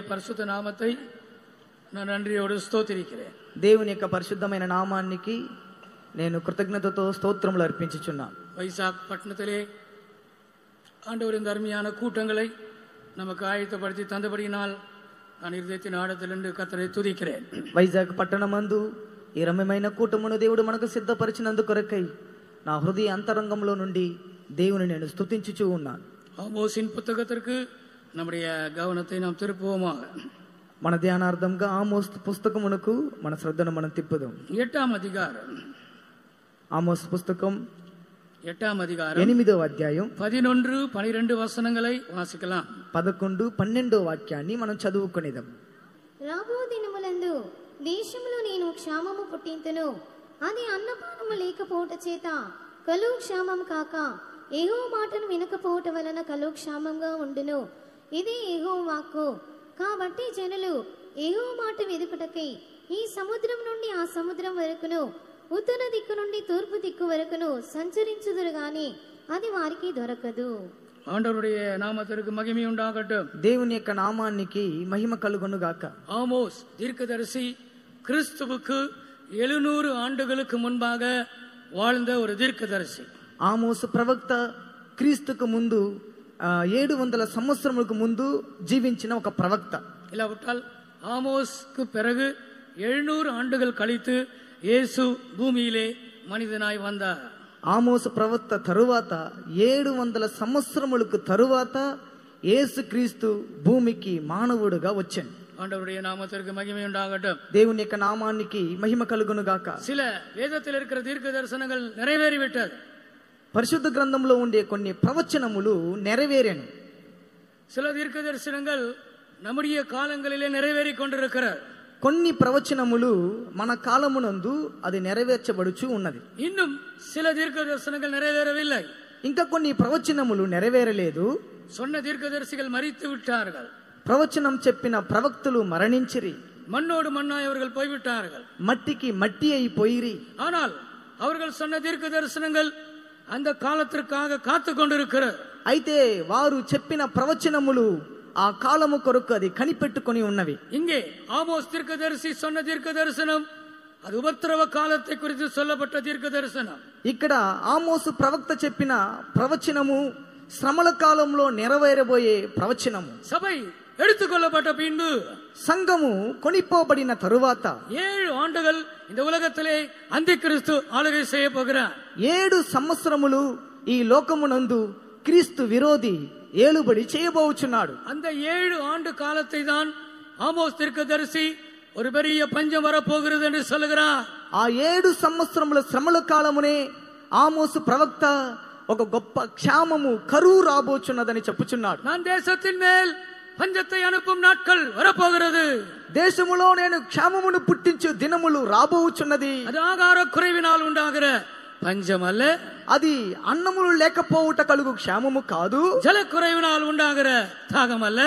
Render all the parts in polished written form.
పరిశుద్ధ నామத்தை நான் நன்றியோடு స్తోత్రిக்கிறேன். దేవుని యొక్క పరిశుద్ధమైన నామానికి నేను కృతజ్ఞతతో స్తోత్రములు అర్పించుచున్నాను. வைசாக் பட்டணத்திலே ஆண்டவரின் அருமையான கூட்டங்களை நமக்கு ஆயத்தப்படுத்தி தந்தபடியினால் நான் இருதயத்தின் ஆழத்திலிருந்து கர்த்தரை துதிக்கிறேன். వైజాగ్ పట్టణమందు ఈ రమ్యమైన కూటమును దేవుడు మనకు సిద్ధపరిచినందు కొరకై నా హృదయ అంతరంగంలో నుండి దేవుని నేను స్తుతించుచూ ఉన్నాను. ஆமோஸின் புத்தகத்திற்கு நம்முடைய கவனத்தை நாம் திருப்புவோமாக. మన ధ్యానార్థంగా ఆమోస్ పుస్తకమునకు మన శ్రద్ధను మనం తిప్పుదాం. 8వ అధ్యాయం ఆమోస్ పుస్తకం 8వ అధ్యాయం 8వ అధ్యాయం 11, 12 వచనங்களை వాసికలాం. 11, 12 వాక్యాన్ని మనం చదువుకొనిదాం. రాబో దినములందు దేశములో నేను క్షామము పుట్టింతును, అది అన్నపానము లేకపోవట చేత కలుగు క్షామం కాక యెహోవా మాటను వినకపోవట వలన కలుగు క్షామంగా ఉండును. ఇది యెహోవా వాక్కు. కాబట్టి జనులు యెహోవా మాట వెదుకుటకై ఈ సముద్రం నుండి ఆ సముద్రం వరకును, ఉత్తర దిక్కు నుండి తూర్పు దిక్కు వరకును సంచరించుదురు గాని అది వారికి దొరకదు. ஆண்டவருடைய நாமத்திற்கு மகிமை உண்டாகட்டும். దేవుని యొక్క నామానికి మహిమ కలుగును గాక. ஆமோஸ் தீர்க்கதரிசி கிறிஸ்துவுக்கு 700 ஆண்டுகளுக்கு முன்பாக வாழ்ந்த ஒரு தீர்க்கதரிசி. ఆమోసు ప్రవక్త క్రీస్తుకు ముందు 700 సంవత్సరములకు ముందు జీవించిన ఒక ప్రవక్త. இல்லாவிட்டால் ஆமோஸ்க்கு பிறகு 700 ஆண்டுகள் கழித்து இயேசு பூமியிலே மனிதனாய் வந்தார். ఆమోసు ప్రవక్త తరువాత 700 సంవత్సరములకు తరువాత యేసుక్రీస్తు భూమికి మానవుడుగా వచ్చాడు. ஆண்டவருடைய நாமத்திற்கு மகிமை உண்டாகட்டும். దేవుని యొక్క నామానికి మహిమ కలుగును గాక. சில வேதத்தில் இருக்கிற தீர்க்க தரிசனங்கள் நிறைவேறிவிட்டது. పరిశుద్ధ గ్రంథంలో ఉండే కొన్ని ప్రవచనములు నెరవేరాను. சில தீர்க்க தரிசனங்கள் நம்முடைய காலங்களிலே நிறைவேறி கொண்டிருக்கிறது. కొన్ని ప్రవచనములు మన కాలమునందు అది నెరవేర్చబడుచు ఉన్నది. இன்னும் சில தீர்க்க தரிசனங்கள் நிறைவேறவில்லை. ఇంకా కొన్ని ప్రవచనములు నెరవేరలేదు. சொன்ன தீர்க்கதரிசிகள் மரித்து விட்டார்கள். ప్రవచనం చెప్పిన ప్రవక్తలు మరణించిరి. மண்ணோடு மண்ணாய் அவர்கள் போய்விட்டார்கள். మట్టికి మట్టి అయిపోయిరి. ஆனால் அவர்கள் சொன்ன தீர்க்க தரிசனங்கள் அந்த காலத்திற்காக காத்து கொண்டிருக்கிறது. అయితే వారు చెప్పిన ప్రవచనములు ఆ కాలము కొరకు అది కనిపెట్టుకొని ఉన్నవి. இங்கே ஆமோஸ் தீர்க்கதரிசி சொன்ன தீர்க்க தரிசனம் அது உபத்திரவ காலத்தை குறித்து சொல்லப்பட்ட தீர்க்க தரிசனம். ఇక్కడ ఆమోసు ప్రవక్త చెప్పిన ప్రవచనము శ్రమల కాలంలో నెరవేరబోయే ప్రవచనము. சபை எடுத்துக்கொள்ளப்பட்ட பின்பு సంఘము కొనిపోబడిన తరువాత 7 ஆண்டுகள் இந்த உலகத்திலே அந்தி கிறிஸ்து ஆளுகை செய்ய போகிறார். 7 సంవత్సరములు ఈ లోకమునందు క్రీస్తు విరోధి ఏలుబడి చేయబోచున్నాడు. அந்த 7 ஆண்டு காலத்தை தான் ஆமோஸ் தீர்க்கதரிசி ஒரு பெரிய பஞ்சம் வரப்போகிறது என்று சொல்லுகிறார். ఆ 7 సంవత్సరముల శ్రమల కాలమునే ఆమోసు ప్రవక్త ఒక గొప్ప క్షామము కరువు రాబోచున్నదని చెప్పుచున్నాడు. நான் தேசத்தின் மேல் பஞ்சத்தை அனுப்பும் நாட்கள் வரப்போகிறது. దేశములో నేను క్షామమును పుట్టించు దినములు రాబోచున్నది. அது ஆகார குறைவினால் உண்டாகிற பஞ்சம் அல்ல. అది అన్నములు లేకపోవుట కలుగు క్షామము కాదు. ஜலக்குறைவினால் உண்டாகிற தாகம் அல்ல.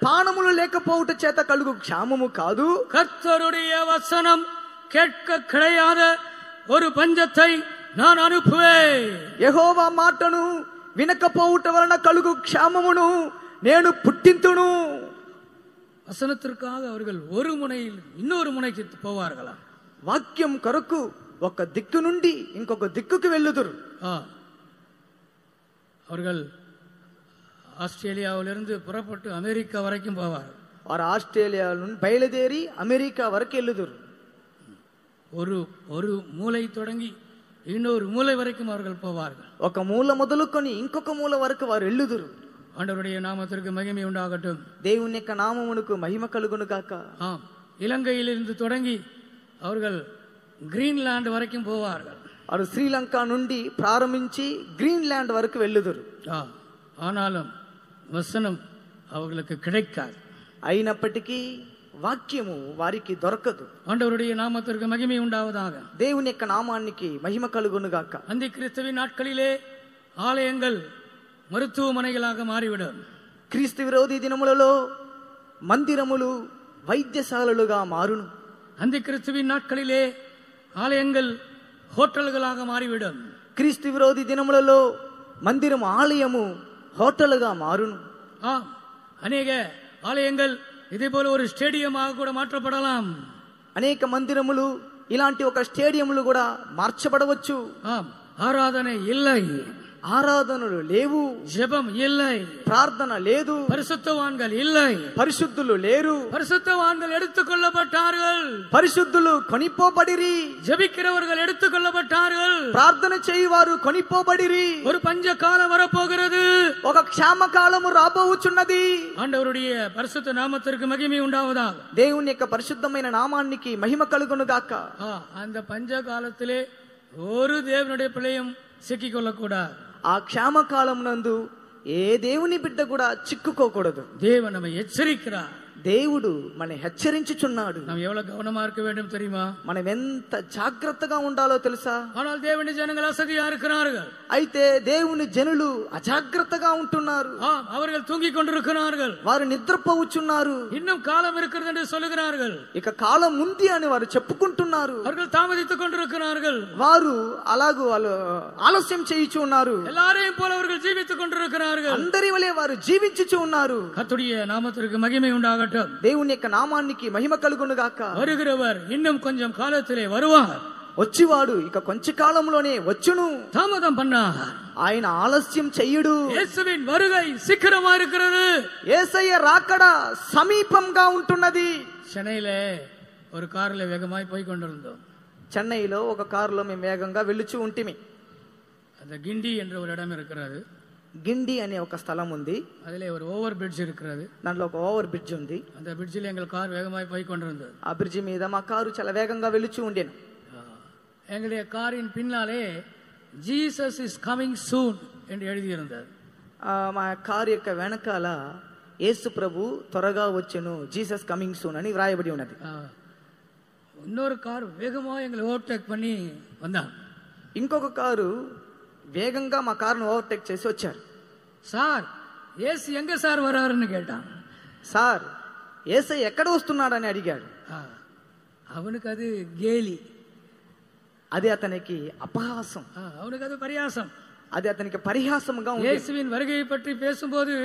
పానములు లేకపోవుట చేత కలుగు క్షామము కాదు. கர்த்தருடைய வசனம் கேட்க கிடையாத ஒரு பஞ்சத்தை நான் அனுப்புவேன். యెహోవా మాటను వినకపోవుట వలన కలుగు క్షామమును నేను పుట్టింతును. வசனத்திற்காக அவர்கள் ஒரு முனையில் இன்னொரு முனைக்கு போவார்களா? వాక్యం కొరకు ఒక దిక్కు నుండి ఇంకొక దిక్కుకు వెళ్ళుదురు. அவர்கள் ஆஸ்திரேலியாவிலிருந்து புறப்பட்டு அமெரிக்கா வரைக்கும் போவார்கள். వారు ఆస్ట్రేలియా నుండి బయలుదేరి అమెరికా వరకు వెళ్ళుదురు. ஒரு மூலை தொடங்கி இன்னொரு மூலை வரைக்கும் அவர்கள் போவார்கள். ఒక మూల మొదలుకొని ఇంకొక మూల వరకు వారు వెళ్ళుదురు. ஆண்டவருடைய நாமத்திற்கு மகிமை உண்டாகட்டும். దేవుని యొక్క నామమునకు మహిమ కలుగును గాక. இலங்கையிலிருந்து தொடங்கி அவர்கள் கிரீன்லாந்து வரைக்கும் போவார்கள். వారు శ్రీలంక నుండి ప్రారంభించి గ్రీన్లాండ్ వరకు వెళ్ళుదురు. ஆனாலும் வசனம் அவர்களுக்கு கிடைக்காது. అయినప్పటికీ వాక్యము వారికి దొరకదు. ஆண்டவருடைய நாமத்திற்கு மகிமை உண்டாவதாக. దేవుని యొక్క నామానికి మహిమ కలుగును గాక. அந்தி கிறிஸ்துவின் நாட்களிலே ஆலயங்கள் மருத்துவமனைகளாக மாறிவிடும். క్రీస్తు విరోధి దినములలో మందిరములు వైద్యశాలలుగా మారును. அந்தி கிறிஸ்துவின் நாட்களிலே ஆலயங்கள் ஹோட்டல்களாக மாறிவிடும். క్రీస్తు విరోధి దినములలో మందిరం ఆలయము హోటలుగా మారును. அநேக ஆலயங்கள் இதே போல ஒரு ஸ்டேடியமாக கூட மாற்றப்படலாம். అనేక మందిరములు ఇలాంటి ఒక స్టేడియంలు కూడా మార్చబడవచ్చు. ఆరాధన இல்லை, ఆరాధనలు లేవు, జపం இல்லை, ప్రార్థన లేదు, పరిశుద్ధవాன்கள் இல்லை, పరిశుద్ధులు లేరు, పరిశుద్ధவான்கள் எடுத்துக்கொள்ளப்பட்டார்கள், పరిశుద్ధులు కొనిపోబడిరి, ஜெபிக்கிறவர்கள் எடுத்துக்கொள்ளப்பட்டார்கள், ప్రార్థన చేయువారు కొనిపోబడిరి. ஒரு பஞ்ச காலம் வரப்போகிறது, ఒక క్షామ కాలము రాబోచున్నది. ஆண்டவருடைய பரிசுத்த நாமத்திற்கு மகிமை உண்டாவதாக. దేవుని యొక్క పరిశుద్ధమైన నామానికి మహిమ కలుగును గాక. அந்த பஞ்ச காலத்திலே ஒரு தேவனுடைய பிள்ளையும் சிக்கிக்கொள்ளக்கூடாது. ఆ క్షామ కాలం నందు ఏ దేవుని బిడ్డ కూడా చిక్కుకోకూడదు. தேவன் நம்மை எச்சரிக்கிறார். దేవుడు మన హెచ్చరించుచున్నాడు. நாம் எவ்வளவு கவனமா இருக்க வேண்டும் தெரியுமா? మనం ఎంత జాగ్రత్తగా ఉండాలో తెలుసా? ஆனால் தேவனுடைய ஜனங்கள் அசதியா இருக்கிறார்கள். అయితే దేవుని జనులు అజాగ్రత్తగా ఉంటున్నారు. அவர்கள் தூங்கிக் கொண்டிருக்கிறார்கள், వారు నిద్రపోవచ్చున్నారు. இன்னும் காலம் இருக்கிறது என்று சொல்லுகிறார்கள். ఇక కాలం ఉంది అని వారు చెప్పుకుంటున్నారు. அவர்கள் தாமதித்துக் கொண்டிருக்கிறார்கள். వారు అలాగూ వాళ్ళు ఆలస్యం చేయుచు ఉన్నారు. எல்லாரையும் போல அவர்கள் ஜீவித்துக் கொண்டிருக்கிறார்கள். అందరి వలె వారు జీవించుచు ఉన్నారు. கர்த்தருடைய நாமத்திற்கு மகிமை உண்டாகட்டும். దేవుని యొక్క నామానికి మహిమ కలుగును గాక. வருகிறவர் இன்னும் கொஞ்சம் காலத்திலே வருவார். వచ్చివాడు ఇక కొంచెం కాలంలోనే వచ్చును. தாமதம் பண்ணார், ఆయన ఆలస్యం చెయ్యడు. இயேசுவின் வருகை சீக்கிரமா இருக்கிறது. యేసయ్య రాకడ సమీపంగా ఉంటున్నది. சென்னையில ஒரு கார்ல வேகமாய் போய் கொண்டிருந்தோம். చెన్నైలో ఒక కారులో మేము వేగంగా వెళ్ళుచూ ఉంటిమి. அந்த கிண்டி என்ற ஒரு இடம் இருக்கிறது. గిండి అనే ఒక స్థలం ఉంది. அதிலே ஒரு ஓவர் பிரிட்ஜ் இருக்கிறது. దాంట్లో ఒక ఓవర్ బ్రిడ్జ్ ఉంది. அந்த பிரிட்ஜில் எங்கள் கார் வேகமாய் போய் கொண்டிருந்தது. ఆ బ్రిడ్జి మీద మా కారు చాలా వేగంగా వెళ్ళుచూ ఉండేను. எங்களுடைய காரின் பின்னாலே ஜீசஸ் இஸ் கமிங் சூன் என்று எழுதியிருந்தது. మా కారు యొక్క వెనకాల యేసు ప్రభు త్వరగా వచ్చెను, జీసస్ కమింగ్ సూన్ అని వ్రాయబడి ఉన్నది. இன்னொரு கார் வேகமாக எங்களை ஓவர்டேக் பண்ணி வந்தான். ఇంకొక కారు వేగంగా మా కారును ఓవర్టేక్ చేసి వచ్చారు. சார் ஏசு எங்க சார் வராருன்னு கேட்டான். సార్ యేసయ్య ఎక్కడ వస్తున్నాడని అడిగాడు. அவனுக்கு அது கேலி, అది అతనికి అపహాసం, அவனுக்கு அது பரியாசம், అది అతనికి పరిహాసముగా ఉంది. இயேசுவின் வருகையை பற்றி பேசும்போது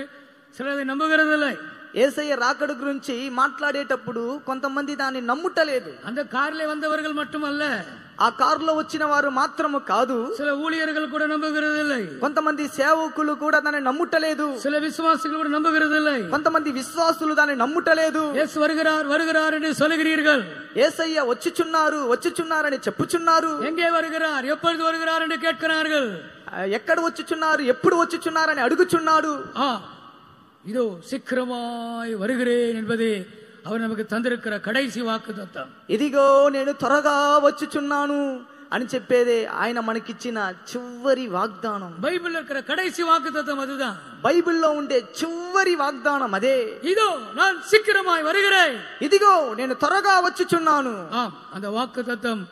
சிலரை நம்புகிறதில்லை. యేసయ్య రాకడ గురించి మాట్లాడేటప్పుడు కొంతమంది దాన్ని నమ్ముటలేదు. அந்த காரிலே வந்தவர்கள் மட்டுமல்ல, ఆ కారులో వచ్చిన వారు మాత్రము కాదు, சில ஊழியர்கள் கூட நம்புகிறதில்லை, కొంతమంది సేవకులు కూడా దాన్ని నమ్ముటలేదు, சில விசுவாசிகள் கூட நம்புகிறதில்லை, కొంతమంది విశ్వాసులు దాన్ని నమ్ముటలేదు. இயேசு வருகிறார் வருகிறார் என்று சொல்லுகிறீர்கள், యేసయ్య వచ్చుచున్నారని చెప్పుచున్నారు. எங்கே வருகிறார், எப்பொழுது வருகிறார் என்று கேட்கிறார்கள். ఎక్కడ వచ్చుచున్నారు, ఎప్పుడు వచ్చుచున్నారని అడుగుచున్నాడు. இதோ சீக்கிரமாய் வருகிறேன் என்பது அவர் நமக்கு தந்திருக்கிற கடைசி வாக்குத்தத்தம். ఇదిగో నేను త్వరగా వచ్చుచున్నాను అని చెప్పేదే ఆయన మనకిచ్చిన చివరి వాగ్దానం. బైబిల్లో இருக்கிற கடைசி வாக்குத்தத்தம் அதுதான். బైబిల్లో ఉండే చివరి వాగ్దానం అదే. இதோ நான் சீக்கிரமாய் வருகிறேன், ఇదిగో నేను త్వరగా వచ్చుచున్నాను. அந்த வாக்குத்தத்தம்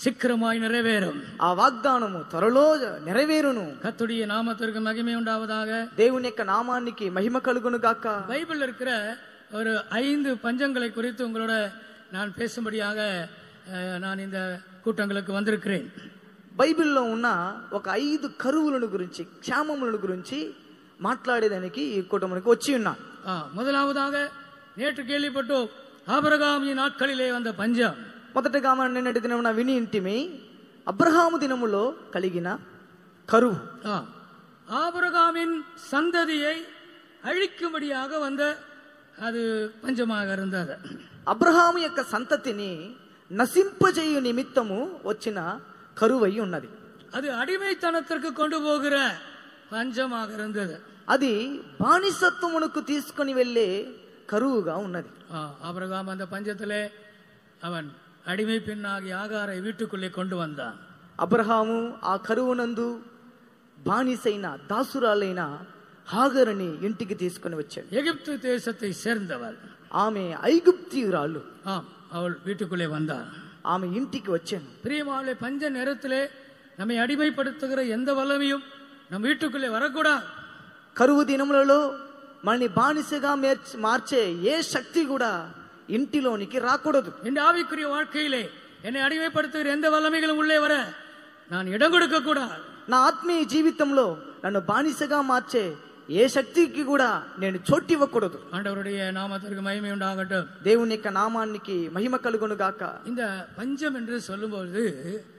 சீக்கிரமாய் நிறைவேறும். ఆ వాగ్దానము త్వరలో నెరవేరును. கர்த்தருடைய நாமத்திற்கு மகிமை உண்டாவதாக. దేవుని యొక్క నామానికి మహిమ కలుగును గాక. பைபிள்ல இருக்கிற ஒரு 5 பஞ்சங்களை குறித்து உங்களோட நான் பேசும்படியாக நான் இந்த கூட்டங்களுக்கு வந்திருக்கிறேன். బైబిల్లో ఉన్న ఒక 5 కరువులను గురించి, క్షామములను గురించి మాట్లాడేదానికి ఈ కూటమునికి వచ్చి ఉన్నా. முதலாவதாக நேற்று கேள்விப்பட்டோம், ஆபிரகாமின் நாட்களிலே வந்த பஞ்சம். మొదటగా మనం నిన్నటి దినమున విని ఇంటిమి అబ్రహాము దినములో కలిగిన కరువు. ஆபிரகாமின் சந்ததியை அழிக்கும்படியாக வந்த அது பஞ்சமாக இருந்தது. అబ్రహాము యొక్క సంతతిని నశింపజేయు నిమిత్తము వచ్చిన కరువై ఉన్నది. அது అడిమైతనத்திற்கு கொண்டு போகிற பஞ்சமாக இருந்தது. అది బానిసత్వమునకు తీసుకొని వెళ్ళే కరువుగా ఉన్నది. ஆபிரகாம் அந்த பஞ்சத்திலே அவன் அடிமை பெண்ணாகி ஆகாரை வீட்டுக்குள்ளே கொண்டு வந்தான். అబ్రహాము ఆ కరువునందు బానిసైన దాసురాలైన హాగరుని ఇంటికి తీసుకుని వచ్చాడు. எகிப்து தேசத்தை சேர்ந்தவள், ఆమె ఐగుప్తియురాలు. அவள் வீட்டுக்குள்ளே வந்தாள், ఆమె ఇంటికి వచ్చాను. பிரியமானவர்களே, பஞ்ச நேரத்திலே நம்மை அடிமைப்படுத்துகிற எந்த வல்லமையும் நம் வீட்டுக்குள்ளே வரக்கூடாது. కరువు దినములలో మనని బానిసగా మార్చే ఏ శక్తి కూడా ఇంటిలోనికి రాకూడదు. இந்த ஆவிக்குரிய வாழ்க்கையிலே என்னை அடிமைப்படுத்துகிற எந்த வல்லமைகளும் உள்ளே வர நான் இடம் கொடுக்க கூடாது. నా ఆత్మీయ జీవితంలో నన్ను బానిసగా మార్చే ఏ శక్తికి కూడా నేను చోటు ఇవ్వకూడదు. ஆண்டவருடைய நாமத்திற்கு மகிமை உண்டாகட்டும். దేవుని యొక్క నామానికి మహిమ కలుగును గాక. இந்த பஞ்சம் என்று சொல்லும்போது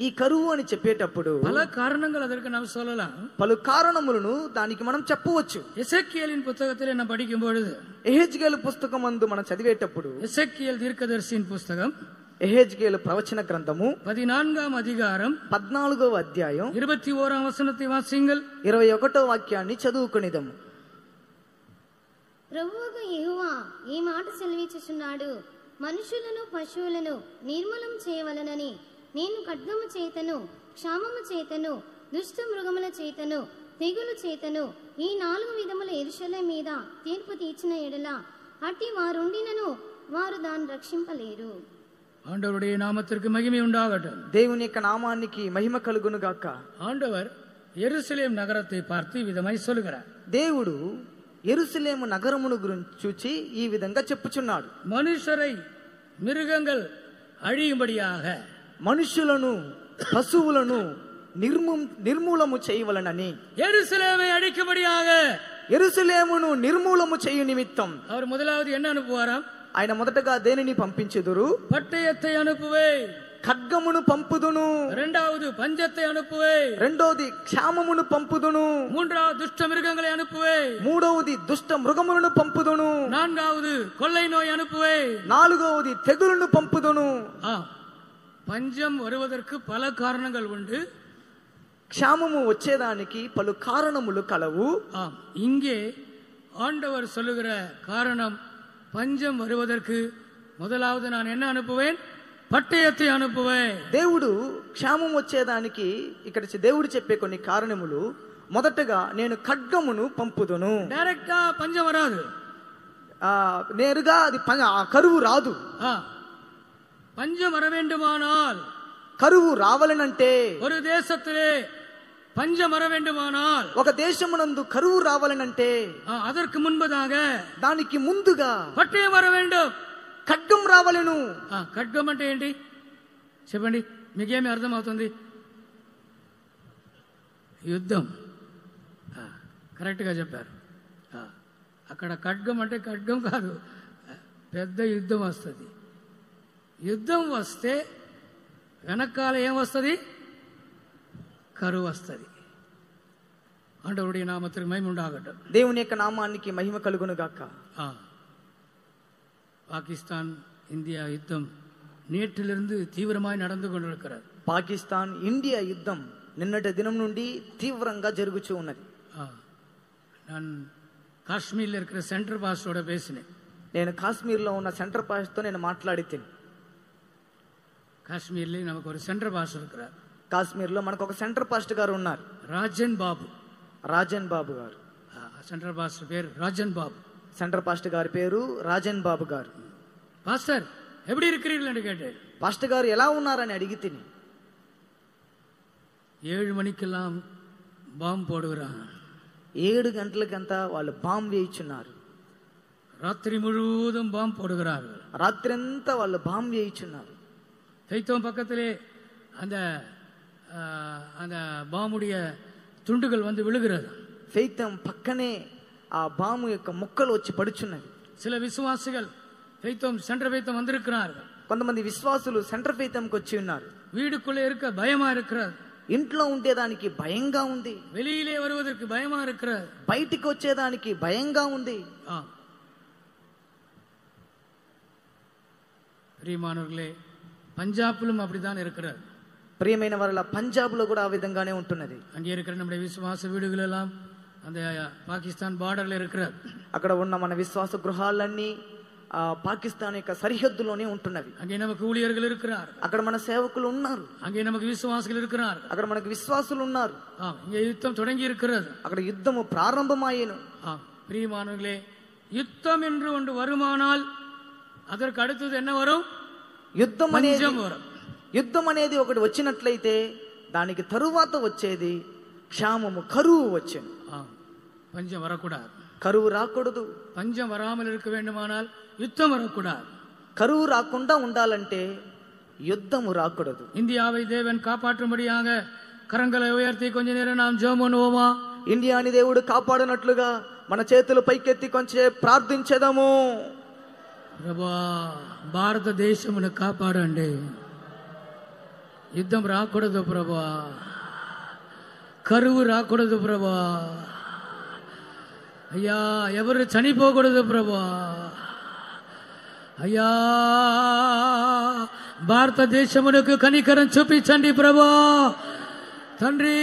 ఈ కరువు అని చెప్పేటప్పుడు பல காரணங்கள் அதற்கு நாம் சொல்லலாம். పలు కారణములను దానికి మనం చెప్పవచ్చు. எசேக்கியேலின் புத்தகத்திலே நாம் படிக்கும் பொழுது, ఎహెజ్కేలు పుస్తకమందు మనం చదివేటప్పుడు, எசேக்கியேல் தீர்க்கதரிசியின் புஸ்தகம் ఎహెజ్కేలు ప్రవచన గ్రంథము 14వ அதிகாரம் 14వ అధ్యాయం 21వ వచనத்தை వాసింగల్. 21వ వాక్యాన్ని చదువుకునిదము. ప్రభువుకు యెహోవా ఈ మాట సెలవిచ్చుచున్నాడు, మనుషులను పశువులను నిర్మూలం చేయవలనని నేను ఖడ్గము చేతను, క్షామము చేతను, దుష్ట మృగముల చేతను, తెగులు చేతను ఈ 4 విధముల యెరూషలేము మీద తీర్పు తీర్చిన ఎడల అట్టి వారుండినను వారు దాన్ని రక్షింపలేరు. ஆண்டவருடைய நாமத்திற்கு மகிமை உண்டாகட்டும். దేవుని యొక్క నామానికి మహిమ కలుగును గాక. ஆண்டவர் எருசலேம் நகரத்தை பார்த்து விதமாய் சொல்கிறார். దేవుడు యెరూషలేము నగరమును గురించి చూచి ఈ విధంగా చెప్పుచున్నాడు. మనుషரை మిరుగంగల్ అழிయుம்படியாக, మనుషులను పశువులను నిర్మూలము చేయవలనని, எருசலேமை அழிக்கும்படியாக, యెరూషలేమును నిర్మూలము చేయు నిమిత్తం அவர் முதலாவது என்ன அனுப்புவாராம்? ఆయన మొదటగా దేనిని పంపించుదురు? பட்டயத்தை அனுப்புவே. ఖడ్గమును పంపుదును. இரண்டாவது பஞ்சத்தை அனுப்புவே. రెండోది క్షామమును పంపుదును. மூன்றாவது துஷ்ட மிருகங்களை அனுப்புவே. మూడవది దుష్ట మృగములను పంపుదును. நான்காவது கொள்ளை நோய் அனுப்புவே. నాలుగవది తెగులును పంపుదును. பஞ்சம் வருவதற்கு பல காரணங்கள் உண்டு. క్షామము వచ్చేదానికి పలు కారణములు కలవు. இங்கே ஆண்டவர் சொல்லுகிற காரணம், பஞ்சம் வருவதற்கு முதலாவது நான் என்ன அனுப்புவேன்? పట్టయத்தை అనుపువే. దేవుడు క్షామం వచ్చేదానికి ఇక్కడ దేవుడు చెప్పే కొన్ని కారణములు, మొదటగా నేను ఖడ్గమును పంపుదును. డైరెక్టా పంజం వరాదు, నేరుగా అది కరువు రాదు. పంజం వర వేண்டுమాனால், కరువు రావాలనంటే, ஒரு தேசத்திலே பஞ்சம் வர வேண்டுமானால், ఒక దేశమునందు కరువు రావాలనంటే அதற்கு முன்பதாக, దానికి ముందుగా పట్టయం వర வேண்டும், ఖడ్గం రావాలను. ఖడ్గం అంటే ఏంటి చెప్పండి, మీకేమి అర్థమవుతుంది? యుద్ధం. కరెక్ట్గా చెప్పారు. అక్కడ ఖడ్గం అంటే ఖడ్గం కాదు, పెద్ద యుద్ధం వస్తుంది. యుద్ధం వస్తే వెనకాల ఏం వస్తుంది? కరువు వస్తుంది. ஆண்டவருடைய நாமத்திற்கு மகிமை உண்டாகட்டும். దేవుని యొక్క నామానికి మహిమ కలుగును గాక. பாகிஸ்தான் இந்தியா யுத்தம் நேற்றிலிருந்து தீவிரமாய் நடந்து கொண்டிருக்கிறது. పాకిస్తాన్ ఇండియా యుద్ధం నిన్నటి దినం నుండి తీవ్రంగా జరుగుతూ ఉన్నది. நான் காஷ்மீரில் இருக்கிற சென்ட்ரல் பாஸ்டரோட பேசினேன். నేను కాశ్మీర్లో ఉన్న సెంటర్ పాస్టర్తో నేను మాట్లాడితేను. కాశ్మీర్లో நமக்கு ஒரு சென்ட்ரல் பாஸ்டர் இருக்கிறார். కాశ్మీర్లో మనకు ఒక సెంటర్ పాస్టర్ గారు ఉన్నారు, రాజన్ బాబు. రాజన్ బాబు గారు. సెంట్రల్ పాస్టర్ పేరు రాజన్ బాబు. సెంటర్ పాస్టర్ గారి పేరు రాజన్ బాబు గారు. பாஸ்டர் எப்படி இருக்கிறீர்கள் என்று கேட்டேன். పాస్టర్ గారు ఎలా ఉన్నారని అడిగితే, 7 மணிக்கெல்லாம் బాంబు போடுகிறாங்க. 7 గంటలకంతా వాళ్ళు బాంబు వేయించున్నారు. రాత్రి முழுவதும் బాంబు போடுகிறார்கள். రాత్రంతా వాళ్ళు బాంబు వేయించున్నారు. கைத்தோம் பக்கத்திலே அந்த அந்த பாம்புடைய துண்டுகள் வந்து விழுகிறது. ఫెయితం పక్కనే ఆ బాంబు యొక్క ముక్కలు వచ్చి పడుచున్నవి. சில விசுவாசிகள் ஃபெய்த்தோம் சென்டர் ஃபெய்த்தோம் வந்திருக்கிறார்கள். కొంతమంది విశ్వాసులు సెంటర్ ఫెయితంకి వచ్చి ఉన్నారు. வீடுக்குள்ளே இருக்க பயமா இருக்கிறது. ఇంట్లో ఉండేదానికి భయంగా ఉంది. வெளியிலே வருவதற்கு பயமா இருக்கிறது. బయటికి వచ్చేదానికి భయంగా ఉంది. பிரியமானவர்களே, பஞ்சாபிலும் அப்படிதான் இருக்கிறது. ప్రియమైన వారల పంజాబ్లో కూడా ఆ విధంగానే ఉంటున్నది. அங்கே இருக்கிற நம்முடைய விசுவாச வீடுகள் எல்லாம் அந்த பாகிஸ்தான் பார்டர்ல இருக்கிறது. అక్కడ ఉన్న మన విశ్వాస గృహాలన్నీ పాకిస్తాన్ యొక్క సరిహద్దులోనే ఉంటున్నవి. அங்கே நமக்கு ஊழியர்கள் இருக்கிறார். అక్కడ మన సేవకులు ఉన్నారు. அங்கே நமக்கு விசுவாசிகள் இருக்கிறார். అక్కడ మనకు విశ్వాసులు ఉన్నారు. இங்கே யுத்தம் தொடங்கி இருக்கிறது. అక్కడ యుద్ధము ప్రారంభమాయేను. பிரியமானவர்களே, யுத்தம் என்று ஒன்று வருமானால் அதற்கு அடுத்தது என்ன வரும்? యుద్ధం అనేది ఒకటి వచ్చినట్లయితే దానికి తరువాత వచ్చేది క్షామము, కరువు వచ్చేది. பஞ்சம் வரக்கூடாது, కరువు రాకూడదు. பஞ்சம் வராமல் இருக்க வேண்டுமானால் யுத்தம் வரக்கூடாது. కరువు రాకుండా ఉండాలంటే యుద్ధము రాకూడదు. இந்தியாவை தேவன் காப்பாற்றும்படியாக கரங்களை உயர்த்தி கொஞ்ச நேரம் நாம் ஜெபம் பண்ணுவோமா? ఇండియాని దేవుడు కాపాడనట్లుగా మన చేతులు పైకెత్తి కొంచెం ప్రార్థించేదాము. ప్రభా, భారతదేశమును కాపాడండి. యుద్ధం రాకూడదు ప్రభా, కరువు రాకూడదు ప్రభా, అయ్యా ఎవరు చనిపోకూడదు ప్రభా. అయ్యా భారతదేశమునకు కనికరం చూపించండి ప్రభా. తండ్రి,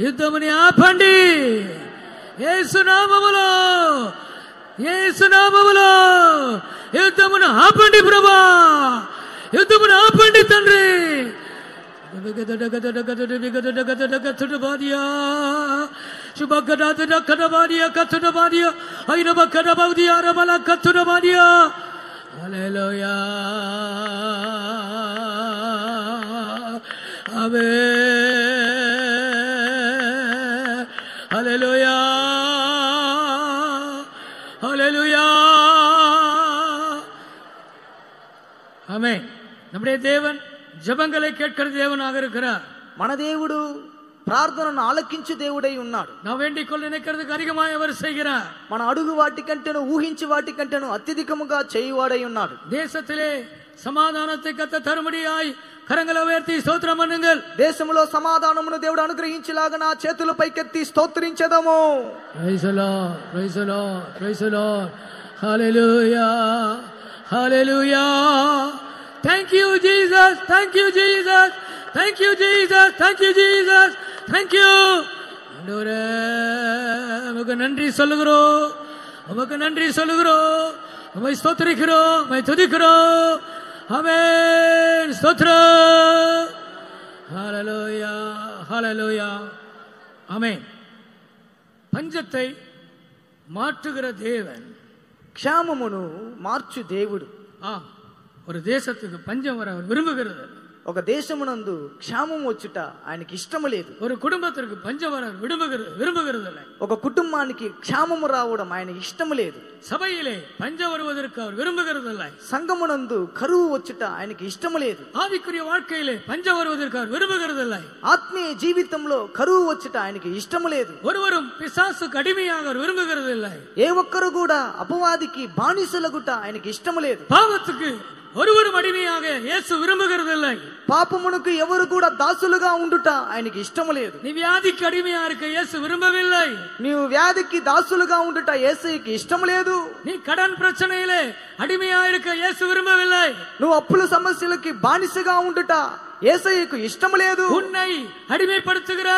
యుద్ధముని ఆపండి యేసునామములో, యేసునామములో యుద్ధమును ఆపండి ప్రభా, యుద్ధమును ఆపండి తండ్రి. హల్లెలూయా, ఆమేన్. హల్లెలూయా, ஹல்லேலூயா, ஆமென். நம்முடைய தேவன் ஜெபங்களை கேட்கிற தேவனாக இருக்கிறார். మన దేవుడు ప్రార్థనను ఆలకించు దేవుడై ఉన్నాడు. நாம் வேண்டிக் கொள்ள நினைக்கிறதுக்கு அதிகமாய் அவர் செய்கிறார். మన అడుగు వాటి కంటేను ఊహించి వాటి కంటేను అత్యధికముగా చేయువాడై ఉన్నాడు. தேசத்திலே சமாதானத்தை கத்த தரும்படியாய் కరంగల ఉయర్తి స్తోత్రం பண்ணுங்கள். దేశములో సమాధానమును దేవుడు అనుగ్రహించేలాగా చేతులు పైకెత్తి స్తోత్రించెదము. Praise the lord, praise the lord, praise the Lord. Hallelujah, hallelujah. Thank you Jesus, thank you Jesus, thank you Jesus, thank you Jesus, thank you. ஆண்டவரே, உமக்கு நன்றி சொல்லுகிறோம், உமக்கு நன்றி சொல்லுகிறோம், உம்மை ஸ்தோத்திரிக்கிறோம், உம்மை துதிக்கிறோம். ஆமென், ஸ்தோத்திரம். ஹல்லேலூயா, ஹல்லேலூயா, ஆமென். பஞ்சத்தை மாற்றுகிற தேவன், క్షామమును మార్చు దేవుడు. ஒரு தேசத்துக்கு பஞ்சம் வர அவர் விரும்புகிறது. ఒక దేశమునందు క్షామం వచ్చుట ఆయనకి ఇష్టము లేదు. ஒரு குடும்பத்திற்கு பஞ்சம் வர விரும்புகிறது. ఒక కుటుంబానికి క్షామము రావడం ఆయన ఇష్టము లేదు. సభையிலே பஞ்சம் வருவதற்கு அவர் விரும்புகிறதில்லை. సంఘమునందు కరువు వచ్చుట ఆయనకి ఇష్టము లేదు. ఆవికుரிய வாழ்க்கையிலே பஞ்சம் வருவதற்கு அவர் விரும்புகிறதில்லை. ఆత్మీయ జీవితంలో కరువు వచ్చుట ఆయనకి ఇష్టము లేదు. ஒருவரும் பிசாசுக்கு அடிமையாக அவர் விரும்புகிறதில்லை. ఏ ఒక్కరు కూడా అపవాదికి బానిసలగుట ఆయనకి ఇష్టము లేదు. పాపத்துக்கு ஒருவரும் அடிமையாக இயேசு விரும்புகிறதில்லை. పాపమునకు ఎవరు కూడా దాసులుగా ఉండుట ఆయనకి ఇష్టము లేదు. நீ வியாதிக்கு அடிமையா இருக்க இயேசு விரும்பவில்லை. నీవు వ్యాధికి దాసులుగా ఉండుట యేసుకి ఇష్టము లేదు. நீ கடன் பிரச்சனையிலே அடிமையா இருக்க இயேசு விரும்பவில்லை. నువ్వు అప్పుల సమస్యలకి బానిసగా ఉండుట యేసయ్యకు ఇష్టము లేదు. உன்னை அடிமைப்படுத்துகிற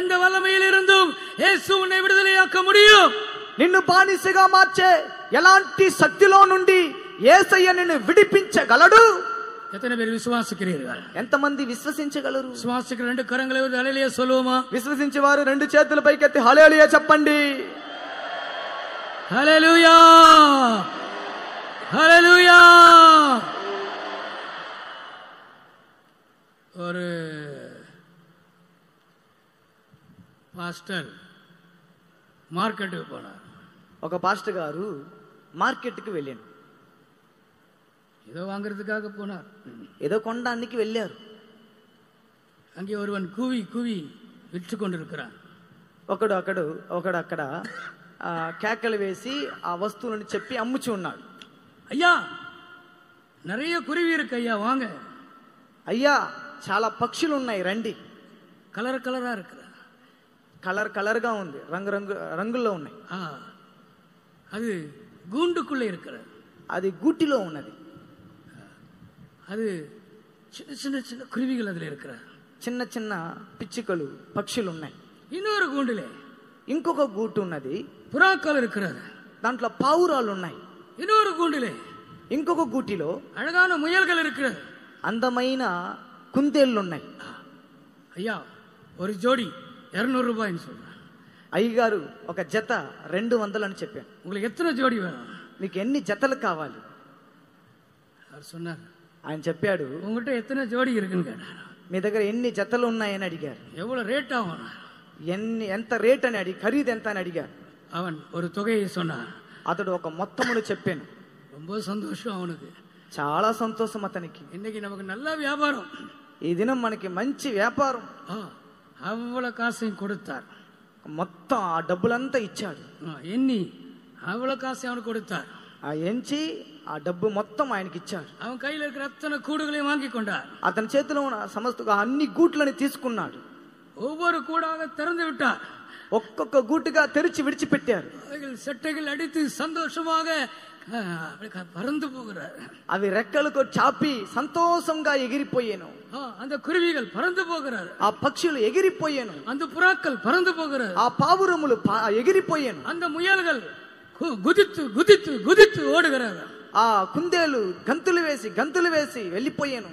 எந்த வல்லமையிலிருந்தும் இயேசு உன்னை விடுதலையாக்க முடியும். నిన్ను బానిసగా మార్చే ఎలాంటి శక్తిలో నుండి యేసయ్య నిన్ను విడిపించగలడు. எத்தனை பேர் விசுவாசிக்கிறீர்கள்? ఎంతమంది విశ్వసించగలరు? విశ్వాసికులు రెండు కరంగల హల్లెలూయా சொல்லுவோமா? విశ్వసించేవారు రెండు చేతుల పైకెత్తి హల్లెలూయా చెప్పండి. హల్లెలూయా, హల్లెలూయా. ஒரு பாஸ்டர் మార్కెట్కి పోనారు. ఒక పాస్టర్ గారు మార్కెట్కి వెళ్ళాను. ஏதோ வாங்குறதுக்காக போனார். ఏదో కొనడానికి వెళ్ళారు. அங்கே ஒருவன் கூவி கூவி விற்று கொண்டிருக்கிறான். ఒకడు అక్కడ కేకలు వేసి ఆ వస్తువులను చెప్పి అమ్ముచు ఉన్నాడు. ஐயா, நிறைய குருவி இருக்கு ஐயா, வாங்க. అయ్యా, చాలా పక్షులు ఉన్నాయి, రండి. கலர் கலரா இருக்கிற, కలర్గా ఉంది, రంగుల్లో ఉన్నాయి. அது கூண்டுக்குள்ளே இருக்கிறது, అది గూటిలో ఉన్నది. அது சின்ன சின்ன சின்ன குருவிகள் அதில் இருக்கிற, చిన్న చిన్న పిచ్చుకలు పక్షులు ఉన్నాయి. இன்னொரு கூண்டிலே ఇంకొక గూటు ఉన్నది, புறாக்கள் இருக்கிறது, దాంట్లో పావురాలు ఉన్నాయి. இன்னொரு கூண்டிலே ఇంకొక గూటిలో அழகான முயல்கள் இருக்கிறது, అందమైన కుందేళ్లు ఉన్నాయి. ஐயா, ஒரு ஜோடி 200 ரூபாய்ன்னு சொல்றேன். అయ్యగారు, ఒక జత 200 అని చెప్పాను. உங்களுக்கு எத்தனை ஜோடி வேணும்? మీకు ఎన్ని జతలు కావాలి? அவர் சொன்னார். ఆయన చెప్పాడు, உங்ககிட்ட எத்தனை ஜோடி இருக்குன்னு கேட்டார். మీ దగ్గర ఎన్ని జతలు ఉన్నాయని అడిగారు. எவ்வளவு ரேட் ஆகும்? ఎంత రేట్ అని ఖరీదు ఎంత అని అడిగారు. அவன் ஒரு தொகையை சொன்னான். అతడు ఒక మొత్తమును చెప్పాను. ரொம்ப சந்தோஷம் அவனுக்கு, చాలా సంతోషం అతనికి. இன்னைக்கு நமக்கு நல்ல வியாபாரம், ఈ దినం మనకి మంచి వ్యాపారం. அவ்வளவு காசையும் கொடுத்தார். మొత్తం ఆ డబ్బులంతా ఇచ్చాడు. ఎన్ని அவ்வளவு காசு அவனுக்கு கொடுத்தார். ఆ ఎంచి ఆ డబ్బు మొత్తం ఆయనకి ఇచ్చాడు. அவன் கையில இருக்கிற அத்தனை கூடுகளையும் வாங்கி கொண்டார். అతని చేతిలో ఉన్న సమస్త అన్ని గూట్లని తీసుకున్నాడు. ஒவ்வொரு கூடாக திறந்து விட்டார். ఒక్కొక్క గూటుగా తెరిచి విడిచిపెట్టారు. செட்டைகள் அடித்து சந்தோஷமாக பறந்து போகிறார். అవి రెక్కలతో చాపి సంతోషంగా ఎగిరిపోయాను. அந்த குருவிகள் பறந்து போகிறார். ఆ పక్షులు ఎగిరిపోయాను. அந்த புறாக்கள் பறந்து போகிறார். ఆ పావురములు ఎగిరిపోయాను. அந்த முயல்கள் குதித்து குதித்து குதித்து ஓடுகிறார். ఆ కుందేలు గంతులు వేసి వెళ్ళిపోయాను.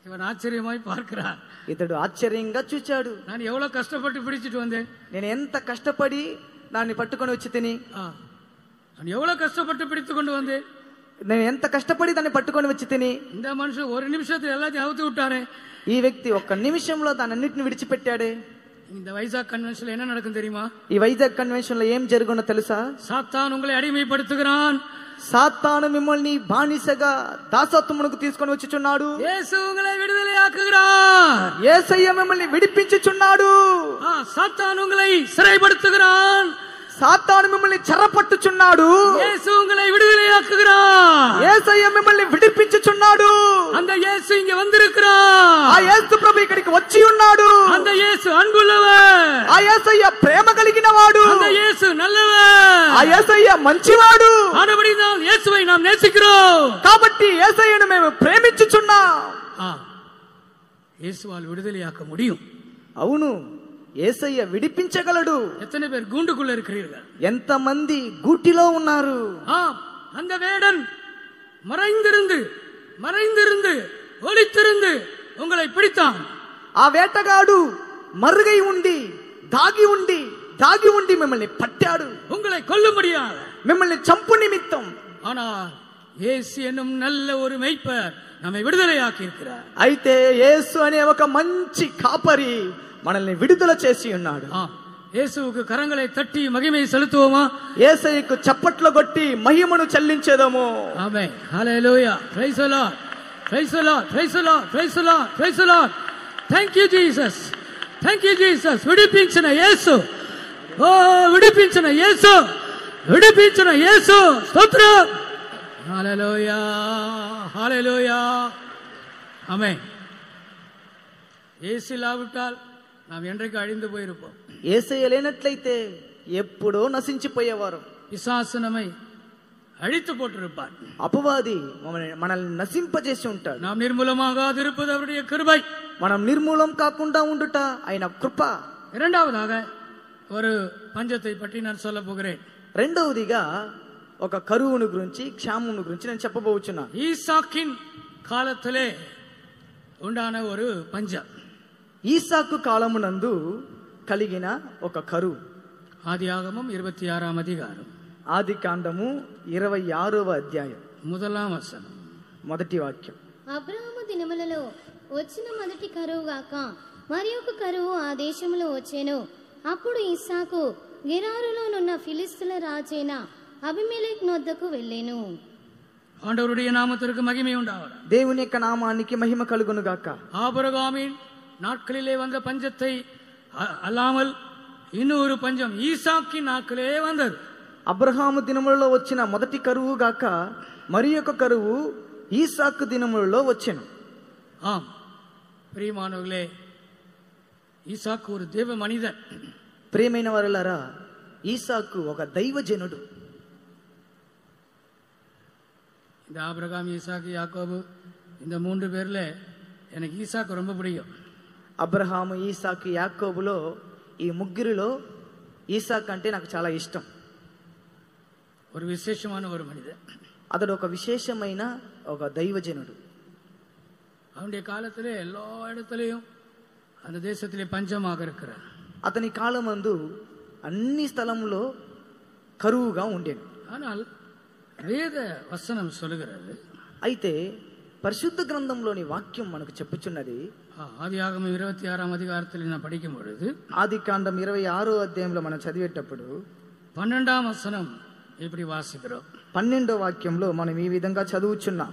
இவன் ஆச்சரியமாய் பார்க்கிறார். ఇతడు ఆశ్చర్యంగా చూచాడు. நான் எவ்வளவு கஷ்டப்பட்டு பிடிச்சிட்டு வந்தேன். నేను ఎంత కష్టపడి దాన్ని పట్టుకొని వచ్చి తిని, நான் எவ்வளவு கஷ்டப்பட்டு பிடித்து கொண்டு வந்தேன். నేను ఎంత కష్టపడి దాన్ని పట్టుకొని వచ్చి తిని, இந்த மனுஷன் ஒரு நிமிஷத்துல எல்லாத்தையும் அவுத்து விட்டாரே. ఈ వ్యక్తి ఒక్క నిమిషంలో దాన్ని అన్నిటిని విడిచిపెట్టాడే. இந்த வைசாக் கன்வென்ஷன்ல என்ன நடக்கும் தெரியுமா? ఈ వైజాగ్ కన్వెన్షన్ లో ఏం జరుగునో తెలుసా? சாத்தான் உங்களை அடிமைப்படுத்துகிறான். సాతాను మిమ్మల్ని బానిసగా దాసత్వమునకు తీసుకొని వచ్చుచున్నాడు. యేసు உங்களை விடுதலையாக்குகிறார். యేసయ్య మిమ్మల్ని విడిపించుచున్నాడు. சாத்தான் உங்களை சிறைப்படுத்துகிறான். సాతాను మిమ్మల్ని చెరపట్టుచున్నాడు. యేసు உங்களை விடுதலையாக்குகிறார். యేసయ్య మిమ్మల్ని విడిపించుచున్నాడు. அந்த యేసు இங்க வந்திருக்கிறார். ఆ యేసు ప్రభు ఇక్కడికి వచ్చి ఉన్నాడు. அந்த యేసు அன்புள்ளவர். ఆ యేసయ్య ప్రేమ కలిగిన వాడు. அந்த యేసు நல்லவர். ఆ యేసయ్య మంచివాడు. ஆனபடியால் இயேசுவை நாம் நேசிக்கிறோம். కాబట్టి యేసయ్యను మేము ప్రేమించుచున్నాం. இயேசுவால் விடுதலையாக்க முடியும். అవును, యేసయ్య విడిపించగలడు. எத்தனை பேர் கூண்டுக்குள்ள இருக்கிறீர்கள்? ఎంత మంది గూటిలో ఉన్నారు? அந்த வேடன் மறைந்திருந்து ஒளித்திருந்து உங்களை பிடித்தான். ఆ వేటగాడు మరుగై ఉండి దాగి ఉండి మిమ్మల్ని పట్టాడు. உங்களை கொல்லும்படியாக, మిమ్మల్ని చంపు నిమిత్తం. ஆனால் இயேசு என்னும் நல்ல ஒரு மேய்ப்பர் நம்மை విడుదలయాకి இருக்கிறார். అయితే యేసు అనే ఒక మంచి కాపరి మనల్ని విడుదల చేసి ఉన్నాడు. యేసువుకు కరంగళై తట్టి మహిమ సెలుతువమా? యేసయ్యకు చప్పట్లు కొట్టి మహిమను చెల్లించేదము. ఆమేన్. హల్లెలూయా. Praise the lord. Praise the lord. Praise the lord. Praise the lord. Praise the lord. Thank you Jesus. Thank you Jesus. విడిపించిన యేసు. విడిపించిన యేసు. విడిపించిన యేసు. స్తోత్రం. హల్లెలూయా. హల్లెలూయా. ఆమేన్. యేసు ఇல்லாவிட்டால் நாம் என்றைக்கு அழிந்து போயிருப்போம். యేసయ్య లేనట్లయితే ఎప్పుడో నశించిపోయేవారు. பிசாசு நம்மை அழித்து போட்டிருப்பார். అపవాది మనల్ని నశింపజేసి ఉంటాడు. நாம் நிர்மூலமாகாதிருப்பது அவருடைய கிருபை. మనం నిర్మూలం కాకుండా ఉండుట ఆయన కృప. இரண்டாவதாக ஒரு பஞ்சத்தை பற்றி நான் சொல்ல போகிறேன். రెండవదిగా ఒక కరువును గురించి, క్షామమును గురించి నేను చెప్పబోచున్నాను. ஈசாக்கின் காலத்திலே உண்டான ஒரு பஞ்சம். ఈసాకు కాలమునందు కలిగిన ఒక కరువు. ఆదియాగమం 26వ అధ్యాయం. ఆది కాండము 26వ అధ్యాయం 1వ వచనం. మొదటి వాక్యం. అబ్రహాము దినములలో వచ్చిన మొదటి కరువు గాక మరి ఒక కరువు ఆ దేశములో వచ్చెను. అప్పుడు ఇస్సాకు గెరారులోనున్న ఫిలిష్తీయుల రాజైన అబీమెలెకు నొద్దకు వెళ్ళెను. ஆண்டவருடைய நாமத்திற்கு மகிமை உண்டாவதாக. దేవుని యొక్క నామానికి మహిమ కలుగును గాక. ஆபிரகாமின் நாட்களிலே வந்த பஞ்சத்தை அல்லாமல் இன்னொரு பஞ்சம் ஈசாக்கின் நாட்களே வந்தது. అబ్రహాము దినములలో వచ్చిన మొదటి కరువు గాక మరి ఒక కరువు ఈసాకు దినములలో వచ్చెను. பிரியமானவர்களே, ஈசாக்கு ஒரு தேவ மனிதன். ప్రియమైన వారలారా, ఈసాకు ఒక దైవజనుడు. இந்த ஆபிரகாம், ஈசாக்கு, யாக்கோபு இந்த 3 பேர்ல எனக்கு ஈசாக்கு ரொம்ப பிடிக்கும். అబ్రహాము, ఈసాకు, యాకోబులో ఈ ముగ్గురిలో ఈసాకు అంటే నాకు చాలా ఇష్టం. ஒரு விசேஷமான ஒரு மனிதன். అతడు ఒక విశేషమైన ఒక దైవజనుడు. அவனுடைய காலத்திலே எல்லா இடத்திலையும் அந்த தேசத்திலே பஞ்சமாக இருக்கிறார். అతని కాలమందు అన్ని స్థలములో కరువుగా ఉండేది. ஆனால் வேத வசனம் சொல்லுகிறது, అయితే పరిశుద్ధ గ్రంథంలోని వాక్యం మనకు చెప్పుచున్నది. ஆதியாகமம் 26వ అధ్యాయంలో நான் படிக்கும் பொழுது, ఆది కాండం 26వ అధ్యాయంలో మనం చదివేటప్పుడు 12వ వచనం இப்படி వాసిக்கிறோம். 12వ వాక్యంలో మనం ఈ విధంగా చదువుచున్నాం.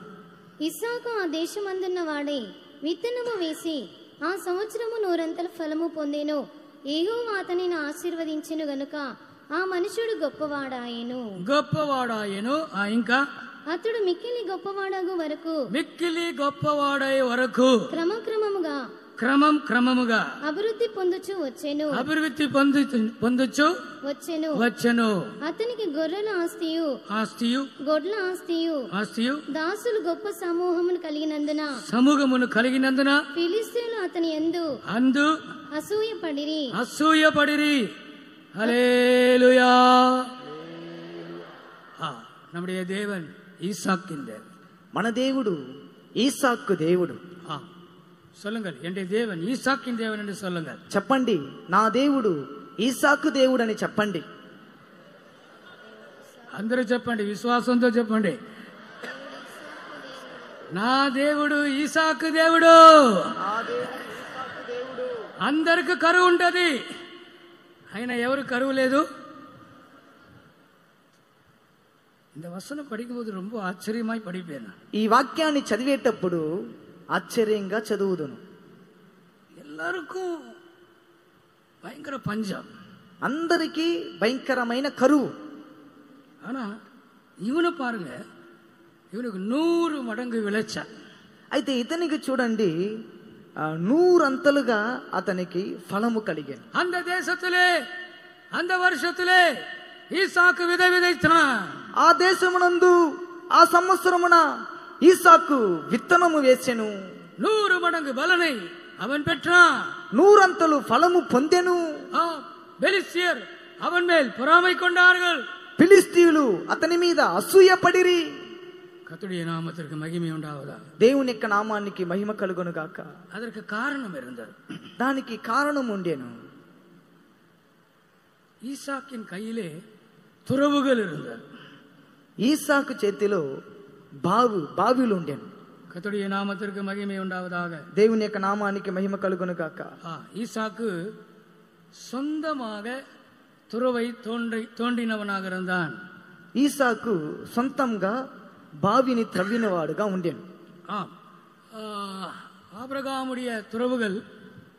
ఇస్సాకు ఆ దేశమందున్న వాడే విత్తనము వేసి ఆ సంవత్సరము 100 ఫలము పొందెను. యెహోవా అతనిని ఆశీర్వదించెను గనుక ఆ మనుషుడు గొప్పవాడాయెను. ఇంకా అతడు మిక్కిలి గొప్పవాడగు వరకు గొప్పవాడయ్యే వరకు క్రమముగా అభివృద్ధి పొందుచు వచ్చెను. అతనికి గొర్రెల ఆస్తియు గొడ్ల ఆస్తియు దాసులు గొప్ప సమూహమును కలిగినందున ఫిలిష్తీయులు అతని యందు అసూయపడిరి. హల్లెలూయా. நம்முடைய தேவன் ஈசாக்கின் தேவன். మన దేవుడు ఈసాకు దేవుడు. சொல்லுங்கள், என்னுடைய தேவன் ஈசாக்கின் தேவன் என்று சொல்லுங்கள். చెప్పండి, నా దేవుడు ఈసాకు దేవుడు అని చెప్పండి. అందరూ చెప్పండి, విశ్వాసంతో చెప్పండి. నా దేవుడు ఈసాకు దేవుడు. అందరికి కరువు ఉంటది, అయినా ఎవరు కరువు లేదు. இந்த வசனம் படிக்கும்போது ரொம்ப ஆச்சரியமாய் படிப்பேன். ఈ వాక్యాన్ని చదివేటప్పుడు ఆశ్చర్యంగా చదువుదును. எல்லாருக்கும் பயங்கர பஞ்சம், అందరికీ భయంకరమైన కరువు. ஆனா இவனை பாருங்க, இவனுக்கு 100 மடங்கு விளைச்ச. అయితే ఇతనికి చూడండి 100 అంతలుగా అతనికి ఫలము కలిగింది. அந்த தேசத்திலே அந்த வருஷத்திலே ఈసాకు విதைத்தான். ఆ దేశమునందు ఆ సంవత్సరమున ఈసాకు విత్తనము వేసెను. 100 మడంగు బలனை అవన్ పెట్రాన్. 100 అంతలు ఫలము పొందెను. பெலிஸ்தியர் அவன் மேல் பொறாமை கொண்டார்கள். ఫిలిష్తీయులు అతని మీద అసూయపడిరి. கர்த்தருடைய நாமத்திற்கு மகிமை உண்டாவதாக. దేవుని యొక్క నామానికి మహిమ కలుగును గాక. அதற்கு காரணம் இருந்தது, దానికి కారణం ఉండెను. ஈசாக்கின் கையிலே துறவுகள் இருந்தது. ఈసాకు చేతిలో బావిలు ఉండెను. கர்த்தருடைய நாமத்திற்கு மகிமை உண்டாவதாக. దేవుని యొక్క నామానికి మహిమ కలుగును గాక. ஈசாக்கு சொந்தமாக துறவை தோண்டினவனாக இருந்தான். ఈసాకు సొంతంగా బావిని త్రవ్వినవాడుగా ఉండెను. ஆபிரகாமுடைய துறவுகள்,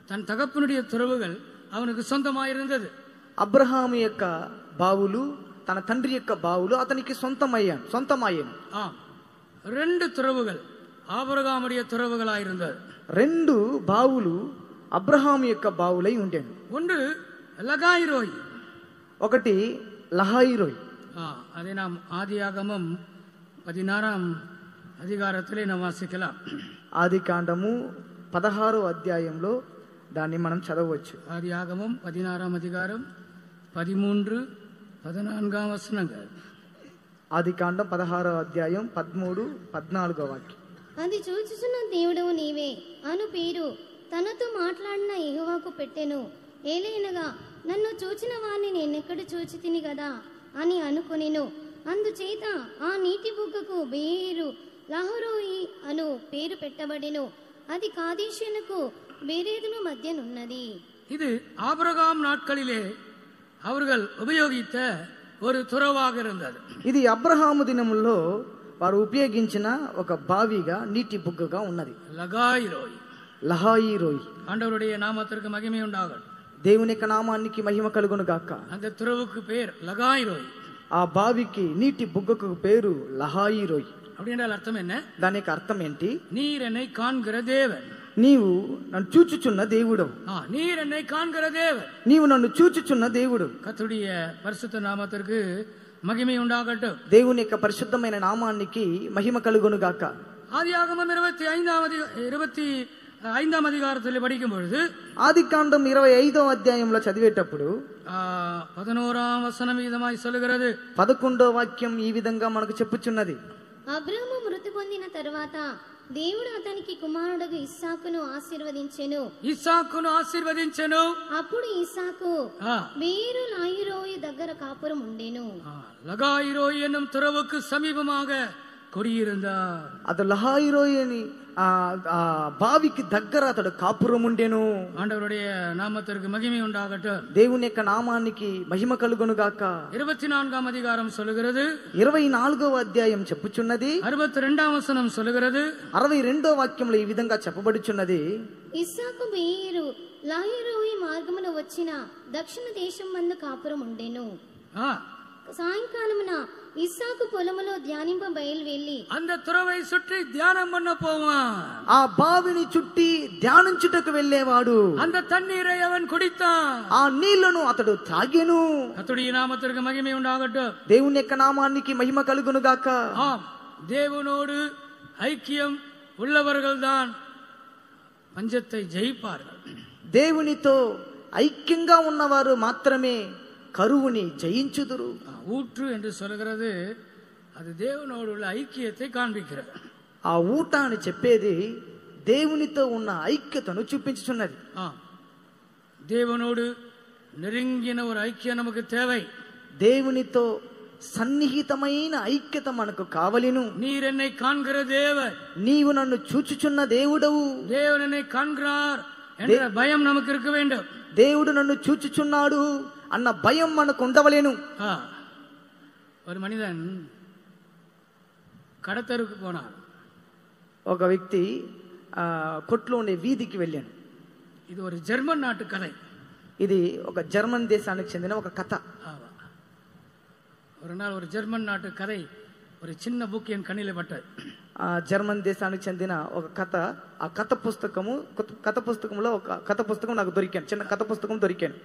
தன் தகப்பனுடைய துறவுகள் அவனுக்கு சொந்தமாயிருந்தது. అబ్రహాము యొక్క బావులు, తన తండ్రి యొక్క బావులు అతనికి సొంతమయ్యాను. 2 துறவுகள் ఆబ్రహాముடைய துறவுகளாயிருந்தது. 2 బావులు అబ్రహాము యొక్క బావులై ఉండెను. ஒன்று லகாயிரோய், ఒకటి లహాయిరోయ్. அதை நாம் ஆதியாகமம் 16ஆம் அதிகாரத்திலே நாம் వాసిக்கலாம். ఆది కాండము 16వ అధ్యాయంలో దాన్ని మనం చదవచ్చు. ఆదియాగమం 16ఆం అధికారం 13, 14 వచనங்கள். ఆది కాండం 16వ అధ్యాయం 13, 14 వాక్యం. అది చూచుచున్న దేవుడవు నీవే అను పేరు తనతో మాట్లాడిన యెహోవాకు పెట్టెను. ఏలైనగా నన్ను చూచిన వారిని నేనెక్కడ చూచి తిని కదా అని అనుకొనెను. అందుచేత ఆ నీటి బుగ్గకు బేరు లహరోయి అను పేరు పెట్టబడెను. అది కాదేశునకు బేరేదును మధ్యనున్నది. இது ஆபிரகாம் நாட்களிலே அவர்கள் உபయోగిத்த ஒரு துறவாக இருந்தது. ఇది అబ్రహాము దినముల్లో వారు ఉపయోగించిన ఒక బావిగా నీటి బుగ్గగా ఉన్నది. లహాయిరోయ్. ஆண்டவருடைய நாமத்திற்கு மகிமை உண்டாகட்டும். దేవుని యొక్క నామానికి మహిమ కలుగును గాక. அந்த துறவுக்கு பேர் லகாயிரோய். ఆ బావికి నీటి బుగ్గకు పేరు లహాయిరోయ్. அப்படின்ற అర్థం என்ன? దాని యొక్క అర్థం ఏంటి? நீர் என்னை காண்கிற தேவன். నీవు నన్ను చూచుచున్న దేవుడు. நீர் என்னை காண்கிற தேவன். నీవు నన్ను చూచుచున్న దేవుడు. கர்த்தருடைய பரிசுத்த நாமத்திற்கு மகிமை உண்டாகட்டும். దేవుని యొక్క పరిశుద్ధమైన నామానికి మహిమ కలుగును గాక. ஆதியாகமம் 25ఆం అధికారத்தில் படிக்கும் பொழுது, ఆదికాండం 25వ అధ్యాయంలో చదివేటప్పుడు 11ఆం వచనం ఈ విధంగా சொல்லுகிறது. 11వ వాక్యం ఈ విధంగా మనకు చెప్పుచున్నది. అబ్రాహాము మృతి పొందిన తరువాత దేవుడు అతనికి కుమారుడు ఇస్సాకును ఆశీర్వదించెను. అప్పుడు ఇస్సాకు వేరు లాయిరోయి దగ్గర కాపురం ఉండెను. లగాయిరోయి என்னும் துறவுக்கு సమీపமாக குடியிருந்தார். அது லஹாயிரோய் ఆ బావికి దగ్గర అతడు కాపురం ఉండెను. ஆண்டவருடைய நாமத்திற்கு மகிமை உண்டாகட்டும். దేవుని యొక్క నామానికి మహిమ కలుగును గాక. 24వ அதிகாரம் சொல்லுகிறது, 24వ అధ్యాయం చెప్పుచున్నది, 62వ వచనం சொல்லுகிறது, 62వ వాక్యంలో ఈ విధంగా చెప్పబడుచున్నది, ఇస్సాకు బేయేరు లాహిరోయి మార్గమున వచ్చిన దక్షిణ దేశం మందు కాపురం ఉండెను. సాయంకాలమున ఇస్సాకు పొలములో ధ్యానింప బయలువెళ్ళి அந்த துறவை சுற்றி தியானம் பண்ண போவான். ఆ బావిని చుట్టి ధ్యానించుటకు వెళ్ళేవాడు. அந்த தண்ணீரை அவன் குடித்தான். ఆ నీళ్లను అతడు తాగెను. கர்த்தருடைய நாமத்திற்கு மகிமை உண்டாகட்டும். దేవుని యొక్క నామానికి మహిమ కలుగును గాక. ஆம், தேவனோடு ஐக்கியம் உள்ளவர்கள்தான் பஞ்சத்தை ஜெயிப்பார்கள். దేవునితో ఐక్యంగా ఉన్నవారు మాత్రమే కరువుని జయించుదురు. ஊற்று என்று சொல்கிறது அது தேவனோடு உள்ள ஐக்கியத்தை காண்பிக்கிறது. ఆ ఊట అని చెప్పేది దేవునితో ఉన్న ఐక్యతను చూపించుచున్నది. தேவனோடு நெருங்கின ஒரு ஐக்கியம் நமக்கு தேவை. దేవునితో సన్నిహితమైన ఐక్యత మనకు కావలిను. நீர் என்னை காண்கிற தேவன், నీవు నన్ను చూచుచున్న దేవుడవు. தேவன் என்னை காண்கிறார் என்ற பயம் நமக்கு இருக்க வேண்டும். దేవుడు నన్ను చూచుచున్నాడు అన్న భయం మనకు ఉండవలేను. ஒரு மனிதன் கடத்தருக்கு போனார். ఒక వ్యక్తి కొట్లో ఉండే వీధికి వెళ్ళాను. ఇది ஒரு జర్మన్ నాటు కథ. ఇది ఒక జర్మన్ దేశానికి చెందిన ఒక కథ. ஒரு நாள் ஒரு ஜெர்மன் நாட்டு கதை ஒரு சின்ன புக் என் கண்ணில் பட்டது. జర్మన్ దేశానికి చెందిన ఒక కథ. ఆ కథ పుస్తకంలో ఒక కథ పుస్తకం నాకు దొరికాను. చిన్న కథ పుస్తకం దొరికాను.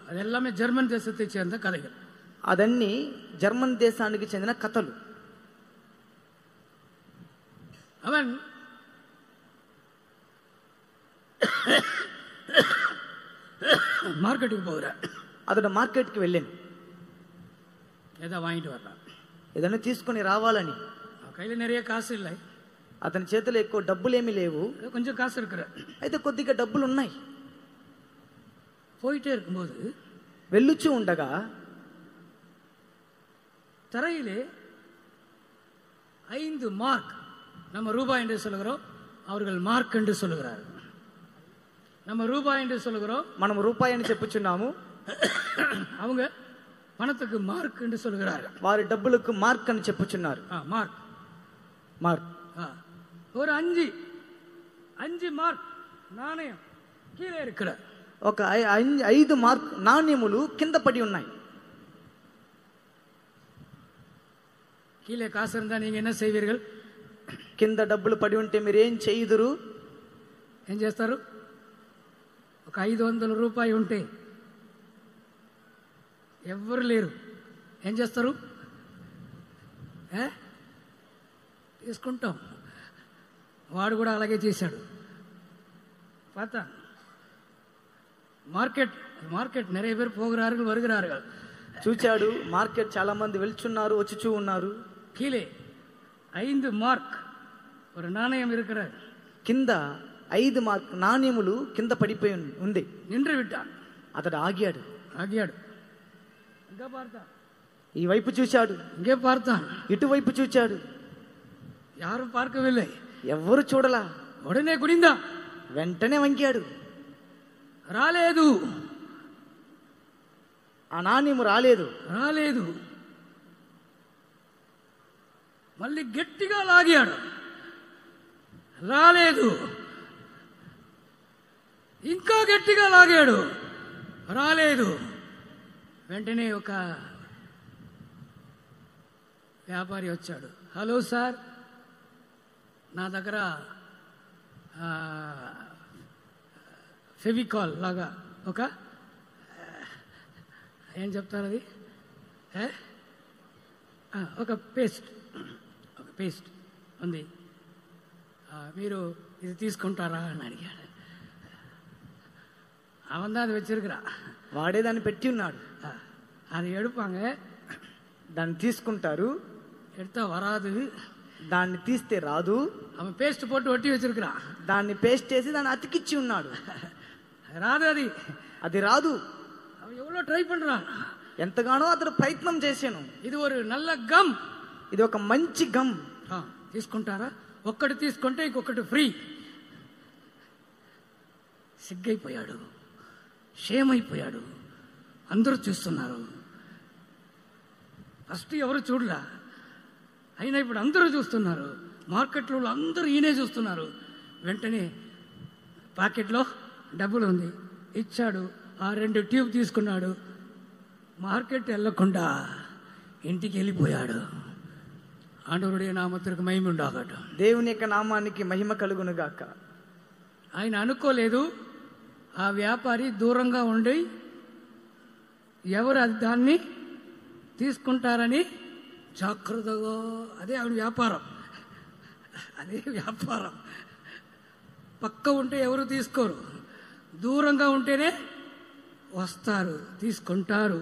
అది எல்லாமே ஜெர்மன் தேசத்தை சேர்ந்த கதைகள். అదన్నీ జర్మన్ దేశానికి చెందిన కథలు. அவன் మార్కెట్కి పోరా. అతడు మార్కెట్కి వెళ్ళాను. ఏదో వాங்கிட்டு వర్றான். ఏదైనా తీసుకుని రావాలని. కైలో நிறைய కాసు இல்லை. అతని చేతిలో ఎక్కువ డబ్బులేమీ లేవు. కొంచెం కాసు இருக்கிற. అయితే కొద్దిగా డబ్బులు ఉన్నాయి. போயிட்டே இருக்கும்போது వెళ్ళుచూ ఉండగా தரையிலே 5 மார்க், நம்ம ரூபாய் என்று சொல்லுகிறோம், அவர்கள் மார்க் என்று சொல்லுகிறார். நம்ம ரூபாய் என்று சொல்லுகிறோம், మనం రూపాయి అని చెప్పుచున్నాము, அவங்க பணத்துக்கு மார்க் என்று சொல்லுகிறார்கள். వారి డబ్బులకు మార్క్ అని చెప్పుచున్నారు. Mark mark. ஒரு 5 మార్క్ నాణ్యం கீழே இருக்கிற. ఒక 5 మార్క్ నాణ్యములు కింద పడి ఉన్నాయి. கீழே காசு இருந்தா நீங்க என்ன செய்வீர்கள்? కింద డబ్బులు పడి ఉంటే మీరు ఏం చేయుదురు? ఏం చేస్తారు? ఒక 500 రూపాయి ఉంటే ఎవరు లేరు, ఏం చేస్తారు? తీసుకుంటాం. వాడు కూడా అలాగే చేశాడు. பார்த்தா మార్కెట్ நிறைய பேர் போகிறார்கள் வருகிறார்கள். చూచాడు, మార్కెట్ చాలా మంది వెళ్తున్నారు, వచ్చుచూ ఉన్నారు. கீழே 5 మార్క్ ஒரு நாணயம் இருக்கிறார். కింద 5 మార్క్ నాణ్యములు కింద పడిపోయి ఉంది. నిன்று విట్టాడు. అతడు ఆగాడు. ఇంకా పార్తా, ఈ వైపు చూశాడు, ఇంకే పార్తా, ఇటువైపు చూచాడు. యారు పార్కవిల్లై, ఎవ్వరు చూడలా. ఉడనే కుడిందా, వెంటనే వంకాడు. రాలేదు, ఆ నాణ్యము రాలేదు. మళ్ళీ గట్టిగా లాగాడు, రాలేదు. ఇంకా గట్టిగా లాగాడు, రాలేదు. వెంటనే ఒక వ్యాపారి వచ్చాడు. హలో సార్, నా దగ్గర ఫెవికాల్ లాగా ఒక ఏం చెప్తారు అది, ఒక పేస్ట్ ఉంది, మీరు ఇది తీసుకుంటారా అని అడిగాడు. அவன் தான் அதை வச்சிருக்கிறா, వాడే దాన్ని పెట్టి ఉన్నాడు. అది எடுப்பாங்க, దాన్ని తీసుకుంటారు. எடுத்தா வராது, దాన్ని తీస్తే రాదు. அவன் పేస్ట్ போட்டு ஒட்டி வச்சிருக்கிறான். దాన్ని పేస్ట్ చేసి దాన్ని అతికిచ్చి ఉన్నాడు. రాదు, అది రాదు. அவன் எவ்வளவு ட்ரை பண்றான், ఎంతగానో అతను ప్రయత్నం చేశాను. ఇది ஒரு நல்ல గమ్, ఇది ఒక మంచి గమ్. తీసుకుంటారా? ఒక్కటి తీసుకుంటే ఇంకొకటి ఫ్రీ. సిగ్గైపోయాడు, షేమైపోయాడు. అందరూ చూస్తున్నారు. ఫస్ట్ ఎవరు చూడలా, అయినా ఇప్పుడు అందరూ చూస్తున్నారు. మార్కెట్లో అందరూ ఈయనే చూస్తున్నారు. వెంటనే పాకెట్లో డబ్బులు ఉంది, ఇచ్చాడు. ఆ 2 ట్యూబ్ తీసుకున్నాడు. మార్కెట్ వెళ్ళకుండా ఇంటికి వెళ్ళిపోయాడు. ఆండవరుడే నామమునకు మహిమ ఉండాలట. దేవుని యొక్క నామానికి మహిమ కలుగును గాక. ఆయన అనుకోలేదు ఆ వ్యాపారి దూరంగా ఉండి ఎవరు దాన్ని తీసుకుంటారని జాగ్రత్తగా. అదే ఆవిడ వ్యాపారం, అదే వ్యాపారం. పక్క ఉంటే ఎవరు తీసుకోరు, దూరంగా ఉంటేనే వస్తారు, తీసుకుంటారు.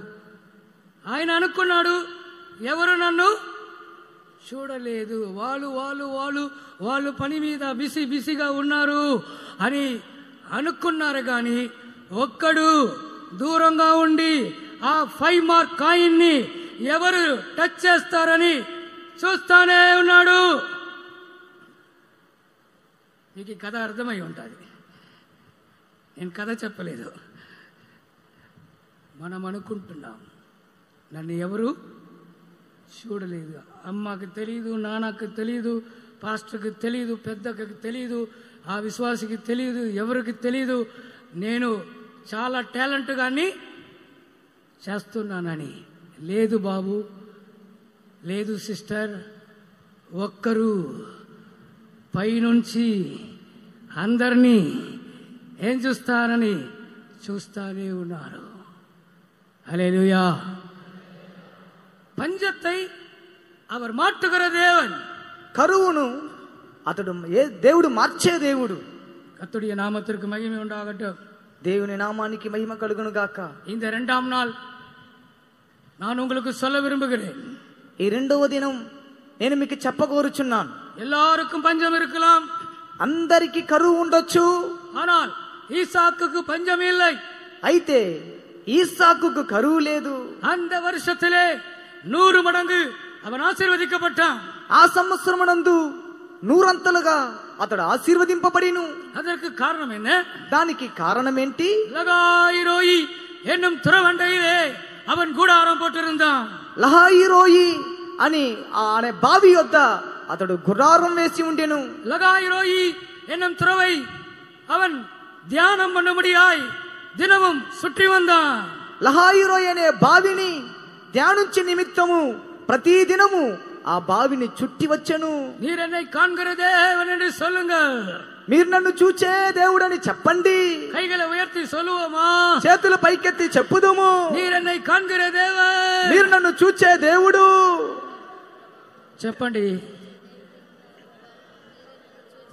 ఆయన అనుకున్నాడు ఎవరు నన్ను చూడలేదు, వాళ్ళు పని మీద బిజీగా ఉన్నారు అని అనుకున్నారు. కానీ ఒక్కడు దూరంగా ఉండి ఆ 5 మార్క్ కాయిన్ని ఎవరు టచ్ చేస్తారని చూస్తానే ఉన్నాడు. మీకు ఈ కథ అర్థమై ఉంటుంది. నేను కథ చెప్పలేదు. మనం అనుకుంటున్నాం నన్ను ఎవరు చూడలేదు. అమ్మకి తెలియదు, నాన్నకి తెలియదు, పాస్టర్కి తెలియదు, పెద్దకి తెలియదు, ఆ విశ్వాసికి తెలియదు, ఎవరికి తెలియదు నేను చాలా టాలెంట్గాని చేస్తున్నానని. లేదు బాబు, లేదు సిస్టర్, ఒక్కరు పైనుంచి అందరినీ ఏం చూస్తారని చూస్తానే ఉన్నారు. హల్లెలూయా. பஞ்சத்தை அவர் மாற்றுகிற தேவன். కరువును అతడు దేవుడు మార్చే దేవుడు. கர்த்தருடைய நாமத்திற்கு மகிமை உண்டாகட்டும். దేవుని నామానికి మహిమ కలుగును గాక. இந்த 2ஆம் நாள் நான் உங்களுக்கு சொல்ல விரும்புகிறேன். ఈ 2వ దినం నేను మీకు చెప్పగోరుచున్నాను. எல்லாருக்கும் பஞ்சம் இருக்கலாம், అందరికి కరువు ఉండొచ్చు. ஆனால் ஈசாக்குக்கு பஞ்சம் இல்லை. అయితే ఈసాకుకు కరువు లేదు. அந்த வருஷத்திலே 100 மடங்கு அவன் ஆசீర్వదించబడ్డాன். ఆ సంవత్సరమునందు 100 అతడు ఆశీర్వదింపబడిను. அதற்கு காரணம் என்ன? దానికి కారణం ఏంటి? லகாயிரோயி என்னும் துறவண்டையிலே அவன் கூடாரம் போட்டிருந்தான். లహాయిరోయి అని అనే బావి యొద్ద అతడు గుడారం వేసి ఉండెను. லகாயிரோயி என்னும் துறவை அவன் தியானம் பண்ணும்படியாய் தினமும் சுற்றி வந்தான். లహాయిరోయి అనే బావిని ధ్యానించే నిమిత్తము ప్రతి దినము ఆ బావిని చుట్టి వచ్చెను. நீர் என்னை காண்கிற தேவன் என்று சொல்லுங்கள். మీరు నన్ను చూచే దేవుడని చెప్పండి. கைகளை உயர்த்தி சொல்லுவோமா? చేతులు పైకెత్తి చెప్పుదుము. நீர் என்னை காண்கிற தேவன், మీరు నన్ను చూచే దేవుడు చెప్పండి.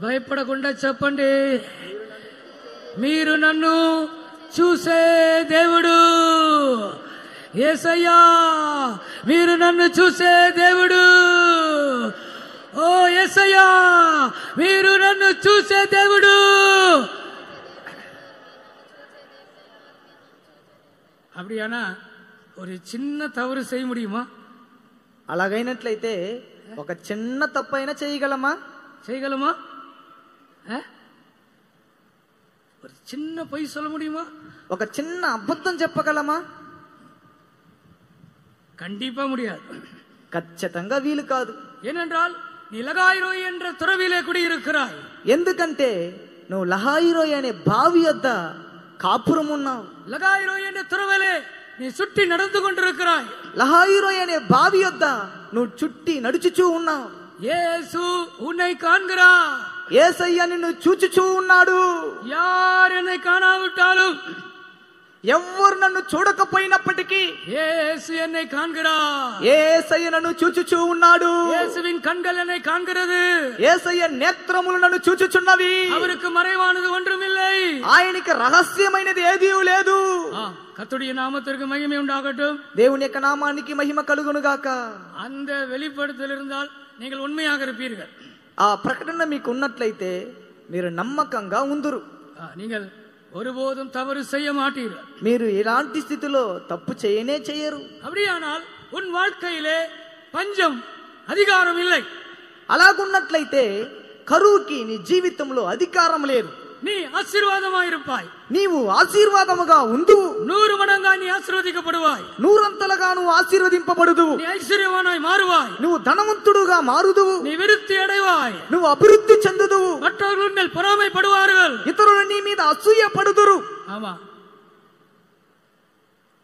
భయపడకుండా చెప్పండి. మీరు నన్ను చూసే దేవుడు యేసయ్యా, మీరు నన్ను చూసే దేవుడు. ఓ యేసయ్యా, మీరు నన్ను చూసే దేవుడు. அப்படியானா ஒரு சின்ன தவறு செய்ய முடியுமா? అలాగైనట్లయితే ఒక చిన్న తప్పైనా చేయగలమా? செய்யலாமா? ஒரு சின்ன பொய் சொல்ல முடியுமா? ఒక చిన్న అబద్ధం చెప్పగలమా? கண்டிப்பா முடியாது. ఖచ్చితంగా వీలు కాదు. ஏனென்றால் நீ லகாயிரோய் என்ற துறவிலே குடியிருக்கிறாய். ఎందుకంటే నువ్వు లహాయిరోయి అనే బావి యొద్ద కాపురం ఉన్నావు. லகாயிரோய் என்ற துறவிலே நீ சுற்றி நடந்து கொண்டிருக்கிறாய். లహాయిరోయి అనే బావి యొద్ద నువ్వు చుట్టి నడుచుచూ ఉన్నావు. యేసు உன்னை காண்கிறார். యేసయ్య నిన్ను చూచుచూ ఉన్నాడు. யார் என்னை காணாவிட்டாலும், ఎవ్వరు నన్ను చూడకపోయినప్పటికీ యేసు என்னை காண்கிறார். యేసయ్య నన్ను చూచుచూ ఉన్నాడు. యేసుவின் கண்கள் என்னை காண்கிறது. యేసయ్య నేత్రములు నన్ను చూచుచున్నవి. அவருக்கு மறைவானது ஒன்றுமில்லை. ఆయనకి రహస్యమైనది ఏదీ లేదు. கர்த்தருடைய நாமத்திற்கு மகிமை உண்டாகட்டும். దేవుని యొక్క నామానికి మహిమ కలుగును గాక. அந்த வெளிப்படுத்தல் இருந்தால் நீங்கள் உண்மையாக இருப்பீர்கள். ఆ ప్రకటన మీకు ఉన్నట్లయితే మీరు నమ్మకంగా ఉందురు. நீங்கள் ஒருபோதும் தவறு செய்ய மாட்டீர்கள். మీరు ఎలాంటి స్థితిలో తప్పు చేయనే చేయరు. அப்படியானால் உன் வாழ்க்கையிலே பஞ்சம் அதிகாரம் இல்லை. అలాగున్నట్లయితే కరువుకి నీ జీవితంలో అధికారం లేదు. நீ ஆசீர்வாதமாயிருப்பாய். నీవు ఆశీర్వాదముగా ఉండు. 100 மடங்கா நீ ஆசீர்வதிக்கப்படுவாய். 100 నువ్వు ఆశీర్వదింపబడుదువు. நீ ஐஸ்வர்யவானாய் மாறுவாய். నువ్వు ధనవంతుడుగా మారుదువు. நீ விருத்தி அடைவாய். నువ్వు అభివృద్ధి చెందుదువు. மற்றவர்கள் மேல் பொறாமைப்படுவார்கள். ఇతరులు నీ మీద అసూయ పడుదురు. ஆமா,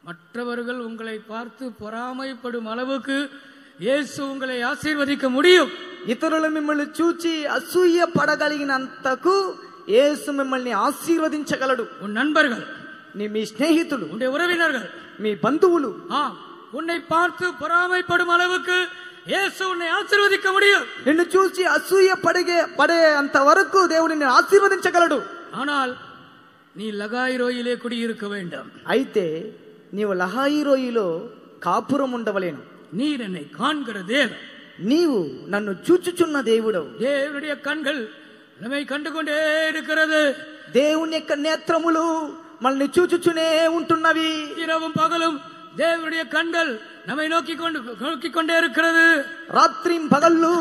மற்றவர்கள் உங்களை பார்த்து பொறாமைப்படும் அளவுக்கு இயேசு உங்களை ஆசீர்வதிக்க முடியும். ఇతరులు మిమ్మల్ని చూచి అసూయ పడగలిగినంతకు యేసు మిమ్మల్ని ఆశీర్వదించగలడు. உன் நண்பர்கள், మీ స్నేహితులు, உன்னுடைய உறவினர்கள், మీ బంధువులు உன்னை பார்த்து பொறாமைப்படும் அளவுக்கு இயேசு உன்னை ஆசீர்வதிக்க முடியும். నిన్ను చూసి అసూయ పడే అంత వరకు దేవుడు నిన్ను ఆశీర్వదించగలడు. ஆனால் நீ లగాయిరోయిలే కుడిயிருக்க வேண்டும். అయితే నీవు లహాయిరోయిలో కాపురం ఉండవలేను. நீர் என்னை காண்கிற தேவன், నీవు నన్ను చూచుచున్న దేవుడవు. தேவனுடைய கண்கள் நம்மை கண்டுகொண்டே இருக்கிறது. దేవుని యొక్క నేత్రములు మనల్ని చూచుచునే ఉంటున్నవి. இரவும் பகலும் தேவனுடைய கண்கள் நம்மை நோக்கிக்கொண்டே இருக்கிறது. రాత్రి పగళ్ళు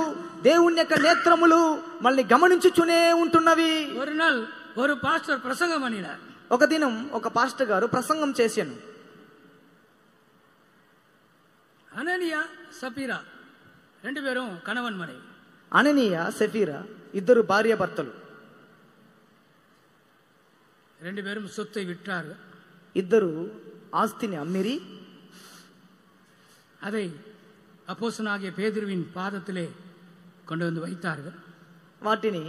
దేవుని యొక్క నేత్రములు మనల్ని గమనించుచునే ఉంటున్నవి. ஒரு நாள் ஒரு பாஸ்டர் பிரசங்கம் பண்ணினார். ఒక దినం ఒక పాస్టర్ గారు ప్రసంగం చేశాను. అననీయ సఫీరా 2 பேரும் கணவன் மனைவி. అననీయ సఫీరా ఇద్దరు భార్య భర్తలు. 2 பேரும் சொத்தை விற்றார்கள். ఇద్దరు ఆస్తిని అమ్మిరి அதை அப்போஸ்தலனாகிய பேதுருவின் பாதத்திலே கொண்டு வந்து வைத்தார்கள். వాటిని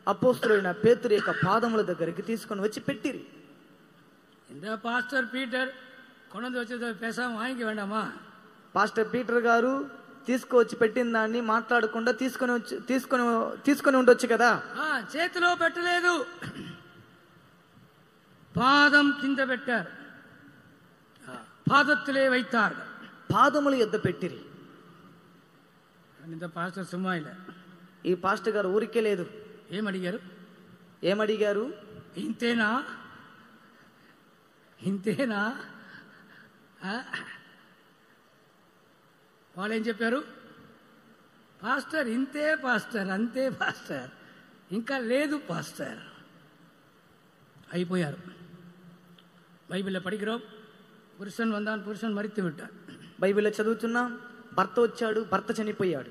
అపోస్తలుడైన పేతురు యొక్క పాదముల దగ్గరికి తీసుకొని వచ్చి పెట్టిరి. இந்த பாஸ்டர் பீட்டர் கொண்டு வந்து வச்சதை பேசாம வாங்கிக்க வேண்டாமா? పాస్టర్ పీటర్ గారు తీసుకువచ్చి పెట్టిన దాన్ని మాట్లాడకుండా తీసుకొని ఉండొచ్చు కదా. చేతిలో పెట్టలేదు, పాదం కింద పెట్టారు, పాదத்திலே வைத்தார்கள், పాదముల యొద్ద పెట్టిరి. இந்த పాస్టర్ సుమ్మా இல்ல, ఈ పాస్టర్ గారు ఊరికే లేదు. ఏమడిగారు? ఇంతేనా వాళ్ళు ఏం చెప్పారు? పాస్టర్ ఇంతే పాస్టర్, అంతే పాస్టర్, ఇంకా లేదు పాస్టర్ అయిపోయారు. బైబిల్లో படிக்கிறோம், పురుషన్ వందాన్ పురుషన్ మరిத்து విట్టారు. బైబిల్లో చదువుతున్నాం, భర్త వచ్చాడు, భర్త చనిపోయాడు.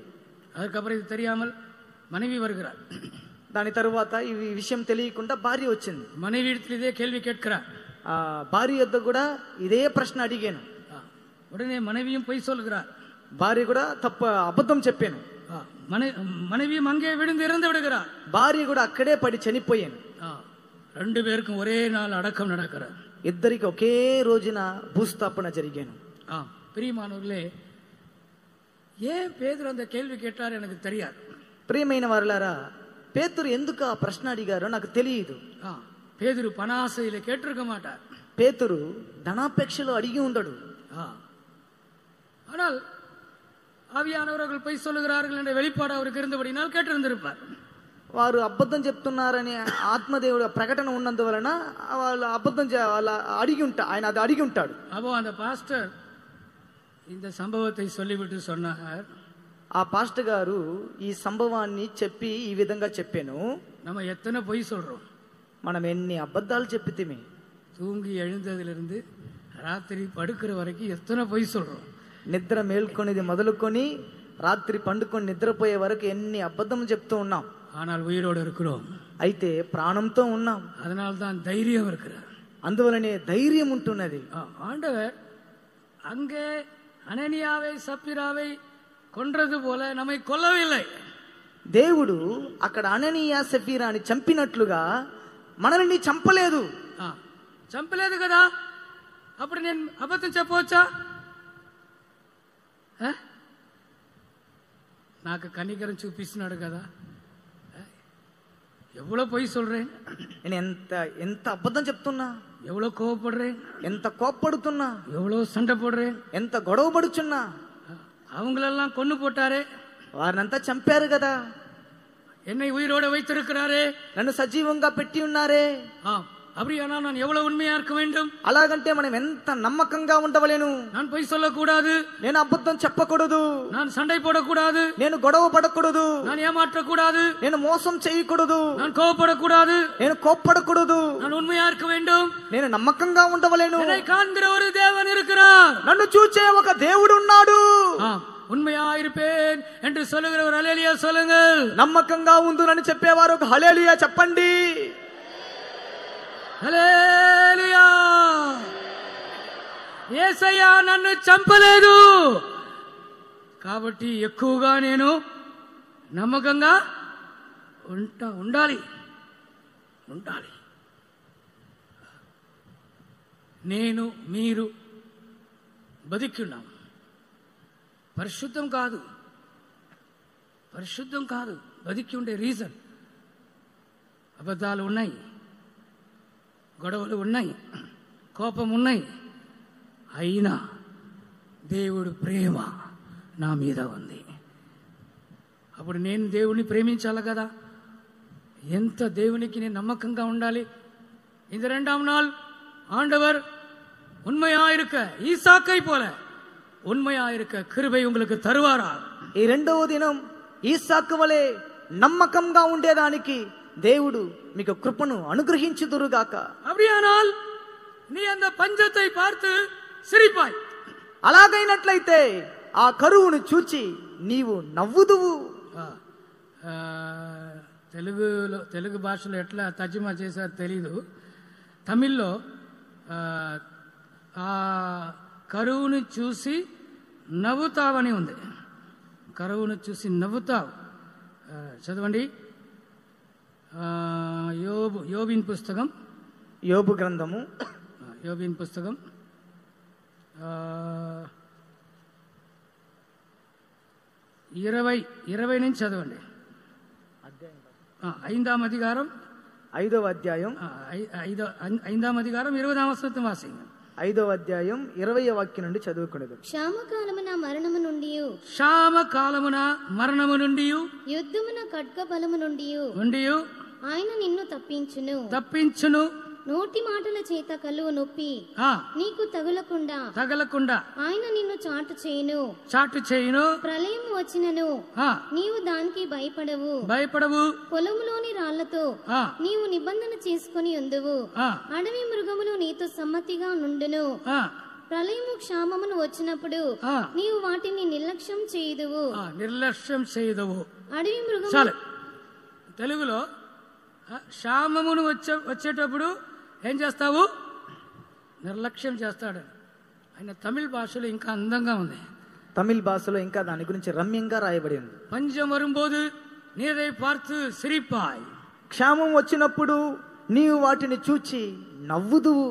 அதுக்கப்புறம் இது தெரியாமல் மனைவி வருகிறார். దాని తరువాత ఈ విషయం తెలియకుండా భార్య వచ్చింది. మனைవి ఇదే కేள்வி கேட்கிறார். భార్య యొద్ద కూడా ఇదే ప్రశ్న అడిగాను. ఉడనే మనవిயும் பொய் சொல்கிறார். భార్య కూడా అబద్ధం చెప్పాను. மனைவியும் அங்கே விழுந்து இறந்து விடுகிறார். భార్య కూడా అక్కడే పడి చనిపోయాను. 2 பேருக்கும் ஒரே நாள் అடக்கம் நடக்கிறது. ఇద్దరికి ఒకే రోజున భూస్థాపన జరిగాను. பிரியமானவர்களே, ஏன் பேதுரு அந்த கேள்வி கேட்டார் எனக்கு தெரியாது. ప్రియమైన వారలారా, పేతురు ఎందుకు ఆ ప్రశ్న అడిగారో నాకు తెలియదు. పేతురు పనాశైలో கேட்டிருக்க மாட்டார். పేతురు ధనాపేక్షలో అడిగి ఉండడు. ஆனால் ஆவியானவர்கள் பொய் சொல்லுகிறார்கள் என்ற வெளிப்பாடு அவருக்கு இருந்தபடினால் கேட்டிருந்திருப்பார். వారు అబద్ధం చెప్తున్నారని ఆత్మదేవుడు ప్రకటన ఉన్నందువలన వాళ్ళు అబద్ధం ఆయన అది అడిగి ఉంటాడు. அப்போ அந்த பாஸ்டர் இந்த சம்பவத்தை சொல்லிவிட்டு சொன்னார். ఆ పాస్టర్ గారు ఈ సంభవాన్ని చెప్పి ఈ విధంగా చెప్పాను. நம்ம எத்தனை பொய் சொல்றோம், మనం ఎన్ని అబద్ధాలు చెప్పితేమే. தூங்கி எழுந்ததிலிருந்து రాత్రి పడుకుற వరకు ఎత్తన పొయ్యి சொல்றோம். నిద్ర మేల్కొనేది మొదలుకొని రాత్రి పండుకొని నిద్రపోయే వరకు ఎన్ని అబద్ధం చెప్తూ ఉన్నాం. ஆனால் உயிரோடு இருக்கிறோம். అయితే ప్రాణంతో ఉన్నాం. அதனால தான் தைரியம் இருக்கிறார். అందువలనే ధైర్యం ఉంటున్నది. ஆண்டவர் அங்கே అననీయాவை సఫీరాவை கொன்றது போல நம்மை கொல்லவில்லை. దేవుడు అక్కడ అననీయ సఫీరాని చంపినట్లుగా మనల్ని చంపలేదు. చంపలేదు కదా, అప్పుడు నేను అబద్ధం చెప్పవచ్చా? నాకు కనికరం చూపిస్తున్నాడు కదా, எவ்வளவு பொய் சொல்றேன், నేను ఎంత అబద్ధం చెప్తున్నా, எவ்வளவு கோவப்படுறேன், ఎంత కోప్పడుతున్నా, எவ்வளவு சண்டை போடுறேன், ఎంత గొడవ పడుచున్నా. அவங்களெல்லாம் கொன்னு போட்டாரே, వారినంతా చంపారు కదా, என்னை உயிரோட வைத்திருக்கிறாரே, నన్ను సజీవంగా పెట్టి ఉన్నారే. அப்படியானா நான் எவ்வளவு உண்மையா இருக்க வேண்டும்? అలాగంటే మనం ఎంత నమ్మకంగా ఉండవలేను. நான் பொய் சொல்லக்கூடாது, నేను అబద్ధం చెప్పకూడదు, நான் சண்டை போடக்கூடாது, నేను గొడవ పడకూడదు, நான் ஏமாற்றக்கூடாது, నేను మోసం చేయకూడదు, நான் கோபப்படக்கூடாது, నేను కోప్పడకూడదు, நான் உண்மையா இருக்க வேண்டும். నేను నమ్మకంగా ఉండవలేను. என்னை காண்கிற ஒரு தேவன் இருக்கிறார், నన్ను చూచే ఒక దేవుడు ఉన్నాడు. உண்மையா இருப்பேன் என்று சொல்லுகிறவர் ஹல்லேலூயா சொல்லுங்கள். నమ్మకంగా ఉందునని చెప్పేవారు ఒక హల్లెలూయా చెప్పండి. హల్లెలూయా. యేసయ్య నన్ను చంపలేదు కాబట్టి ఎక్కువగా నేను నమ్మకంగా ఉండాలి. నేను మీరు బతికున్నాం. పరిశుద్ధం కాదు బతికి ఉండే రీజన్. అబద్ధాలు ఉన్నాయి, గొడవలు ఉన్నాయి, కోపం ఉన్నాయి, అయినా దేవుడు ప్రేమ నా మీద ఉంది. అప్పుడు నేను దేవుడిని ప్రేమించాలి కదా. ఎంత దేవునికి నేను నమ్మకంగా ఉండాలి. இந்த 2ஆம் நாள் ஆண்டவர் உண்மையா இருக்க ஈசாக்கை போல உண்மையா இருக்க கிருபை உங்களுக்கு தருவாரா? ఈ రెండవ దినం ఈసాకు వలె నమ్మకంగా ఉండేదానికి దేవుడు మీకు కృపను అనుగ్రహించుదురుగాక. அப்படியானால் நீ அந்த பஞ்சத்தை பார்த்து சிரிப்பாய். అలాగైనట్లయితే ఆ కరువును చూచి నీవు నవ్వుదువు. తెలుగు భాషలో ఎట్లా తర్జుమా చేశారో తెలీదు. తమిళ్లో ఆ కరువును చూసి నవ్వుతావని ఉంది. కరువును చూసి నవ్వుతావు. చదవండి. యోబిన్ పుస్తకం, యోబు గ్రంథము, యోబిన్ పుస్తకం 20 నుంచి చదవండి. 5వ అధికారం 5వ అధ్యాయం 5వ అధికారం 20వ వచనం వాసింది. 5వ అధ్యాయం 20వ వాక్యం నుండి చదువుకునేది. క్షామకాలమున మరణము నుండి యుద్ధమున ఖడ్గ బలము నుండి ఆయన నిన్ను తప్పించును. నోటి మాటల చేత కలువ నొప్పి నీకు తగలకుండా ఆయన నిన్ను చాటు చేయును. ప్రళయం వచ్చినను నీవు దానికి భయపడవు. పొలములోని రాళ్లతో నీవు నిబంధన చేసుకుని ఉందువు. అడవి మృగములు నీతో సమ్మతిగా నుండును. ప్రళయము క్షామమును వచ్చినప్పుడు నీవు వాటిని నిర్లక్ష్యం చేయదువు. అడవి మృగములు తెలుగులో క్షామమును వచ్చేటప్పుడు ఏం చేస్తావు? నిర్లక్ష్యం చేస్తాడు. ఆయన తమిళ భాషలో ఇంకా అందంగా ఉంది. తమిళ భాషలో ఇంకా దాని గురించి రమ్యంగా రాయబడి ఉంది. పంచం వరుంబోదు నీరై పార్తు సిరిపాయ్. క్షామం వచ్చినప్పుడు నీవు వాటిని చూచి నవ్వుదువు.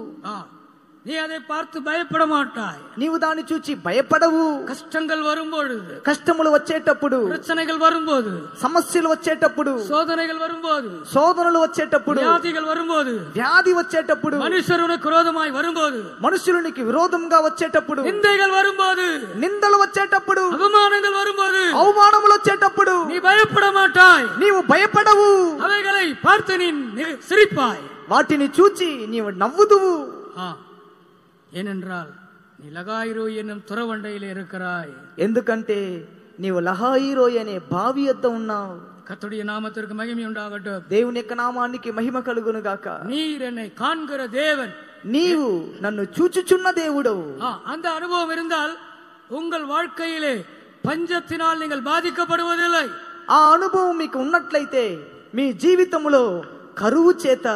நீ அதை பார்த்து பயப்பட மாட்டாய். నీవు దాన్ని చూచి భయపడవు. కష్టంగల్ வரும்போது, కష్టములు వచ్చేటప్పుడు, ప్రచనగల్ வரும்போது, సమస్యలు వచ్చేటప్పుడు, శోధనగల్ வரும்போது, శోధనలు వచ్చేటప్పుడు, వ్యాధిగల్ வரும்போது, వ్యాధి వచ్చేటప్పుడు, మనుషులకు విరోధమాయి வரும்போது, మనుషులకు విరోధంగా వచ్చేటప్పుడు, నిందలు வரும்போது, నిందలు వచ్చేటప్పుడు, అవమానங்கள் வரும்போது, అవమానములు వచ్చేటప్పుడు நீ பயப்பட மாட்டாய். నీవు భయపడవు. అவைகளை பார்த்து நீ சிரிப்பாய். వాటిని చూచి నీవు నవ్వుదువు. ஏனென்றால் நீ லகாயிரோய் என்னும் துறவண்டையிலே இருக்கிறாய். ఎందుకంటే నీవు లహాయిరోయ్ అనే బావి యొద్ద ఉన్నావు. கர்த்தருடைய நாமத்திற்கு மகிமை உண்டாகட்டும். దేవుని యొక్క నామానికి మహిమ కలుగును గాక. நீர் என்னை காண்கிற தேவன், నీవు నన్ను చూచుచున్న దేవుడవు. அந்த அனுபவம் இருந்தால் உங்கள் வாழ்க்கையிலே பஞ்சத்தினால் நீங்கள் బాధిக்கப்படுவதில்லை. ఆ అనుభవం మీకు ఉన్నట్లయితే మీ జీవితంలో కరువు చేత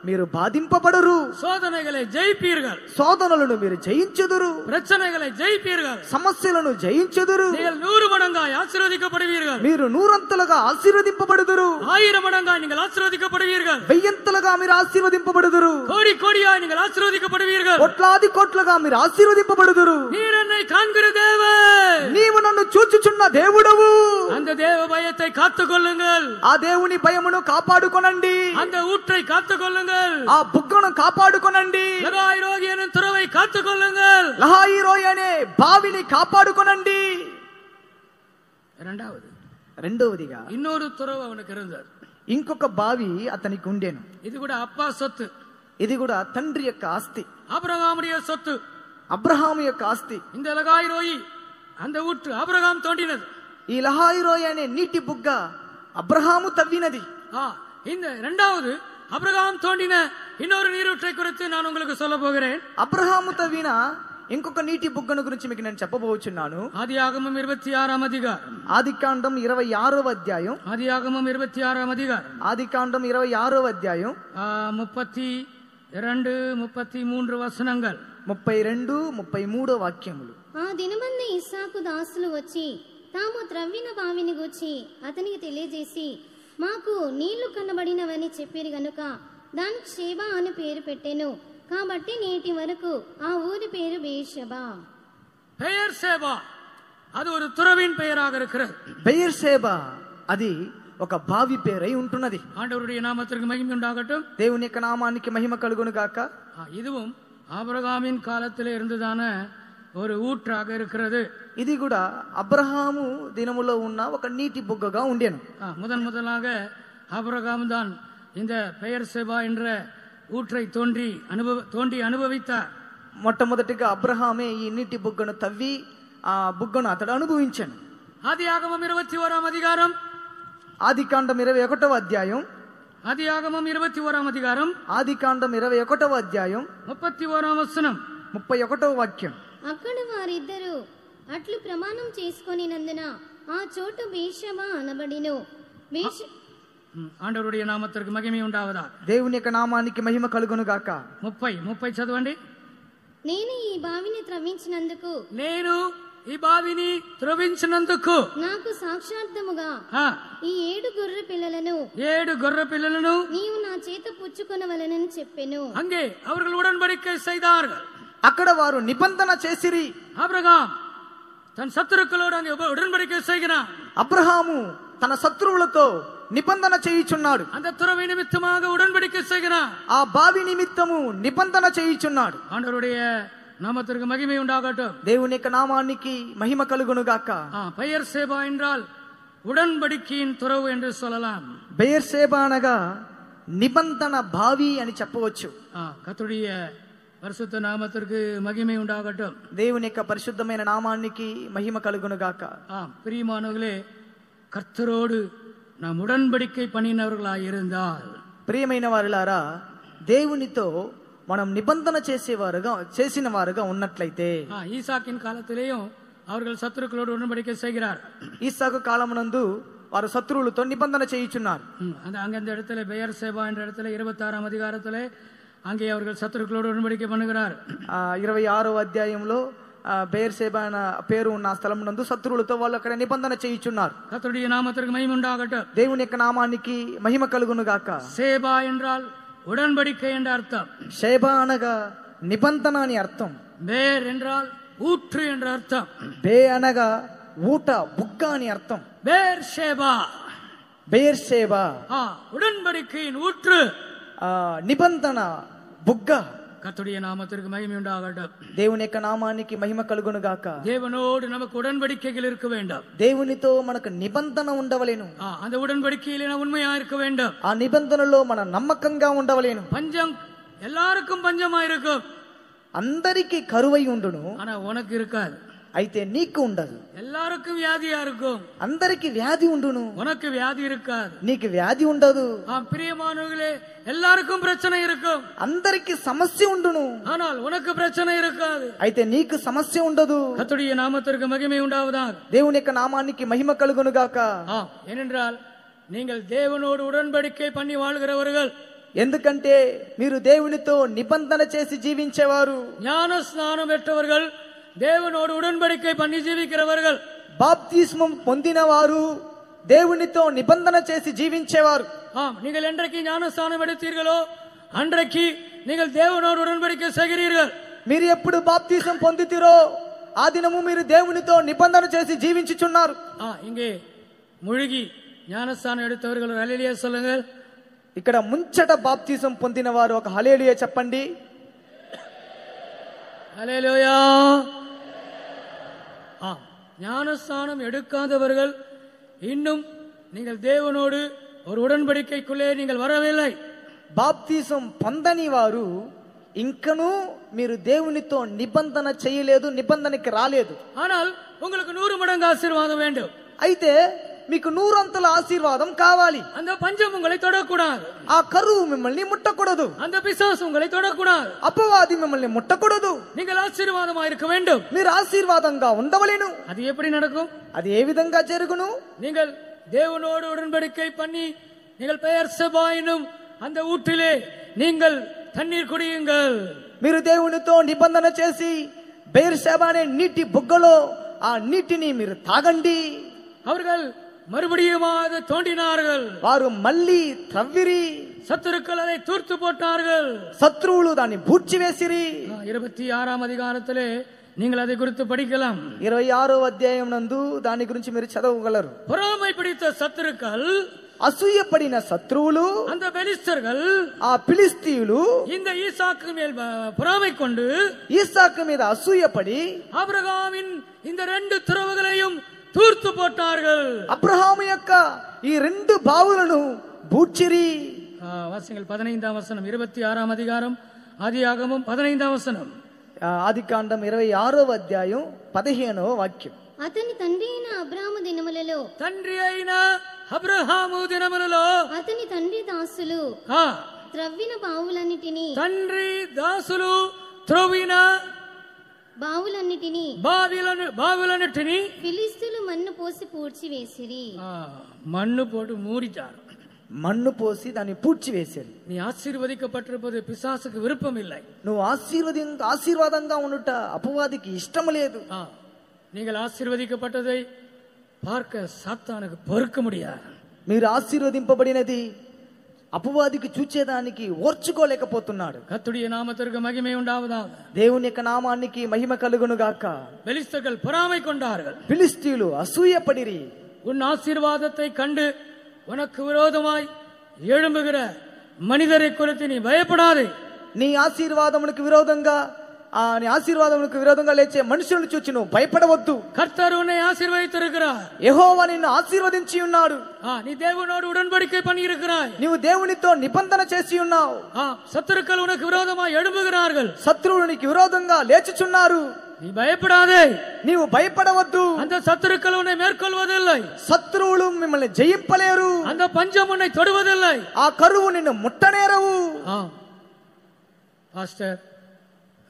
మీరు బాధింపబడరు. శోధనகளை జయిపీர்கள். శోధనలను మీరు జయించుదురు. ప్రచనகளை జయిపీர்கள். సమస్యలను జయించుదురు. நீங்கள் 100 மடங்காய் ஆசீర్వదింపబடுவீர்கள். మీరు 100 ఆశీర్వదింపబడుదురు. 1000 மடங்காய் நீங்கள் ஆசீர்வదింపబடுவீர்கள். 1000 మీరు ఆశీర్వదింపబడుదురు. కోడి కోడియాய் நீங்கள் ஆசீர்வదింపబடுவீர்கள். కోట్లాది కోట్లుగా మీరు ఆశీర్వదింపబడుదురు. நீர் என்னை காண்கிற தேவன், నీవు నన్ను చూచుచున్న దేవుడవు. அந்த தேவ பயத்தை காத்துக்கொள்ளுங்கள். ఆ దేవుని భయమును కాపాడుకొనండి. அந்த ஊற்றை காத்துக்கொள்ளுங்கள். ఆ బుగ్గను కాపాడుకొనండి. లహాయిరోయ్ అనే తురవై కాத்துக்கொள்ளுங்கள். లహాయిరోయ్ అనే బావిని కాపాడుకొనండి. రెండవదిగా இன்னொரு துறவு அவனுக்கு இருந்தது. ఇంకొక బావి అతనికి ఉండేను. ఇది కూడా అప్పా సొత్తు. ఇది కూడా తండ్రి యొక్క ఆస్తి, ஆபிரகாமுடைய சொத்து. అబ్రహాము యొక్క ఆస్తి. இந்த லகாய் ரோயி அந்த ஊற்று ஆபிரகாம் தோண்டினது. ఈ లహాయి రోయ అనే నీటి బుగ్గ అబ్రహాము తవ్వినది. இந்த இரண்டாவது ஆபிரகாம் தோண்டின இன்னொரு நீரூற்றை குறித்து நான் உங்களுக்கு சொல்ல போகிறேன். అబ్రహాము తవ్విన ఇంకొక నీటి బుగ్గను గురించి మీకు నేను చెప్పబోచున్నాను. ఆదియాగమం 26వ అధ్యాయం. ఆదికాండం 26వ అధ్యాయం. ఆదియాగమం 26వ అధ్యాయం. ఆదికాండం 26వ అధ్యాయం 32 33 వచనங்கள். 32 33 వాక్యములు. ఆ దినమందు ఇస్సాకు దాసులు వచ్చి తాము త్రవ్విన బావిని గూర్చి అతనికి తెలియజేసి మాకు నీళ్లు కనబడినవని చెప్పిరి గనుక దానికి షేబా అని పేరు పెట్టెను. కాబట్టి నేటి వరకు ఆ ఊరి పేరు బెయేర్షెబా. బెయేర్షెబా అది ఒక துறவின் பெயராக இருக்கிறது. బెయేర్షెబా అది ఒక బావి పేరై ఉంటున్నది. ஆண்டவருடைய நாமத்திற்கு மகிமை உண்டாகட்டும். దేవుని యొక్క నామానికి మహిమ కలుగును గాక. இதுவும் ஆபிரகாமின் காலத்திலே இருந்ததான ஒரு ஊற்றாக இருக்கிறது. ఇది కూడా అబ్రహాము దినములో ఉన్న ఒక నీటి బుగ్గగా ఉండేను. முதலாக ஆபிரகாம் தான் இந்த பெயர்செபா என்ற ஊற்றை தோண்டி அனுபவித்தார். మొట్టమొదటిగా అబ్రహామే ఈ నీటి బుగ్గను తవ్వి ఆ బుగ్గను అతడు అనుభవించాను. ఆదియాగమం 21వ అధ్యాయం. ఆదికాండం 21వ అధ్యాయం. ఆదియాగమం 21వ అధ్యాయం. ఆదికాండం 21వ అధ్యాయం 31వ వచనం 31వ వాక్యం. అక్కడ వారిద్దరూ అట్లు ప్రమాణం చేసుకొనినందున ఆ చోటు బెయేర్షెబా అనబడిను. ఆండవరుடைய నామத்திற்கு మహిమ ఉండావదా. దేవుని యొక్క నామానికి మహిమ కలుగును గాక. 30 చదవండి. నేను ఈ బావిని త్రవ్వించినందుకు నాకు సాక్షార్థముగా ఈ 7 గొర్రె పిల్లలను నీవు నా చేత పుచ్చుకొనవలెనని చెప్పెను. అంగే அவர்கள் உடன்படிக்கை செய்தார்கள். అక్కడ వారు నిబంధన చేసిరి. ఆబ్రహాం తన శత్రువులతో అంగే ఉடன்படிக்கை செய்கிறான். అబ్రహాము తన శత్రువులతో నిబంధన చేయుచున్నాడు. அந்த துறவி நிமித்தமாக உடன்படிக்கை செய்கிறான். ఆ బావి నిమిత్తము నిబంధన చేయుచున్నాడు. ஆண்டவருடைய நாமத்திற்கு மகிமை உண்டாகட்டும். దేవుని యొక్క నామానికి మహిమ కలుగును గాక. பெயர்செபா என்றால் உடன்படிக்கையின் துறவு என்று சொல்லலாம். బెయేర్షెబా అనగా నిబంధన బావి అని చెప్పవచ్చు. கர்த்தருடைய பரிசுத்த நாமத்திற்கு மகிமை உண்டாகட்டும். దేవుని యొక్క పరిశుద్ధమైన నామానికి మహిమ కలుగును గాక. பிரியமானவர்களே, கர்த்தரோடு நாம் உடன்படிக்கை பண்ணினவர்களாய் இருந்தால், ప్రియమైన వారులారా, దేవునితో మనం నిబంధన చేసిన వారుగా ఉన్నట్లయితే, ஈசாக்கின் காலத்திலேயும் அவர்கள் சத்துருக்களோடு உடன்படிக்கை செய்கிறார். ఈసాకు కాలమునందు వారు శత్రువులతో నిబంధన చేయుచున్నారు. அந்த இடத்துல பெயர்செபா என்ற இடத்துல 26వ అధ్యాయంలో அங்கே அவர்கள் சத்துருக்களோடு உடன்படிக்கை பண்ணுகிறார். 26వ అధ్యాయంలో బెయేర్షెబా అనే పేరు ఉన్న స్థలం నందు శత్రువులతో వాళ్ళు అక్కడ నిబంధన చేయుచున్నారు. கர்த்தருடைய நாமத்திற்கு மகிமை உண்டாகட்டும். దేవుని యొక్క నామానికి మహిమ కలుగును గాక. சேபா என்றால் உடன்படிக்கை என்ற அர்த்தம். షేబా అనగా నిబంధన అని అర్థం. బేర్ என்றால் ஊற்று என்ற அர்த்தம். బే అనగా ఊట, బుగ్గ అని అర్థం. బెయేర్షెబా, బెయేర్షెబా உடன்படிக்கையின் ஊற்று, నిబంధన బుగ్గ. கர்த்தருடைய நாமத்திற்கு மகிமை உண்டாகட்டும். దేవుని యొక్క నామానికి మహిమ కలుగును గాక. தேவனோடு நமக்கு உடன்படிக்கைகள் இருக்க வேண்டும். దేవునితో మనకు నిబంధన ఉండవలేను. அந்த உடன்படிக்கையிலே நாம் உண்மையா இருக்க வேண்டும். ఆ నిబంధనలో మన నమ్మకంగా ఉండవలేను. பஞ்சம் எல்லாருக்கும் பஞ்சமா இருக்கும். అందరికీ కరువై ఉండును, ஆனா உனக்கு இருக்காது. అయితే నీకు ఉండదు. எல்லாருக்கும் வியாதியா இருக்கும். అందరికి వ్యాధి ఉండును, உனக்கு வியாதி இருக்காது. నీకు వ్యాధి ఉండదు. பிரியமானவர்களே, எல்லாருக்கும் பிரச்சனை இருக்கும். అందరికి సమస్య ఉండును, ஆனால் உனக்கு பிரச்சனை இருக்காது. అయితే నీకు సమస్య ఉండదు. கர்த்தருடைய நாமத்திற்கு மகிமை உண்டாவதாக. దేవుని యొక్క నామానికి మహిమ కలుగును గాక. ஏனென்றால் நீங்கள் தேவனோடு உடன்படிக்கை பண்ணி வாழ்கிறவர்கள். ఎందుకంటే మీరు దేవునితో నిబంధన చేసి జీవించేవారు. ஞான ஸ்நானம் பெற்றவர்கள், தேவனோடு உடன்படிக்கை பண்ணி ஜீவிக்கிறவர்கள். బాప్తిస్మం పొందిన వారు, దేవునితో నిబంధన చేసి జీవించేవారు. நீங்கள் என்றைக்கு ஞானஸ்நானம் எடுத்தீர்களோ அன்றைக்கு நீங்கள் தேவனோடு உடன்படிக்கை செய்கிறீர்கள். మీరు ఎప్పుడు బాప్తిసం పొందితిరో ఆ దినము మీరు దేవునితో నిబంధన చేసి జీవించుచున్నారు. இங்கே முழுகி ஞானஸ்நானம் எடுத்தவர்கள் ஹல்லேலூயா சொல்லுங்கள். ఇక్కడ ముంచట బాప్తిసం పొందిన వారు ఒక హల్లెలూయా చెప్పండి. ஹல்லேலூயா. ஞானஸ்நானம் எடுக்காதவர்கள் இன்னும் நீங்கள் தேவனோடு ஒரு உடன்படிக்கைக்குள்ளே நீங்கள் வரவில்லை. బాప్తీసం పొందని వారు ఇంకనూ మీరు దేవునితో నిబంధన చేయలేదు, నిబంధనకి రాలేదు. ஆனால் உங்களுக்கு 100 மடங்கு ஆசீர்வாதம் வேண்டும். అయితే మీకు 100 అంతల ఆశీర్వాదం కావాలి. அந்த பஞ்சம் உங்களை தொடக்கூடாது. ఆ కరువు మిమ్మల్ని ముట్టకూడదు. அந்த பிசாசு உங்களை தொடக்கூடாது. అపవాది మిమ్మల్ని ముట్టకూడదు. நீங்கள் ஆசீர்வாதமா இருக்க வேண்டும். మీరు ఆశీర్వాదంగా ఉండవలెను. அது எப்படி நடக்கும்? అది ఏ విధంగా జరుగును? நீங்கள் தேவனோடு உடன்படிக்கை பண்ணி நீங்கள் பெயர் செபாயினும் அந்த ஊற்றிலே நீங்கள் தண்ணீர் குடியுங்கள். మీరు దేవునితో నిబంధన చేసి బెయర్షెబా అనే నీటి బుగ్గలో ఆ నీటిని మీరు తాగండి. அவர்கள் மறுபடியும் அதை தோண்டினார்கள். వారు మళ్ళీ త్రవ్విరి. சத்துருக்கள் அதை தூர்த்து போட்டார்கள். శత్రువులు దాన్ని బూడ్చివేసిరి. 26వ அதிகாரத்திலே நீங்கள் அதை குறித்து படிக்கலாம். 26వ అధ్యాయం నందు దాని గురించి మీరు చదవగలరు. பொறாமை பிடித்த சத்துருக்கள், అసూయపడిన శత్రువులు, அந்த பெலிஸ்தர்கள், ఆ ఫిలిస్తీయులు இந்த ஈசாக்கு மேல் பொறாமை கொண்டு ఈసాకు మీద అసూయపడి ஆபிரகாமின் இந்த 2 துறவுகளையும் தூர்த்து போட்டார்கள். అబ్రహాము యొక్క ఈ 2 బావులను బూడ్చిరి. வாசிங்கள் 15వ వచనం, 26వ அதிகாரம் ఆదియాగమం 15వ వచనం. ఆదికాండం 26వ అధ్యాయం 15వ వాక్యం. అతని తండ్రి అయిన అబ్రాహాము దినములలో అతని తండ్రి దాసులు త్రవ్విన బావులన్నిటిని ఫిలిస్తీయులు మన్ను పోసి పూడ్చివేసిరి. మన్ను పోటు మూడిచారు. మన్ను పోసి దాన్ని పూడ్చివేశారు. நீ ஆசீர்வதிக்கப்பட்டிருப்பது பிசாசுக்கு விருப்பம் இல்லை. నువ్వు ఆశీర్వాదంగా ఉండుట అపవాదికి ఇష్టం లేదు. நீங்கள் ఆశీర్వదిக்கப்பட்டதை பார்க்க సాతానుకు పొరుక முடியாது. మీరు ఆశీర్వదింపబడినది అపవాదికి చూచేదానికి ఓర్చుకోలేకపోతున్నాడు. கர்த்தருடைய நாமத்திற்கு மகிமை உண்டாவதாக. దేవుని యొక్క నామానికి మహిమ కలుగును గాక. பெலிஸ்தர்கள் பொறாமை கொண்டார்கள். ఫిలిస్తీయులు అసూయపడిరి. உன் ஆசீர்வாதத்தை கண்டு உனக்கு விரோதமாய் எழும்புகிற மனிதரை குறித்து நீ பயப்படாதே. నీ ఆశీర్వాదమునకు విరోధంగా లేచే మనుషులను చూచి నువ్వు భయపడవద్దు. కర్తరు உன்னை ஆசீர்வதித்திருக்கிறார். యెహోవా నిన్ను ఆశీర్వదించి ఉన్నాడు. நீ தேவனோடு உடன்படிக்கை பண்ணி இருக்கிறாய். నీవు దేవునితో నిబంధన చేసి ఉన్నావు. சத்துருக்கள் உனக்கு விரோதமாய் எழும்புகிறார்கள். శత్రువులు నీకు విరోధంగా లేచుచున్నారు. நீ பயப்படாதே. నీవు భయపడవద్దు. அந்த சத்துருக்கள் உன்னை மேற்கொள்வதில்லை. శత్రువులు మిమ్మల్ని జయింపలేరు. அந்த பஞ்சம் உன்னை தொடுவதில்லை. ఆ కరువు నిన్ను ముట్టనేరవు. பாஸ்டர்,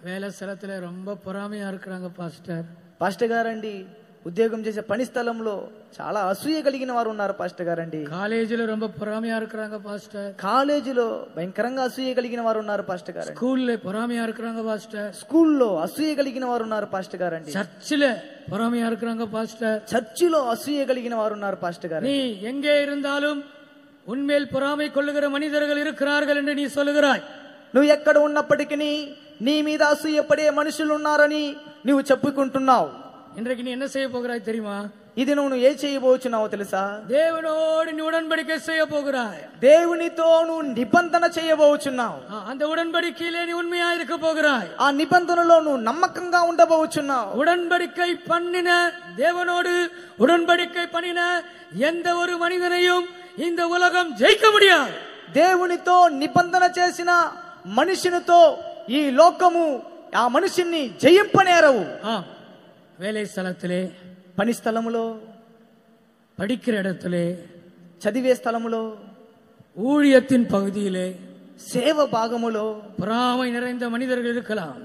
வேலை స్థలத்திலே ரொம்ப பொறாமையா இருக்கிறாங்க பாஸ்டர். పాస్టర్ గారండి, ఉద్యోగం చేసే పని స్థలంలో చాలా అసూయ కలిగిన వారు ఉన్నారు పాస్టర్ గారండి. కాలేజీలో ரொம்ப பொறாமையா இருக்கிறாங்க பாஸ்టర్. కాలేజీలో భయంకరంగా అసూయ కలిగిన వారు ఉన్నారు పాస్టర్ గారు. స్కూల్లో பொறாமையா இருக்கிறாங்க பாஸ்టర్. స్కూల్లో అసూయ కలిగిన వారు ఉన్నారు పాస్టర్ గారండి. చర్చిలో பொறாமையா இருக்கிறாங்க பாஸ்టర్. చర్చిలో అసూయ కలిగిన వారు ఉన్నారు పాస్టర్ గారు. நீ எங்கே இருந்தாலும் உன்மேல் பொறாமை கொள்ளுகிற மனிதர்கள் இருக்கிறார்கள் என்று நீ சொல்லுகிறாய். నువ్వు ఎక్కడ ఉన్నప్పటికీ నీ మీద అసూయపడే మనుషులు ఉన్నారని నువ్వు చెప్పుకుంటున్నావు. இன்றைக்கு நீ என்ன செய்ய போகிறாய் தெரியுமா? ఇది నువ్వు ఏ చేయబోచున్నావో తెలుసా? దేవునోடு நீ உடன்படிக்கை செய்ய போகிறாய். దేవునితో నువ్వు నిబంధన చేయబోచున్నావు. அந்த உடன்படிக்கையிலே நீ உண்மையா இருக்க போகிறாய். ఆ నిబంధనలో నువ్వు నమ్మకంగా ఉండబోచున్నావు. உடன்படிக்கை பண்ணின தேவனோடு உடன்படிக்கை பண்ணின எந்த ஒரு மனிதனையும் இந்த உலகம் ஜெயிக்க முடியாது. దేవునితో నిబంధన చేసిన మనిషినితో ఈ లోకము ఆ మనిషిని జయింపనేరవు. வேலை ஸ்தலத்திலே, పని స్థలములో, படிக்கிற இடத்திலே, చదివే స్థలములో, ஊழியத்தின் பகுதியிலே, సేవ భాగములో பொறாமை நிறைந்த மனிதர்கள் இருக்கலாம்.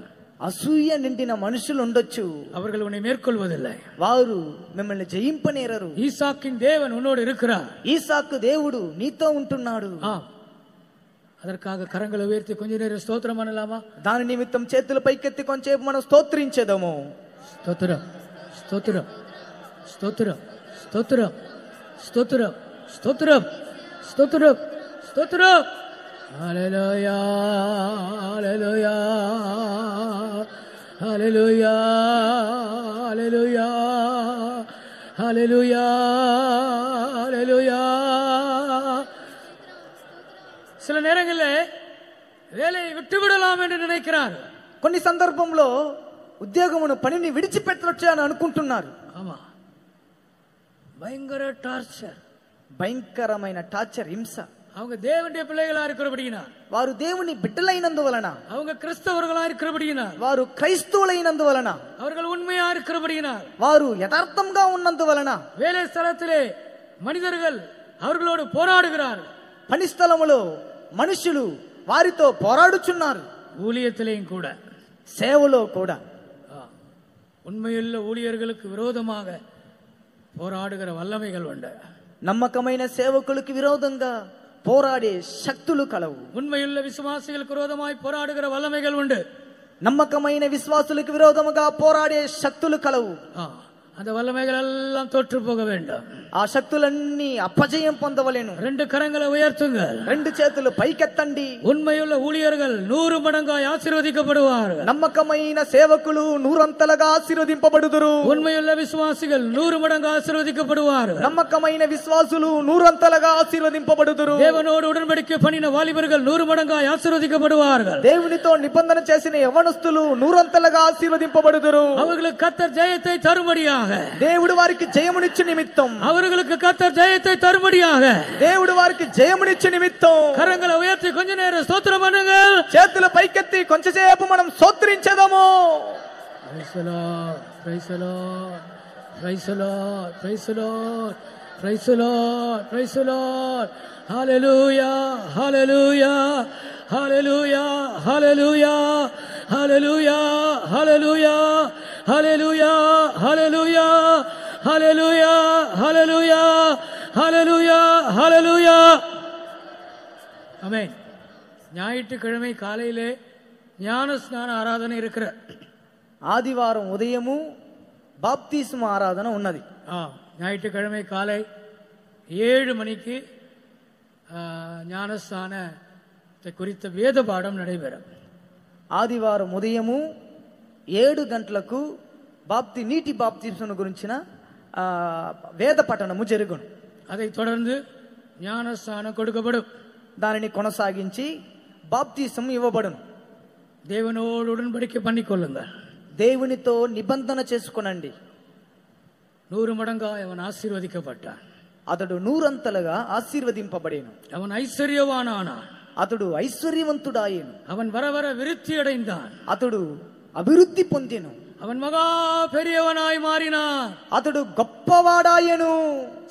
అసూయ నిండిన మనుషులు ఉండొచ్చు. அவர்கள் உன்னை மேற்கொள்வதில்லை. వారు మిమ్మల్ని జయింపనేరరు. ஈசாக்கின் தேவன் உன்னோடு இருக்கிறார். ఈసాకు దేవుడు నీతో ఉంటున్నాడు. அதற்காக கரங்களை உயர்த்தி கொஞ்ச நேரம் ஸ்தோத்திரம் பண்ணலாமா? దాని నిమిత్తం చేతులు పైకెత్తి కొంచెంసేపు మనం స్తోత్రించేదము. స్తోత్రం, స్తోత్రం, స్తోత్రం, స్తోత్రం, స్తోత్రం, స్తోత్రం, స్తోత్రం, స్తోత్రం. హల్లెలూయా, హల్లెలూయా, హల్లెలూయా, హల్లెలూయా, హల్లెలూయా, హల్లెలూయా. சில நேரங்களில் வேலையை விட்டுவிடலாம் என்று நினைக்கிறார். కొన్ని సందర్భంలో ఉద్యోగమును పనిని విడిచిపెట్టవచ్చు అని అనుకుంటున్నారు. ஆமா, பயங்கர டார்ச்சர், భయంకరమైన టార్చర్, హింస. அவங்க தேவனுடைய பிள்ளைகளா இருக்கிறபடியினார், వారు దేవుని బిడ్డలైనందువలన, அவங்க கிறிஸ்தவர்களா இருக்கிறபடியினார், వారు క్రైస్తవులైనందువలన, அவர்கள் உண்மையா இருக்கிறபடியினார், వారు యథార్థంగా ఉన్నందువలన, வேலை ஸ்தலத்திலே மனிதர்கள் அவர்களோடு போராடுகிறார்கள், పని స్థలములో మనుషులు వారితో పోరాడుచున్నారు, ஊழியத்திலேயும் கூட సేవలో కూడా உண்மையுள்ள ஊழியர்களுக்கு விரோதமாக போராடுகிற வல்லமைகள் உண்டு. నమ్మకమైన సేవకులకు విరోధంగా పోరాడే శక్తులు కలవు. உண்மையுள்ள விசுவாசிகளுக்கு விரோதமாய் போராடுகிற வல்லமைகள் உண்டு. నమ్మకమైన విశ్వాసులకు విరోధముగా పోరాడే శక్తులు కలవు. அந்த வல்லமைகள் எல்லாம் தோற்று போக வேண்டும். ఆ శక్తులన్నీ అపజయం పొందవలెను. రెండు కరంகளை உயர்த்துங்கள், రెండు చేతులు పైకెత్తండి. உண்மையுள்ள ஊழியர்கள் 100 மடங்காய் ஆசீர்வதிக்கப்படுவார்கள். నమ్మకమైన సేవకులు 100 ఆశీర్వదింపబడుదురు. உண்மையுள்ள விசுவாசிகள் 100 மடங்கு ஆசீர்வதிக்கப்படுவார்கள். నమ్మకమైన విశ్వాసులు 100 ఆశీర్వదింపబడుదురు. தேவனோடு உடன்படிக்கை பண்ணின வாலிபர்கள் 100 மடங்காய் ஆசீர்வதிக்கப்படுவார்கள். దేవునితో నిబంధన చేసిన యవనస్తులు 100 ఆశీర్వదింపబడుదురు. அவர்களுக்கு கர்த்தர் ஜெயத்தை தரும்படியாக, దేవుడు వారికి జయమునిచ్చు నిమిత్తం, அவர்களுக்கு கர்த்தர் ஜெயத்தை தரும்படியாக దేవుడు వారికి జయమునిచ్చు నిమిత్తం கரங்களை உயர்த்தி கொஞ்ச நேரம் ஸ்தோத்திரம் பண்ணுங்க. చేతులు పైకెత్తి కొంచెంసేపు మనం స్తోత్రించెదము. Praise the Lord, praise the Lord, praise the Lord, praise the Lord, praise the Lord, praise the Lord. Hallelujah, hallelujah, hallelujah, hallelujah, hallelujah, hallelujah, hallelujah, hallelujah, hallelujah, hallelujah, hallelujah, hallelujah. ஆமென். ஞாயிற்றுக்கிழமை காலையிலே ஞான ஸ்நான ஆராதனை இருக்கிற, ఆదివారం ఉదయము బాప్తిస్మ ఆరాధన ఉన్నది. ஞாயிற்றுக்கிழமை காலை 7 மணிக்கு ஞானஸ்தானத்தை குறித்த வேத பாடம் நடைபெறும். ఆదివారం ఉదయము 7 గంటలకు నీటి బాప్తిస్మ గురించిన వేద పఠనము జరుగును. அதை தொடர்ந்து ஞானஸ்தானம் கொடுக்கப்படும். దానిని కొనసాగించి బాప్తిస్మ ఇవ్వబడును. தேவனோடு உடன்படிக்கை பண்ணிக்கொள்ளுங்கள், దేవునితో నిబంధన చేసుకొనండి. 100 மடங்காய் அவன் ஆசீர்வதிக்கப்பட்டான். అతడు 100 ఆశీర్వదింపబడేను. அவன் ஐஸ்வர்யவானானான். అతడు ఐశ్వర్యవంతుడాయేను. அவன் வர வர விருத்தி அடைந்தான். అతడు అభివృద్ధి పొందెను. அவன் மகா பெரியவனாய் மாறினான். అతడు గొప్పవాడాయను.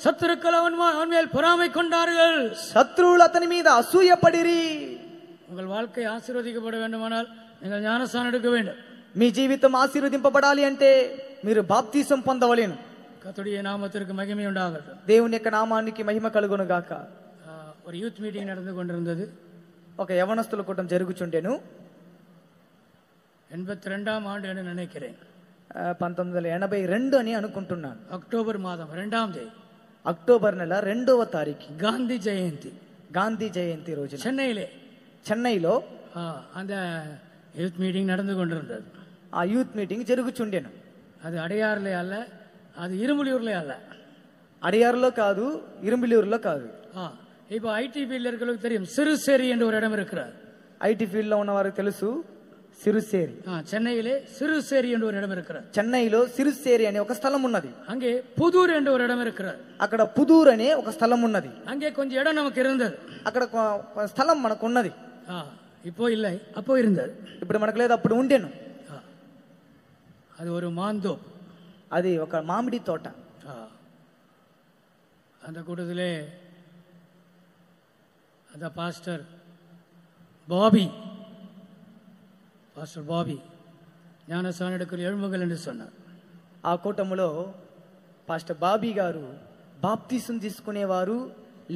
சத்துருக்கள் அவன் மேல் பொறாமை கொண்டார்கள். శత్రువులు అతని మీద అసూయపడిరి. உங்கள் வாழ்க்கை ஆசீர்வதிக்கப்பட வேண்டுமானால் நீங்கள் ஞானஸ்நானம் எடுக்க வேண்டும். మీ జీవితం ఆశీర్వదింపబడాలి అంటే మీరు బాప్తిసం పొందవలెను. கர்த்தருடைய நாமத்திற்கு மகிமை உண்டாகட்டும். దేవుని యొక్క నామానికి మహిమ కలుగును గాక. ஒரு யூத் மீட்டிங் நடந்து கொண்டிருந்தது. ఒక యవనస్తుల కూటం జరుగుచుండెను. 82ஆம் ஆண்டு என்று நினைக்கிறேன். 1982 అని అనుకుంటున్నాను. అక్టోబర్ మాసం 2వ తేదీ, అక్టోబర్ నెల 2వ తారీఖు గాంధీ జయంతి. గాంధీ జయంతి రోజు చెన్నైలో அந்த யூத் மீட்டிங் நடந்து கொண்டிருந்தது. ఆ యూత్ మీటింగ్ జరుగుచుండెను. అది అడయార్లే అల్ల, అది ఇరుములియూర్లే అల్ల. అడయార్లో కాదు, ఇరుములియూర్లో కాదు. இப்போ ஐடி ஃபீல்ட்ல இருக்கிறவங்களுக்கு தெரியும், சிறுசேரி என்ற ஒரு இடம் இருக்கிறது. ఐటీ ఫీల్డ్ లో ఉన్న వారికి తెలుసు సిరుసేరి. చెన్నైలో సిరుసేరి என்ற ஒரு இடம் இருக்கிறது. చెన్నైలో సిరుసేరి అనే ఒక స్థలం ఉన్నది. அங்கே புதூர் என்ற ஒரு இடம் இருக்கிறது. అక్కడ పుదూర్ అనే ఒక స్థలం ఉన్నది. அங்கே கொஞ்சம் இடம் நமக்கு இருந்தது. అక్కడ స్థలం మనకు ఉన్నది. இப்போ இல்லை, அப்போ இருந்தது. ఇప్పుడు మనకు లేదు, అప్పుడు ఉండేను. அது ஒரு மாந்தோ, అది ఒక మామిడి తోట. அந்த கூட்டத்திலே அந்த பாஸ்டர் பாபி ஞானஸ்நானம் எடுக்கிற எழுமுகள் என்று சொன்னார். ఆ కూటములో పాస్టర్ బాబీ గారు బాప్తిసం తీసుకునేవారు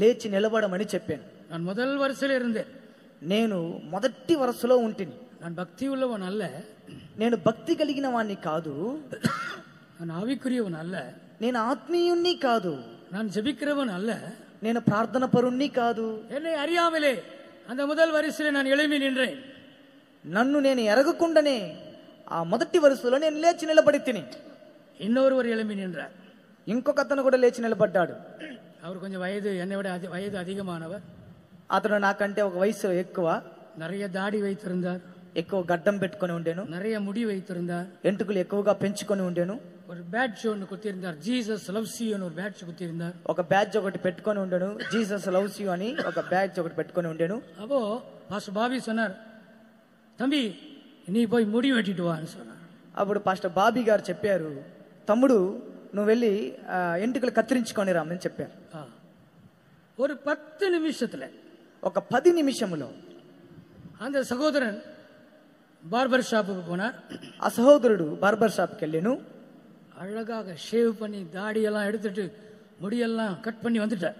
లేచి నిలబడమని చెప్పాను. நான் முதல் వరుసలో இருந்தேன். నేను మొదటి వరుసలో ఉంటిని. நான் பக்தி உள்ளவன் அல்ல, నేను భక్తి కలిగిన వాణ్ణి కాదు, நான் ஆவிக்குரியவன் அல்ல, నేను ఆత్మీయుణ్ణి కాదు, நான் ஜெபிக்கிறவன் அல்ல, నేను ప్రార్థన పరుణ్ణి కాదు. என்னை அறியாமலே அந்த முதல் వరుసలో நான் எழும்பி நின்றேன். నన్ను నేను ఎరగకుండానే ఆ మొదటి వరుసలో నేను లేచి నిలబడి తిని. இன்னொருவர் எழும்பி நின்றார். ఇంకొక అతను కూడా లేచి నిలబడ్డాడు. அவர் கொஞ்சம் என்னை விட வயது அதிகமானவர். అతను నాకంటే ఒక వయసు ఎక్కువ. நிறைய தாடி வைத்திருந்தார், ఎక్కువ గడ్డం పెట్టుకొని ఉండేను, நிறைய முடி வைத்திருந்தார், ఎంటుకలు ఎక్కువగా పెంచుకొని ఉండేను. ஒரு பேட்ச் ஒன்று குத்திருந்தார். ஜீசஸ் லவ்ஸ் யூ అని ஒரு பேட்ச் குத்திருந்தார். ఒక బ్యాడ్జ్ ఒకటి పెట్టుకొని ఉండెను. జీసస్ లవ్స్ యూ అని ఒక బ్యాడ్జ్ ఒకటి పెట్టుకొని ఉండెను. அப்போ பாஸ்டர் பாபி சொன்னார், தம்பி நீ போய் முடி வெட்டிட்டு வான்னு சொன்னார். అప్పుడు పాస్టర్ బాబీ గారు చెప్పారు, తమ్ముడు నువ్వు వెళ్ళి ఎంటుకలు కత్తిరించుకొని రామని చెప్పారు. ஒரு 10 நிமிஷத்துல, ఒక 10 నిమిషములో அந்த சகோதரன் பார்பர் ஷாப்புக்கு போனார். ఆ సహోదరుడు బార్బర్ షాప్కి వెళ్ళాను. அழகாக ஷேவ் பண்ணி தாடியெல்லாம் எடுத்துட்டு முடியெல்லாம் கட் பண்ணி வந்துட்டார்.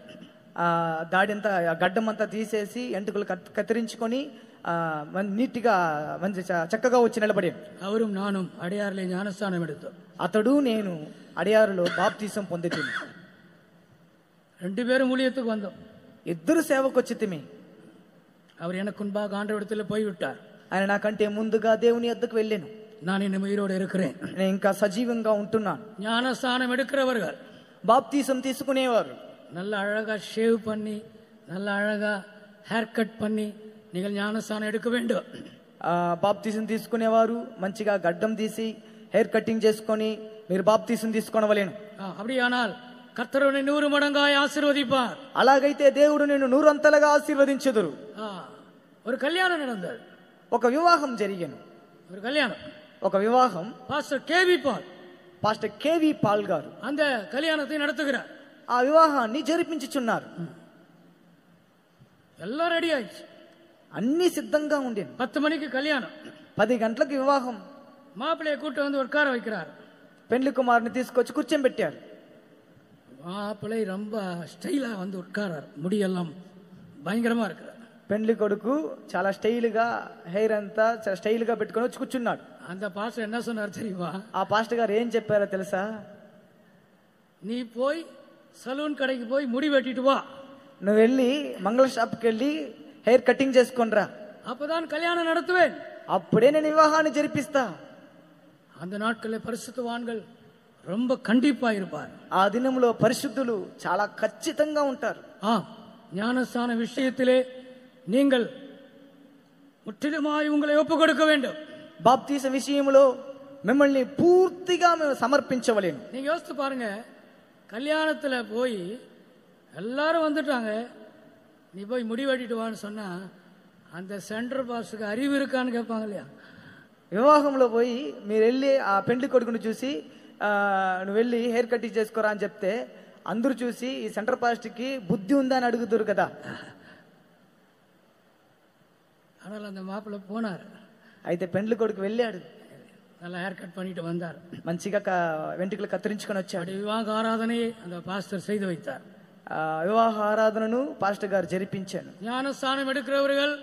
దాడి అంతా గడ్డం అంతా తీసేసి ఎంటుకలు కత్తిరించుకొని నీట్గా మంచి చక్కగా వచ్చి నిలబడాడు. அவரும் நானும் அடையாறிலே ஞானஸ்தானம் எடுத்தோம். అతడు నేను అడియారులో బాప్తీసం పొందితిని. 2 பேரும் ஊழியத்துக்கு வந்தோம். ఇద్దరు సేవకు వచ్చితిమి. அவர் எனக்கு முன்பாக ஆண்டவரிடத்தில் போய்விட்டார். ఆయన నాకంటే ముందుగా దేవుని యొద్దకు వెళ్ళాను. நான் இன்னும் உயிரோடு இருக்கிறேன். నేను ఇంకా సజీవంగా ఉంటున్నాను. ஞானஸ்தானம் எடுக்கிறவர்கள், బాప్తీసం తీసుకునేవారు நல்ல அழகா ஷேவ் பண்ணி, நல்ல அழகா ஹேர் கட் பண்ணி நீங்கள் ஞானஸ்தானம் எடுக்க வேண்டும். బాప్తీసం తీసుకునేవారు మంచిగా గడ్డం తీసి హెయిర్ కటింగ్ చేసుకొని మీరు బాప్తీసం తీసుకోవలేను. அப்படியானால் கர்த்தர் உன்னை 100 மடங்காய் ஆசீர்வதிப்பார். అలాగైతే దేవుడు నిన్ను 100 అంతలుగా ఆశీర్వదించుదురు. ஒரு கல்யாணம் நடந்தது. ఒక వివాహం జరిగెను. ஒரு கல்யாணம், ఒక వివాహం. பாஸ்டர் கேவி பால், పాస్టర్ కేవి పాల్ గారు அந்த கல்யாணத்தை நடத்துகிறார். ఆ వివాహాన్ని జరిపించుచున్నారు. எல்லாம் ரெடி ஆயிடுச்சு. అన్ని సిద్ధంగా ఉండేను. 10 மணிக்கு கல்யாணம். 10 గంటలకు వివాహం. மாப்பிள்ளையை கூட்டு வந்து உட்கார வைக்கிறார். పెండ్లి కుమారుని తీసుకొచ్చి కూర్చోబెట్టారు. மாப்பிள்ளை ரொம்ப ஸ்டைலா வந்து உட்காரார். முடியெல்லாம் பயங்கரமா இருக்கிறார். పెండ్లి కొడుకు చాలా స్టైల్ గా హెయిర్ అంతా చాలా స్టైల్ గా పెట్టుకొని వచ్చి కూర్చున్నాడు. அந்த பாஸ்டர் என்ன சொன்னார் தெரியுமா? ఆ పాస్టర్ గారు ఏం చెప్పారో తెలుసా? நீ போய் சலூன் கடைக்கு போய் முடி வெட்டிட்டு வா. నువ్వు వెళ్ళి మంగళ షాప్కి వెళ్ళి హెయిర్ కటింగ్ చేసుకొనిరా. அப்பதான் கல்யாணம் நடத்துவேன். అప్పుడే నేను వివాహాన్ని జరిపిస్తా. அந்த நாட்களில் பரிசுத்தவான்கள் ரொம்ப கண்டிப்பா இருப்பார். ఆ దినంలో పరిశుద్ధులు చాలా ఖచ్చితంగా ఉంటారు. ஞானஸ்தான விஷயத்திலே நீங்கள் முற்றிலுமாய் உங்களை ஒப்பு கொடுக்க வேண்டும். బాప్తీస విషయంలో మిమ్మల్ని పూర్తిగా మేము సమర్పించవలేను. நீங்க யோசித்து பாருங்க, கல்யாணத்துல போய் எல்லாரும் வந்துட்டாங்க, நீ போய் முடி வெட்டிட்டு வான்னு சொன்னா அந்த சென்டர் பாஸுக்கு அறிவு இருக்கான்னு கேட்பாங்க இல்லையா? వివాహంలో పోయి మీరు వెళ్ళి ఆ పెండ్లి కొడుకుని చూసి నువ్వు వెళ్ళి హెయిర్ కటింగ్ చేసుకోరా అని చెప్తే అందరూ చూసి ఈ సెంటర్ పాస్ట్కి బుద్ధి ఉందా అని అడుగుతారు కదా. ஆனால் அந்த மாப்பிள்ளை போனார். అయితే పెండ్లి కొడుకు వెళ్ళాడు. நல்லா ஹேர் கட் பண்ணிட்டு வந்தார். మంచిగా వెంట్రుకలు కత్తిరించుకొని వచ్చాడు. వివాహ ఆరాధనயை அந்த பாஸ்டர் செய்து வைத்தார். వివాహ ఆరాధనను పాస్టర్ గారు జరిపించాను. ஞானஸ்தானம் எடுக்கிறவர்கள்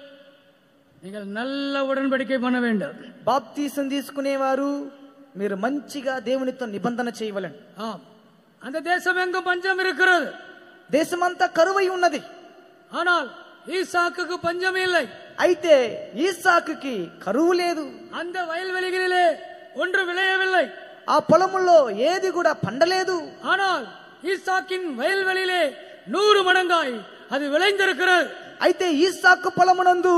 நீங்கள் நல்ல உடன்படிக்கை பண்ண வேண்டும். బాప్తీసం తీసుకునేవారు మీరు మంచిగా దేవునితో నిబంధన చేయవలెను. அந்த தேசம் எங்கும் பஞ்சம் இருக்கிறது. దేశమంతా కరువై ఉన్నది. ஆனால் ஈசாக்குக்கு பஞ்சம் இல்லை. అయితే ఈసాకుకి కరువు లేదు. அந்த வயல்வெளிகளிலே ஒன்று விளையவில்லை. ఆ పొలముల్లో ఏది కూడా పండలేదు. ஆனால் ஈசாக்கின் வயல்வெளியிலே 100 மடங்காய் அது விளைந்திருக்கிறது. అయితే ఈసాకు పొలమునందు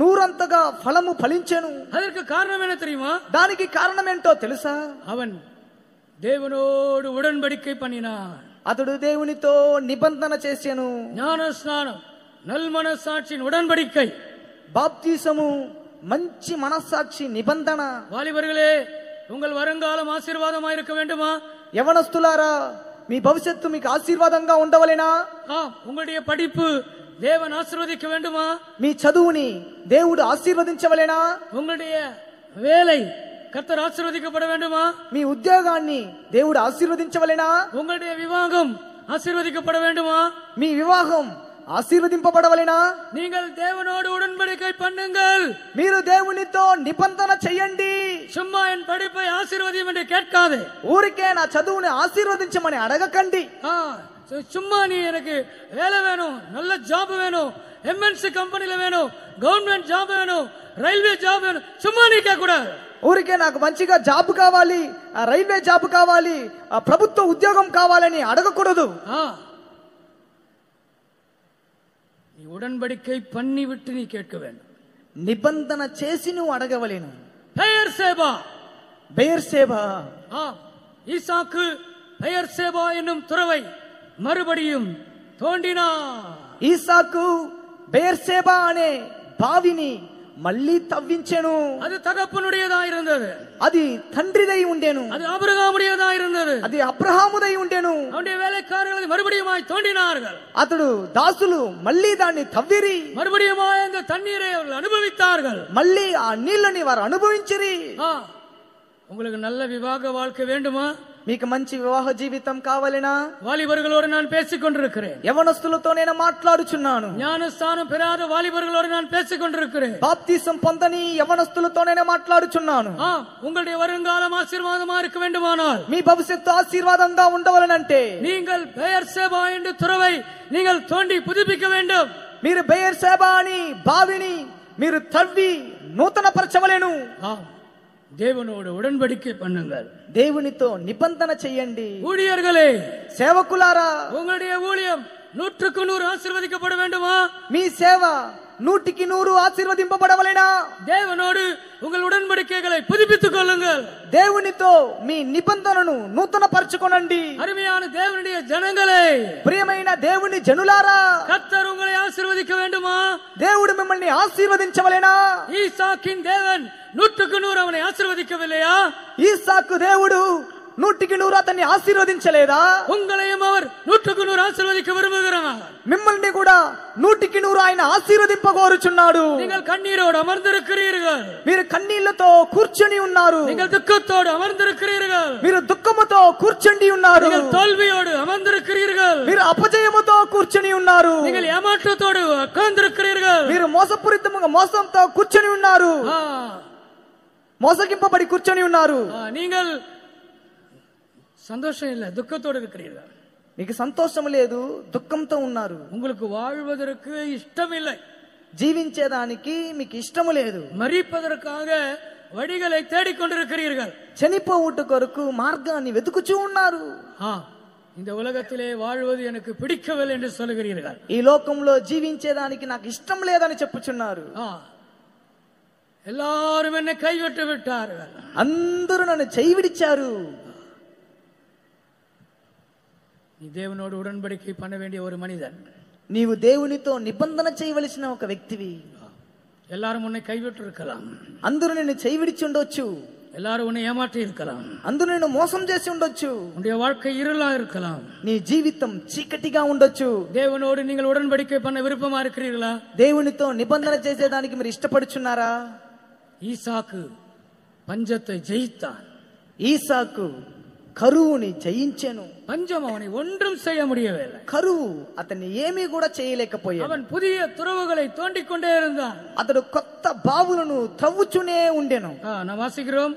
100 అంతగా ఫలము ఫలించెను. அதற்கு காரணம் என்ன தெரியுமா? దానికి కారణం ఏంటో తెలుసా? அவன் தேவனோடு உடன்படிக்கை பண்ணினான். అతడు దేవునితో నిబంధన చేసెను. ஞானஸ்நானம் நல்மனசாட்சியின் உடன்படிக்கை. బాప్తీసము మంచి మనస్సాక్షి నిబంధన. வாலிபர்களே, உங்கள் வருங்காலம் ஆசீர்வாதமாக இருக்க வேண்டுமா? యవనస్తులారా, మీ భవిష్యత్తు మీకు ఆశీర్వాదంగా ఉండవలెనా? உங்களுடைய படிப்பு தேவன் ஆசீர்வதிக்க வேண்டுமா? మీ చదువుని దేవుడు ఆశీర్వదించవలెనా? உங்களுடைய வேலை கர்த்தர் ஆசீர்வதிக்கப்பட வேண்டுமா? మీ ఉద్యోగాన్ని దేవుడు ఆశీర్వదించవలెనా? உங்களுடைய விவாகம் ஆசீர்வதிக்கப்பட வேண்டுமா? మీ వివాహం ఆశీర్వదింపబడవలెనా? நீங்கள் தேவனோடு உடன்படிக்கை பண்ணுங்கள். మీరు దేవునితో నిబంధన చేయండి. சும்மா என் படிப்பை ஆசீர்வதியும் என்று கேட்காதே. ఊరికే నా చదువుని ఆశీర్వదించమని అడగకండి. சும்மா நீ எனக்கு வேலை வேணும், நல்ல ஜாப் வேணும், எம்என்சி கம்பெனில வேணும், கவர்மெண்ட் ஜாப் வேணும், రైల్వే జాబ్ వేணும், சும்மா நீ கேட்க கூடாது. ఊరికే నాకు మంచిగా జాబ్ కావాలి, రైల్వే జాబ్ కావాలి, ప్రభుత్వ ఉద్యోగం కావాలని అడగకూడదు. நீ உடன்படிக்கை பண்ணி விட்டு நீ கேட்க வேண்டும். నిబంధన చేసి నువ్వు అడగవలేను. బెయర్షెబా, బెయర్షెబా ஈசாக்கு பெயர்சேபா என்னும் துறவை மறுபடியும் తోండినార్. ఈసాకు బెయర్షెబా అనే బావిని మళ్ళీ తవ్వించెను. అది తగప్పనుடையதா இருந்தது. అది తండ్రిదై ఉండెను. అది అబ్రహాముடையதா இருந்தது. అది అబ్రహాముదై ఉండెను. அவனுடைய வேலைக்காரர்கள் மறுபடியுமாய் தோண்டினார்கள். అతడు దాసులు మళ్ళీ దాన్ని తవ్విరి. மறுபடியுமாய் அந்த தண்ணீரை அவர்கள் அனுபவித்தார்கள். మళ్ళీ ఆ నీళ్ళని వారు అనుభవించిరి. உங்களுக்கு நல்ல விவாக வாழ்க்கை வேண்டுமா? మీకు మంచి వివాహ జీవితం కావాలనా? వాలిబర్களோடு நான் பேசிக் கொண்டிருக்கிறேன். యవనస్తులతో నేను మాట్లాడుచున్నాను. జ్ఞానస్నానం పెరాద వాలిబర్களோடு நான் பேசிக் கொண்டிருக்கிறேன். బాప్తిసం పొందని యవనస్తులతో నేను మాట్లాడుచున్నాను. உங்களுடைய வருங்காலம் ஆசீர்வாதமா இருக்க வேண்டுமானால், మీ భవిష్యత్తు ఆశీర్వాదంగా ఉండవలనంటే நீங்கள் பெயர்சேபா என்ற துறவை நீங்கள் தோண்டி புதுப்பிக்க வேண்டும். మీరు బెయర్షెబా అని బావిని మీరు తవ్వి నూతన పరచవలెను. தேவனோடு உடன்படிக்கை பண்ணுங்கள். దేవునితో నిబంధన చేయండి. ஊழியர்களே, సేవకులారా, உங்களுடைய ஊழியம் 100க்கு 100 ஆசீர்வதிக்கப்பட வேண்டுமா? మీ సేవ 100కి 100 ఆశీర్వదింపబడవలెనా? தேவனோடு உங்கள் உடன்படிக்கைகளை புதுப்பித்துக் கொள்ளுங்கள். దేవునితో మీ నిబంధనను నూతన పరచుకొనండి. அருமையான தேவனுடைய ஜனங்களே, ప్రియమైన దేవుని జనులారా, கர்த்தர் உங்களை ஆசீர்வதிக்க வேண்டுமா? దేవుడు మిమ్మల్ని ఆశీర్వదించవలెనా? ஈசாக்கின் தேவன் 100க்கு 100 அவனை ஆசீர்வதிக்கவில்லையா? ఈసాకు దేవుడు 100కి 100 అతన్ని ఆశీర్వదించలేదా? உங்களையும் அவர் 100க்கு 100 ఆశీర్వదిக்க విரும்புகிறார். మిమ్మల్ని కూడా 100కి 100 ఆయన ఆశీర్వదింపగోరుచున్నాడు. நீங்கள் కన్నీரோடு అమర్ந்திருக்கிறீர்கள். మీరు కన్నీళ్లతో కూర్చొని ఉన్నారు. நீங்கள் துக்கத்தோடு అమర్ந்திருக்கிறீர்கள். మీరు దుఃఖముతో కూర్చొని ఉన్నారు. நீங்கள் தோல்வியோடு అమర్ந்திருக்கிறீர்கள். మీరు అపజయముతో కూర్చొని ఉన్నారు. நீங்கள் ஏமாற்றத்தோடு உட்கார்ந்திருக்கிறீர்கள். మీరు మోసపూరితముగా మోసంతో కూర్చొని ఉన్నారు. మోసగింపబడి కూర్చొని ఉన్నారు. நீங்கள் சந்தோஷம் இல்ல, துக்கத்தோடு இருக்கிறீர்கள். మీకు సంతోషం లేదు, దుఃఖంతో ఉన్నారు. உங்களுக்கு வாழ்வதற்கு இஷ்டம் இல்லை. జీవించేదానికి మీకు ఇష్టము లేదు. మరిపదற்காக వడిகளை தேடிக்கொண்டிருக்கிறீர்கள். చనిపోవుట కొరకు మార్గాన్ని వెతుకుచూ ఉన్నారు. இந்த உலகத்திலே வாழ்வது எனக்கு பிடிக்கவில்லை என்று சொல்லுகிறீர்கள். ఈ లోకంలో జీవించేదానికి నాకు ఇష్టం లేదని చెప్పుచున్నారు. எல்லாரும் என்னை கைவிட்டு விட்டார்கள். అందరూ నన్ను చేయి విడిచారు. நீ தேவனோடு உடன்படிக்கை பண்ண வேண்டிய ஒரு மனிதன். నీవు దేవునితో నిబంధన చేయవలసిన ఒక వ్యక్తివి. எல்லாரும் உன்னை கைவிட்டு இருக்கலாம். అందరూ నిన్ను చేయి విడిచి ఉండొచ్చు. எல்லாரும் உன்னை ஏமாற்றி இருக்கலாம். అందరూ నిన్ను మోసం చేసి ఉండొచ్చు. உன்னுடைய வாழ்க்கை இருளா இருக்கலாம். నీ జీవితం చీకటిగా ఉండొచ్చు. தேவனோடு நீங்கள் உடன்படிக்கை பண்ண விருப்பமா இருக்கிறீர்களா? దేవునితో నిబంధన చేసేదానికి మీరు ఇష్టపడుచున్నారా? ஈசாக்கு பஞ்சத்தை ஜெயித்தான். ఈసాకు కరువుని జయించెను. பஞ்சம் அவனை ஒன்றும் செய்ய முடியவில்லை. కరువు అతన్ని ఏమీ కూడా చేయలేకపోయాడు. அவன் புதிய துறவுகளை தோண்டிக் கொண்டே இருந்தான். అతడు కొత్త బావులను త్రవ్వుచునే ఉండెను. நாம் வாசிக்கிறோம்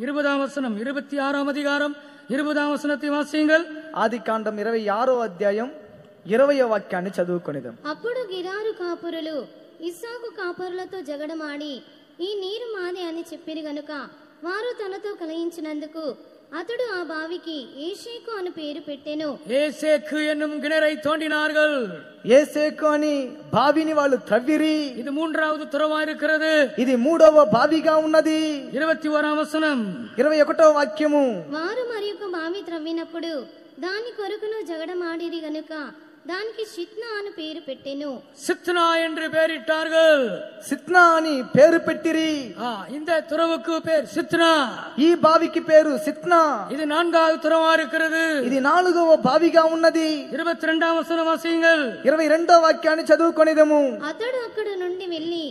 20ஆம் வசனம் 26ஆம் அதிகாரம் 20ஆம் వచనத்தை వాసియంగల్. ఆదికాండం 26వ అధ్యాయం 20వ వాక్యాన్ని చదువుకొనిదాం. అప్పుడు గిరారు కాపురులు ఇస్సాకు కాపురులతో జగడమాడి ఈ నీరు మాది అని చెప్పిరి గనుక వారు తనతో కలయించినందుకు అతడు ఆ బావికి ఏషేకు అని పేరు పెట్టెను. ఏసేకు என்னும் கிணறை தோண்டினார்கள். ఏసేకు అని బావిని వాళ్ళు త్రవ్విరి. ఇది మూడవ துறவா இருக்கிறது. ఇది మూడవ బావిగా ఉన్నది. 21ఆం వచనం 21వ వాక్యము. వారు మరియొక బావి త్రవ్వినప్పుడు దాని కొరకును జగడమాడిరి గనుక దానికి సిత్నా అని పేరు పెట్టెను. సిత్నా என்று பெயரிட்டார்கள். సిత్నా అని పేరు పెట్టిరి. இந்த துறவுக்கு பேர் సిత్నా. ఈ బావికి పేరు సిత్నా. ఇది 4வது துறவா இருக்கிறது. ఇది 4వ బావిగా ఉన్నది. 22ఆం వచనం వాసియంగల్. 22వ వాక్యాన్ని చదువుకొనిదము. అతడు అక్కడ నుండి వెళ్లి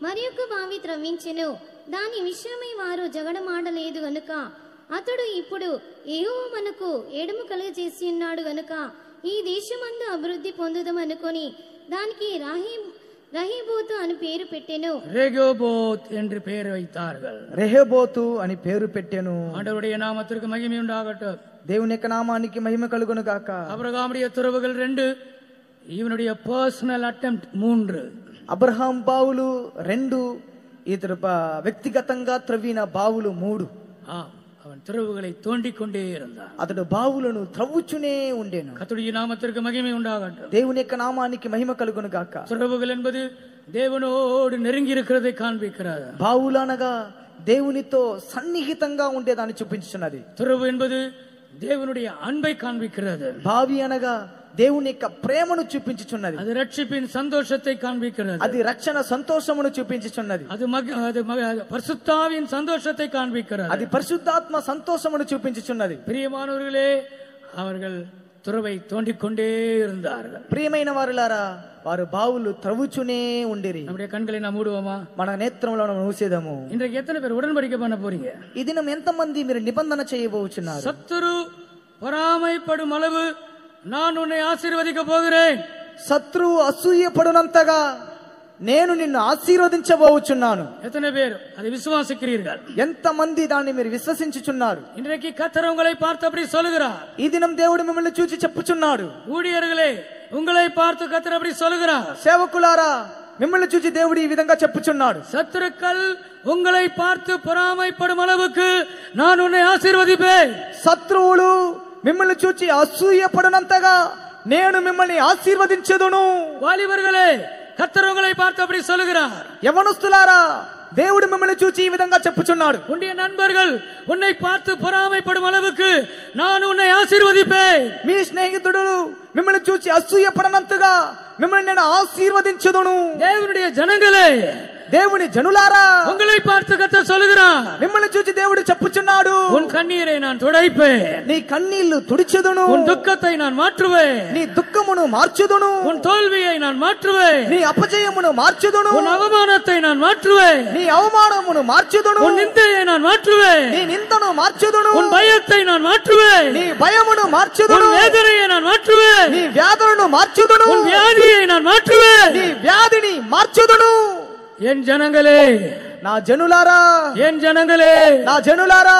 మరియొక బావి త్రవ్వించెను. దాని విషయమై వారు జగడమాడలేదు గనుక అతడు ఇప్పుడు యెహోవా మనకు ఎడము కలుగజేసి ఉన్నాడు గనుక ఈ దేశమందు అభివృద్ధి పొందుదామనుకొని దానికి రహీబోతు అని పేరు పెట్టెను. ரெகோபோத் என்று பெயர் வைத்தார்கள். రెహోబోతు అని పేరు పెట్టెను. ஆண்டவருடைய நாமத்திற்கு மகிமை உண்டாகட்டும். దేవుని యొక్క నామానికి మహిమ కలుగును గాక. అబ్రహాముடைய துறவுகள் 2, ఇవనుடைய పర్సనల్ అటెంప్ట్ 3. అబ్రహాం బావులు 2, ఇతడు వ్యక్తిగతంగా త్రవ్విన బావులు 3. அவன் துறவுகளை தோண்டிக் கொண்டே இருந்தான். అతడు బావులను త్రవ్వుచునే ఉండెను. கர்த்தருடைய நாமத்திற்கு மகிமை உண்டாகட்டும். దేవుని యొక్క నామానికి మహిమ కలుగును గాక. துறவுகள் என்பது தேவனோடு நெருங்கி இருக்கிறதை காண்பிக்கிறது. బావులు అనగా దేవునితో సన్నిహితంగా ఉండేదాన్ని చూపించుచున్నది. துறவு என்பது தேவனுடைய அன்பை காண்பிக்கிறது. బావి అనగా దేవుని యొక్క ప్రేమను చూపించుచున్నది. அது ரட்சிப்பின் சந்தோஷத்தை காண்பிக்கிறது. అది రక్షణ సంతోషమును చూపించుచున్నది. அது பரிசுத்தாவின் சந்தோஷத்தை காண்பிக்கிறது. అది పరిశుద్ధాత్మ సంతోషమును చూపించుచున్నది. பிரியமானவர்களே, அவர்கள் துறவை தோண்டிக்கொண்டே இருந்தார்கள். ప్రియమైన వారులారా, వారు బావులు త్రవ్వుచునే ఉండిరి. நம்முடைய கண்களை நாம் மூடுவோமா? మన నేత్రములను మూసేదము. இன்றைக்கு எத்தனை பேர் உடன்படிக்கை பண்ண போறீங்க? ఈ దినం ఎంతమంది మీరు నిబంధన చేయబోచున్నారు? சத்துரு பொறாமைப்படும் அளவு நான் உன்னை ஆசீர்வதிக்க போகிறேன். శత్రువు అసూయపడునంతగా నేను నిన్ను ఆశీర్వదించబోచున్నాను. எத்தனை பேர் அதை விசுவாசிக்கிறீர்கள்? ఎంతమంది దాన్ని మీరు విశ్వసించుచున్నారు? இன்றைக்கு கர்த்தர் உங்களை பார்த்து அப்படி சொல்லுகிறார். ఈ దినం దేవుడు మిమ్మల్ని చూచి చెప్పుచున్నాడు. ஊழியர்களே, உங்களை பார்த்து கர்த்தர் அப்படி சொல்லுகிறார். సేవకులారా, మిమ్మల్ని చూచి దేవుడు ఈ విధంగా చెప్పుచున్నాడు. சத்துருக்கள் உங்களை பார்த்து பொறாமைப்படும் அளவுக்கு நான் உன்னை ஆசீர்வதிப்பேன். శత్రువులు మిమ్మల్ని చూచి అసూయపడునంతగా నేను మిమ్మల్ని ఆశీర్వదించెదను. வாலிபர்களே, கர்த்தர் உங்களை பார்த்து அப்படி சொல்லுகிறார். యవనస్తులారా, దేవుడు మిమ్మల్ని చూచి ఈ విధంగా చెప్పుచున్నాడు. உன்னுடைய நண்பர்கள் உன்னை பார்த்து பொறாமைப்படும் அளவுக்கு நான் உன்னை ஆசீர்வதிப்பேன். మీ స్నేహితుడు మిమ్మల్ని చూచి అసూయపడనంతగా మిమ్మల్ని నేను ఆశీర్వదించెదను. தேவனுடைய ஜனங்களே, దేవుని జనులారా, உங்களை பார்த்து கர்த்தர் சொல்லுகிறார். మిమ్మల్ని చూచి దేవుడు చెప్పుచున్నాడు. உன் கண்ணீரை நான் துடைப்பேன். నీ కన్నీళ్లు తుడిచెదను. உன் துக்கத்தை நான் மாற்றுவேன். నీ దుఃఖమును మార్చుదును. உன் தோல்வியை நான் மாற்றுவேன். నీ అపజయమును మార్చుదును. உன் அவமானத்தை நான் மாற்றுவேன். నీ అవమానమును మార్చుదును. உன் நிந்தையை நான் மாற்றுவேன். నీ నిందను మార్చుదును. உன் பயத்தை நான் மாற்றுவேன். నీ భయమును உன் మార్చుదును. வேதனையை நான் மாற்றுவேன். నీ వ్యాధులను మార్చుదును. உன் வியாதியை நான் மாற்றுவேன். నీ వ్యాధిని మార్చుదును. என் ஜனங்களே, నా జనులారా, என் ஜனங்களே, నా జనులారా,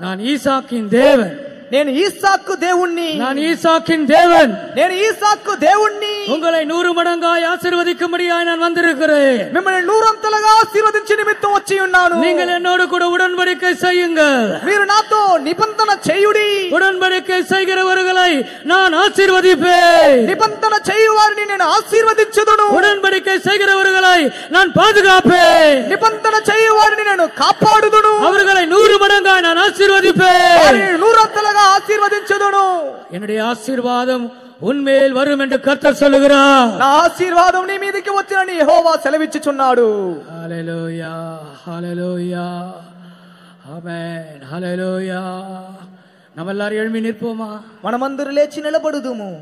நான் ஈசாக்கின் தேவன். నేను ఈసాకు దేవుణ్ణి. நான் ஈசாக்கின் தேவன். నేను ఈసాకు దేవుణ్ణి. உங்களை 100 மடங்காய் ஆசீர்வதிக்கும்படியாய் நான் வந்திருக்கிறேன். మిమ్మల్ని నూరంతలుగా ఆశీర్వదించి నిమిత్తం వచ్చి ఉన్నాను. நீங்கள் என்னோடு கூட உடன்படிக்கை செய்யுங்கள். మీరు నాతో నిబంధన చేయుడి. உடன்படிக்கை செய்கிறவர்களை நான் ஆசீர்வதிப்பேன். నిబంధన చేయువారిని నేను ఆశీర్వదించుదును. உடன்படிக்கை செய்கிறவர்களை நான் பாதுகாப்பேன். నిబంధన చేయువారిని నేను కాపాడుదును. அவர்களை 100 மடங்காய் நான் ஆசீர்வதிப்பேன். వారిని నూరంతలుగా ఆశీర్వదించుదును. என்னுடைய ஆசீர்வாதம் உன்மேல் வரும் என்று கர்த்தர் சொல்லுகிறார். నా ఆశీర్వాదం నీ మీదకి వచ్చునని యెహోవా సెలవిచ్చుచున్నాడు. హల్లెలూయా, హల్లెలూయా, ఆమేన్, హల్లెలూయా. நம்ம எல்லாரும் எழும்பி நிற்போமா? మనమందరూ లేచి నిలబడుదుము.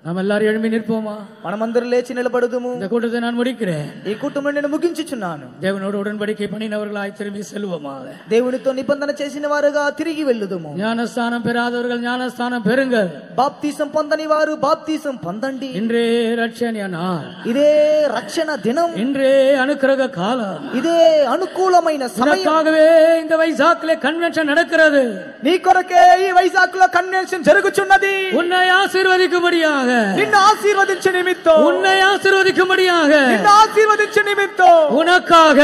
நம்ம எல்லாரும் எழும்பி நிற்போமா? మనమందరూ లేచి నిలబడుదుము. இந்த கூட்டத்தை நான் முடிக்கிறேன். ఈ కుటుంబం నేను ముగించుచున్నాను. தேவனோடு உடன்படிக்கை பண்ணினவர்களாய் திரும்பி செல்வோமா? దేవునితో నిబంధన చేసిన వారుగా తిరిగి వెళ్ళుదుము. ஞானஸ்தானம் பெறாதவர்கள் ஞானஸ்தானம் பெறுங்கள். బాప్తీసం పొందని వారు బాప్తీసం పొందండి. இன்றே ரட்சணிய நாள். ఇదే రక్షణ దినం. இன்றே அனுக்கிரக காலம். ఇదే అనుకూలమైన సమయం. உனக்காகவே இந்த வைசாக்ல கன்வென்ஷன் நடக்கிறது. నీ కొరకే ఈ వైజాగ్ లో కన్వెన్షన్ జరుగుచున్నది. உன்னை ஆசீர்வதிக்கும்படியாக, నిన్ను ఆశీర్వదించే నిమిత్తం, உன்னை ஆசீர்வதிக்கும்படியாக, నిన్ను ఆశీర్వదించే నిమిత్తం, உனக்காக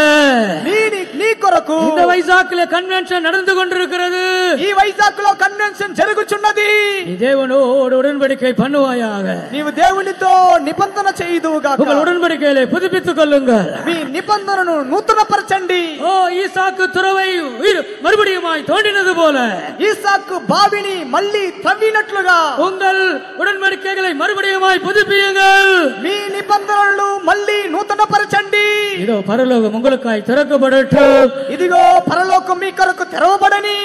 నీ కొరకు இந்த வைசாக்ல கன்வென்ஷன் நடந்து கொண்டிருக்கிறது. ఈ వైజాగ్ లో కన్వెన్షన్ జరుగుచున్నది. நீ தேவனோடு உடன்படிக்கை பண்ணுவாயாக. నీవు దేవునితో నిబంధన చేయుదువుగాక. உங்கள் உடன்படிக்கையை புதுப்பித்துக் கொள்ளுங்கள். మీ నిబంధనను నూతనపరచండి. ஓ, ஈசாக்கு துறவை மறுபடியுமாய் தோண்டினது போல ఈసాకు బావిని మళ్ళీ తవ్వినట్లుగా உங்கள் உடன்படிக்கைகளை மறுபடியுமாய் புதுப்பியுங்கள். మీ నిబంధనలను మళ్ళీ నూతనపరచండి. இதோ பரலோகம் உங்களுக்காய் திறக்கப்படட்டும். ఇదిగో పరలోకం మీ కొరకు తెరవబడని.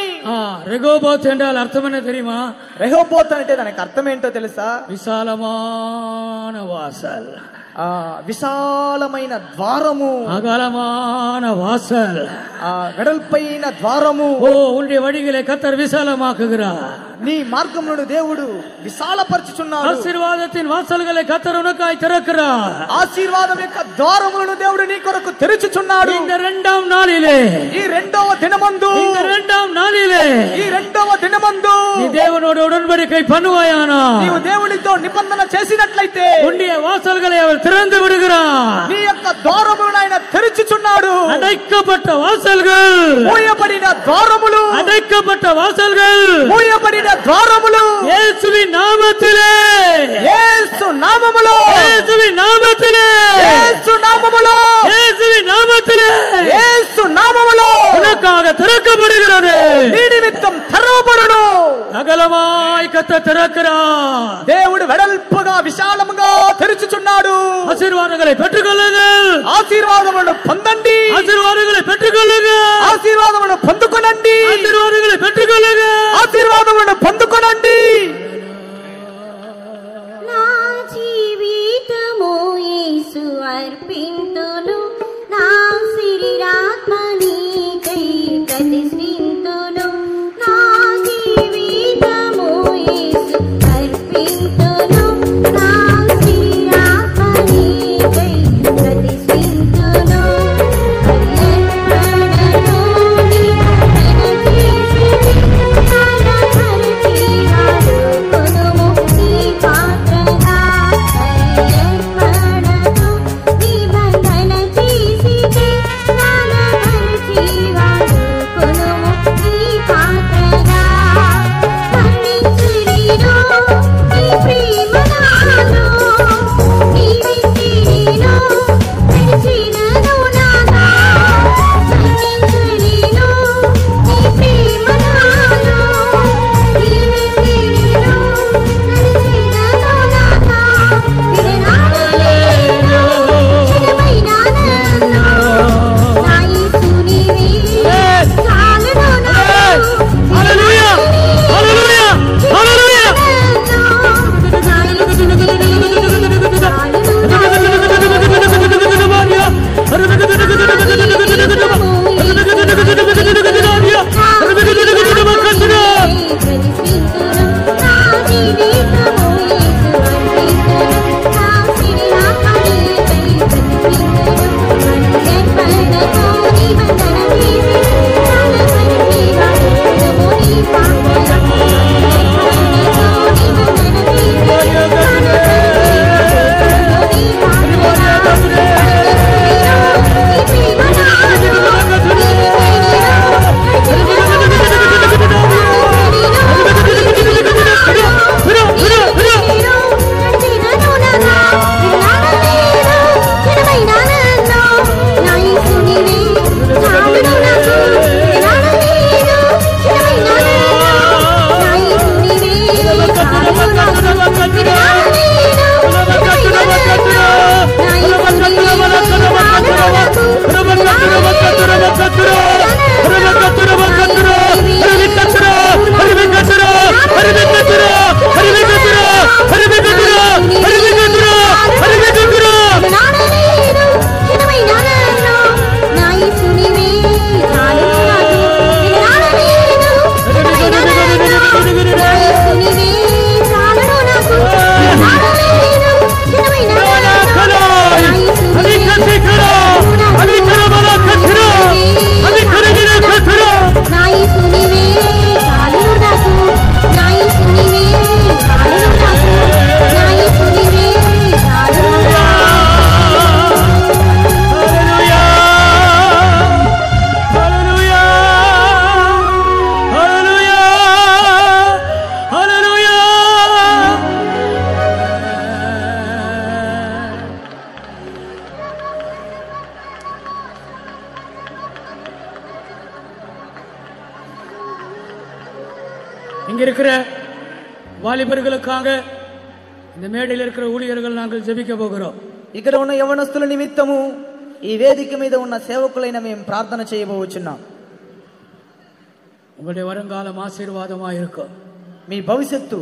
ரெகோபோத் என்றால் அர்த்தம் என்ன தெரியுமா? రెహోబోత్ అంటే దానికి అర్థం ఏంటో తెలుసా? விசாலமான வாசல், విశాలమైన ద్వారము, அகலமான வாசல், వెడల్పైన ద్వారము. ஓ, உன்னுடைய வழிகளை கர்த்தர் விசாலமாக்குகிறார். నీ మార్గములను దేవుడు విశాలపరచుచున్నాడు. ஆசீர்வாதத்தின் வாசல்களை கர்த்தர் உனக்காய் திறக்கிறார். ఆశీర్వాదం యొక్క ద్వారములను దేవుడు నీ కొరకు తెరుచుచున్నాడు. இந்த 2ஆம் நாளிலே, ఈ రెండవ దినమందు, இந்த 2ஆம் நாளிலே ఈ రెండవ దినమందు நீ தேவனோடு உடன்படிக்கை பண்ணுவாயானா, నీవు దేవునితో నిబంధన చేసినట్లయితే உன்னுடைய வாசல்களை அவர் திறந்து விடுகிறார். నీ యొక్క ద్వారములను ఆయన తెరుచుచున్నాడు. அடைக்கப்பட்ட வாசல்கள், మూయబడిన ద్వారములు, அடைக்கப்பட்ட வாசல்கள் మూయబడిన ద్వారములు இயேசுவின் நாமத்திலே, యేసు నామములో, இயேசுவின் நாமத்திலே, యేసు నామములో, இயேசுவின் நாமத்திலே యేసు నామములో திறக்கப்படுகிறது. నీ నిమిత్తం తెరవబడును. అగలమాయ్ కర్త திறக்கிறார். దేవుడు వెడల్పుగా విశాలముగా తెరుచుచున్నాడు. ఆశీర్వాదங்களை పెట్టుకొల్లుங்கள். ఆశీర్వాదములను పొందండి. ఆశీర్వాదங்களை పెట్టుకొల్లుங்கள். ఆశీర్వాదములను పొందుకొనండి. ఆశీర్వాదங்களை పెట్టుకొల్లుங்கள். ఆశీర్వాదములను పొందుకొనండి. నా జీవితము యేసు అర్పింతును, నా శరీరాత్మ నీకై ప్రతిష్ఠింతును. నా జీవితము యేసు అర్పింతును, నా శరీరాత్మ నీకై ప్రతిష్ఠింతును. ఎన్నడూ నీ వెనకేసి నరహరివాడు కొనుము నీ పాత్రగా. ఎన్నడూ నీ బంధన చేసితే నరహరివాడు కొనుము నీ పాత్రగా. వర్ణించలేను నీ ప్రేమ నాలో, నీ వెంటే నేను నడిచినను నాదా. వర్ణించలేను నీ ప్రేమ నాలో, నీ వెంటే నేను నడిచినను నాదా. విడనాడలేను చిరమైన నన్ను, నా యేసు నీవే చాలును నాకు. హల్లెలూయా హల్లెలూయా హల్లెలూయా. இங்க இருக்கிற வாலிபர்களுக்காக இந்த மேடையில் இருக்கிற ஊழியர்கள் நாங்கள் ஜெபிக்க போகிறோம். ఇక్కడ ఉన్న యవనస్తుల నిమిత్తము ఈ వేదిక మీద ఉన్న సేవకులైన మేము ప్రార్థన చేయబోచున్నాం. உங்களுடைய வருங்காலம் ஆசீர்வாதமா இருக்கும். మీ భవిష్యత్తు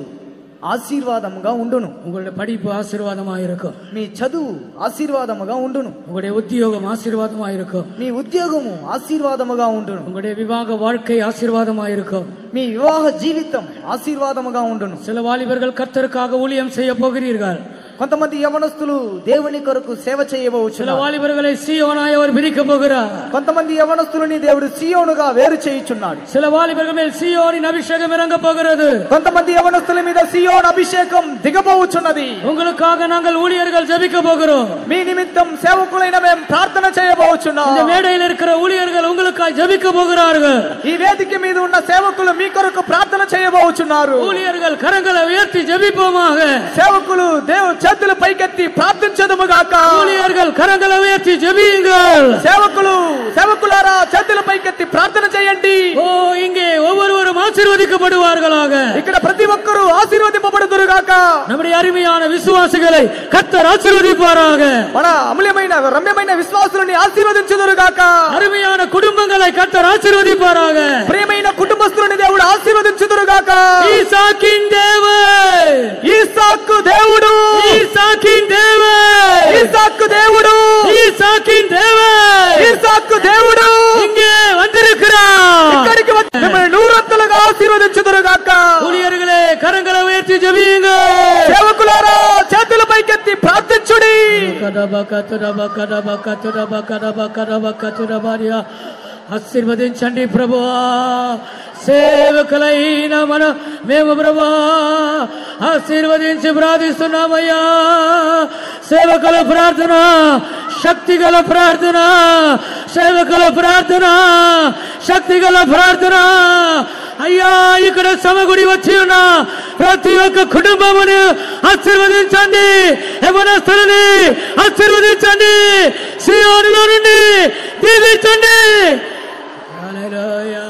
ఆశీర్వాదముగా ఉండును. உங்களுடைய படிப்பு ஆசீர்வாதமா இருக்கும். మీ చదువు ఆశీర్వాదముగా ఉండును. உங்களுடைய உத்தியோகம் ஆசீர்வாதமா இருக்கும். మీ ఉద్యోగము ఆశీర్వాదముగా ఉండును. உங்களுடைய விவாக வாழ்க்கை ஆசீர்வாதமா இருக்கும். మీ వివాహ జీవితం ఆశీర్వాదముగా ఉండును. சில வாலிபர்கள் கர்த்தருக்காக ஊழியம் செய்ய போகிறீர்கள். కొంతమంది యవనస్తులు దేవుని కొరకు సేవ சில చేయబోచున్నారు. வாலிபர்களை சீயோனாய் அவர் பிரிக்க போகிறார். కొంతమంది యవనస్తులని దేవుడు సీయోనుగా వేరు చేయుచున్నాడు. சில வாலிபர்கள் மேல் சீயோனின் அபிஷேகம் இறங்க போகிறது. కొంతమంది యవనస్తుల మీద సీయోను అభిషేకం దిగబోచున్నది. உங்களுக்காக நாங்கள் ஊழியர்கள் ஜெபிக்க போகிறோம். మీ నిమిత్తం సేవకులైన మేము ప్రార్థన చేయబోచున్నాం. இந்த மேடையில் இருக்கிற ஊழியர்கள் உங்களுக்காக ஜெபிக்க போகிறார்கள். ఈ వేదిక మీద ఉన్న సేవకులు మీ కొరకు ప్రార్థన చేయబోచున్నారు. ஊழியர்கள் கரங்களை உயர்த்தி ஜெபிப்போமாக. సేవకులు దేవుని చేతులు పైకెత్తి ప్రార్థించదుముగాక. ஊழியர்கள் கரங்களை உயர்த்தி ஜெபியுங்கள். సేవకులారా చేతులు పైకెత్తి ప్రార్థన చేయండి. చేయండి. ఓ ఇంగే ஒவ்வொருவரும் ஆசீர்வதிக்கப்படுவார்களாக. ఇక్కడ ప్రతి ఒక్కరూ ఆశీర్వదింపబడుదురుగాక. நம்முடைய அருமையான விசுவாசிகளை கர்த்தர் ஆசீர்வதிப்பாராக. మన అమూల్యమైన రమ్యమైన విశ్వాసులని ఆశీర్వదించుదురుగాక. அருமையான குடும்பங்களை கர்த்தர் ஆசீர்வதிப்பாராக. ప్రియమైన కుటుంబస్తులని దేవుడు ఆశీర్వదించుదురుగాక. ஈசாக்கின் தேவன், ఈసాకు దేవుడు, ஈசாக்கின் தேவன், ఈసాకు దేవుడు, ஈசாக்கின் தேவன், ఈసాకు దేవుడు இங்கே வந்திருக்கிறார். ఇక్కడికి వచ్చి మిమ్మల్ని నూరంతలుగా ఆశీర్వదించుదురుగాక. ஊழியர்களே కరంగల ఉయర్తి జెబింగ. సేవకులారా చేతుల పైకెత్తి ప్రార్థించుడి. ఆశీర్వదించండి ప్రభువా. సేవకులైన మేము ప్రభువా ఆశీర్వదించి ప్రార్థిస్తున్నామయ్యా. సేవకుల ప్రార్థన, శక్తిగల ప్రార్థన, సేవకుల ప్రార్థన, శక్తిగల ప్రార్థన. అయ్యా ఇక్కడ సమగుడి వచ్చి ఉన్న ప్రతి ఒక్క కుటుంబమును ఆశీర్వదించండి. యవనస్తులని ఆశీర్వదించండి. సియోనులో నుండి దీవించండి. హల్లెలూయా.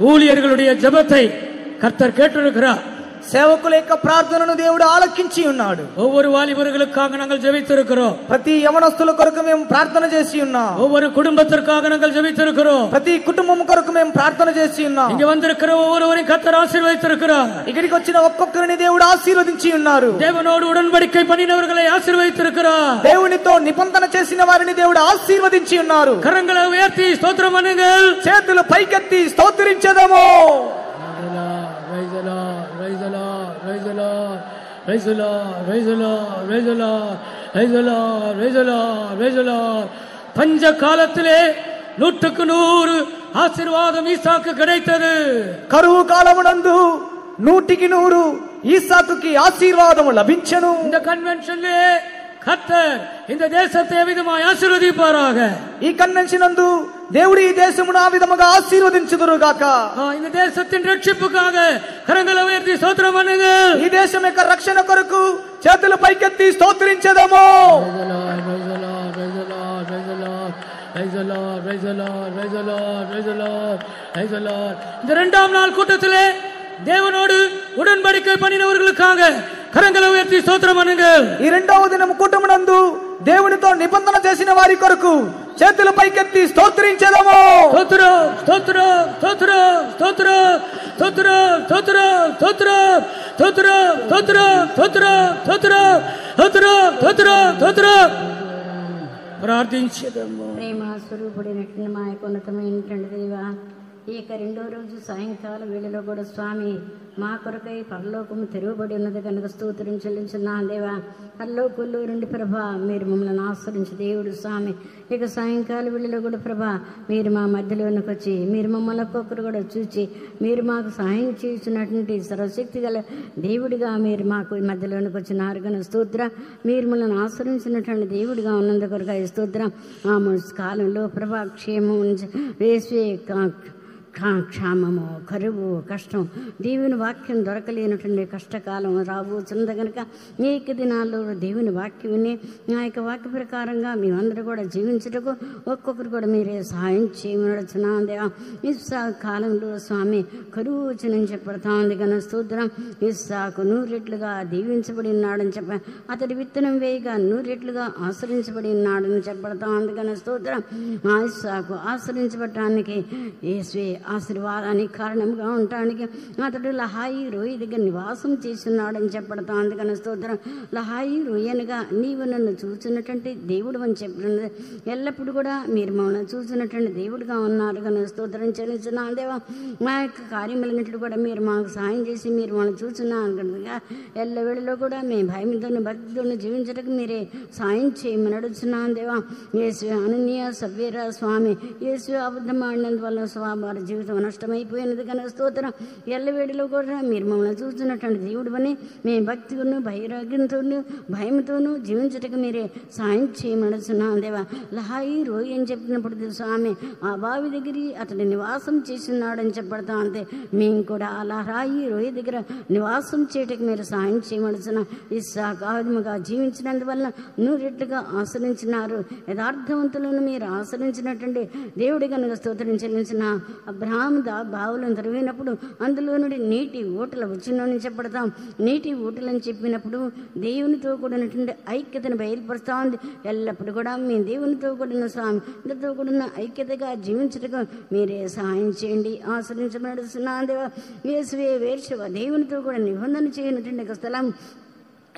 ஊழியர்களுடைய ஜெபத்தை கர்த்தர் கேட்டிருக்கிறார். సేవకుల యొక్క ప్రార్థనను దేవుడు ఆలకించి ఉన్నాడు. ஒவ்வொரு வாலிபர்களுக்காக நாங்கள் ஜெபித்திருக்கிறோம். ప్రతి యవనస్తుల కొరకు మేము ప్రార్థన చేసి ఉన్నాం. ஒவ்வொரு குடும்பத்திற்காக நாங்கள் ஜெபித்திருக்கிறோம். ప్రతి కుటుంబం కొరకు మేము ప్రార్థన చేసి ఉన్నాం. இங்க வந்திருக்கிற ஒவ்வொருவரையும் கர்த்தர் ஆசீர்வதித்திருக்கிறார். ఇక్కడికి వచ్చిన ఒక్కొక్కరిని దేవుడు ఆశీర్వదించి ఉన్నారు. தேவனோடு உடன்படிக்கை பண்ணினவர்களை ஆசீர்வதித்திருக்கிறார். దేవునితో నిబంధన చేసిన వారిని దేవుడు ఆశీర్వదించి ఉన్నారు. கரங்களை உயர்த்தி ஸ்தோத்திரம் பண்ணுங்கள். చేతులు పైకెత్తి స్తోత్రించదము. பஞ்ச காலத்திலே 100க்கு 100 ஆசீர்வாதம் ஈசாக்கு கிடைத்தது. కరువు కాలమునందు 100కి 100 ఈసాకుకి ఆశీర్వాదము లభించెను. இந்த கன்வென்ஷன்லே கர்த்தர் இந்த தேசத்தை விதமாய் ஆசீர்வதிப்பாராக. ఈ కన్వెన్షన్ నందు దేవుడు ఈ దేశమును ఆ విధముగా ఆశీర్వదించుదురుగాక. இந்த தேசத்தின் ரட்சிப்புக்காக கரங்களை உயர்த்தி ஸ்தோத்திரம் பண்ணுங்கள். ఈ దేశం యొక్క రక్షణ కొరకు చేతులు పైకెత్తి స్తోత్రించదము. இந்த 2ஆம் நாள் கூட்டத்திலே தேவனோடு உடன்படிக்கை பண்ணினவர்களுக்காக கரங்களை உயர்த்தி ஸ்தோத்திரம் பண்ணுங்கள். ఈ రెండవ దినం కూటమునందు దేవునితో నిబంధన చేసిన వారి కొరకు చేతుల పైకెత్తి స్తోత్రించదము. స్తోత్రం స్తోత్రం స్తోత్రం స్తోత్రం స్తోత్రం స్తోత్రం స్తోత్రం స్తోత్రం స్తోత్రం స్తోత్రం స్తోత్రం స్తోత్రం స్తోత్రం స్తోత్రం ప్రార్థించదము. ప్రేమ స్వరూపుడైనటువంటి మా యొక్క ఉన్నతమైనటువంటి దేవా, ఈ యొక్క రెండో రోజు సాయంకాలం వేళలో కూడా స్వామి మా కొరకై పరలోకము తెరవబడి ఉన్నది కనుక స్తోత్రం చెల్లించున్నా దేవా. పరలోకంలో నుండి ప్రభా మీరు మమ్మల్ని ఆశ్రయించి దేవుడు స్వామి ఇక సాయంకాలం వేళలో కూడా ప్రభా మీరు మా మధ్యలోనికి వచ్చి మీరు మమ్మల్ని ఒక్కొక్కరు కూడా చూచి మీరు మాకు సహాయం చేస్తున్నటువంటి సర్వశక్తి గల దేవుడిగా మీరు మాకు మధ్యలోనికి వచ్చినారు కనుక స్తోత్రం. మీరు మమ్మల్ని ఆశ్రయించినటువంటి దేవుడిగా ఉన్నందు కొరకై స్తోత్రం. ఆ కాలంలో ప్రభా క్షేమం వేసే క్షామము, కరువు, కష్టం, దేవుని వాక్యం దొరకలేనటువంటి కష్టకాలం రాబోతున్నది కనుక ఏక దినాల్లో దేవుని వాక్యం విని ఆ యొక్క వాక్య ప్రకారంగా మేమందరూ కూడా జీవించుటకు ఒక్కొక్కరు కూడా మీరే సహాయం చేయమనొచ్చున్నా దేవా. ఇస్సాకు కాలంలో స్వామి కరువు వచ్చినని చెప్పడతా ఉంది కనుక స్తోత్రం. ఇస్సాకు 100 రెట్లుగా దీవించబడి ఉన్నాడని చెప్ప అతడి విత్తనం వేయగా 100 రెట్లుగా ఆశ్రయించబడి ఉన్నాడని చెప్పడతా ఉంది కనుక స్తోత్రం. ఆ ఇస్సాకు ఆశ్రయించబడటానికి యేసువే ఆశీర్వాదానికి కారణంగా ఉండటానికి అతడు లహాయి రోయి దగ్గర నివాసం చేస్తున్నాడని చెప్పడతా అందుకని స్తోత్రం. లహాయి రోయనగా నీవు నన్ను చూసినటువంటి దేవుడు అని చెప్పినది ఎల్లప్పుడు కూడా మీరు మమ్మల్ని చూసినటువంటి దేవుడుగా ఉన్నారు కనుక స్తోత్రం చెల్లించిన దేవా. మా యొక్క కార్యములన్నింటిలో కూడా మీరు మాకు సాయం చేసి మీరు మమ్మల్ని చూస్తున్నాను కనుక ఎల్లవేళలో కూడా మేము భయంతోని భక్తితోని జీవించడానికి మీరే సాయం చేయమని అడుగుతున్నాను దేవా. యేసు అననీయ సవ్యరా స్వామి యేసు అబద్ధం ఆడినందువల్ల వారి జీవితం నష్టమైపోయినది కనుక స్తోత్రం. ఎల్లవేడిలో కూడా మీరు మమ్మల్ని చూస్తున్నటువంటి దేవుడు అని మేము భక్తితోనూ వైరాగ్యంతోనూ భయంతోనూ జీవించటకు మీరే సాయం చేయమడుచున్నాం దేవా. లహాయి రోయి అని చెప్పినప్పుడు స్వామి ఆ బావి దగ్గర అతడు నివాసం చేస్తున్నాడని చెప్పడతాం. అంతే మేము కూడా ఆ లహాయి రోయి దగ్గర నివాసం చేయటకు మీరు సాయం చేయమడుచున్నాం. ఇస్సాకాదుముగా జీవించినందువల్ల నూరెట్లుగా ఆశ్రయించినారు. యథార్థవంతులను మీరు ఆశ్రయించినటువంటి దేవుడి కనుక స్తోత్రం చెల్లించిన అబ్రహాము బావులను తరిగినప్పుడు అందులో నుండి నీటి ఊటలు వచ్చిందని చెప్పడతాం. నీటి ఊటలని చెప్పినప్పుడు దేవునితో కూడినటువంటి ఐక్యతను బయలుపరుస్తూ ఉంది. ఎల్లప్పుడు కూడా మీ దేవునితో కూడిన స్వామి అందరితో కూడిన ఐక్యతగా జీవించటకు మీరే సహాయం చేయండి. ఆశ్రయించబడుతున్నాను దేవా. యేసువే వేర్షవ దేవునితో కూడా నిబంధన చేయనటువంటి స్థలం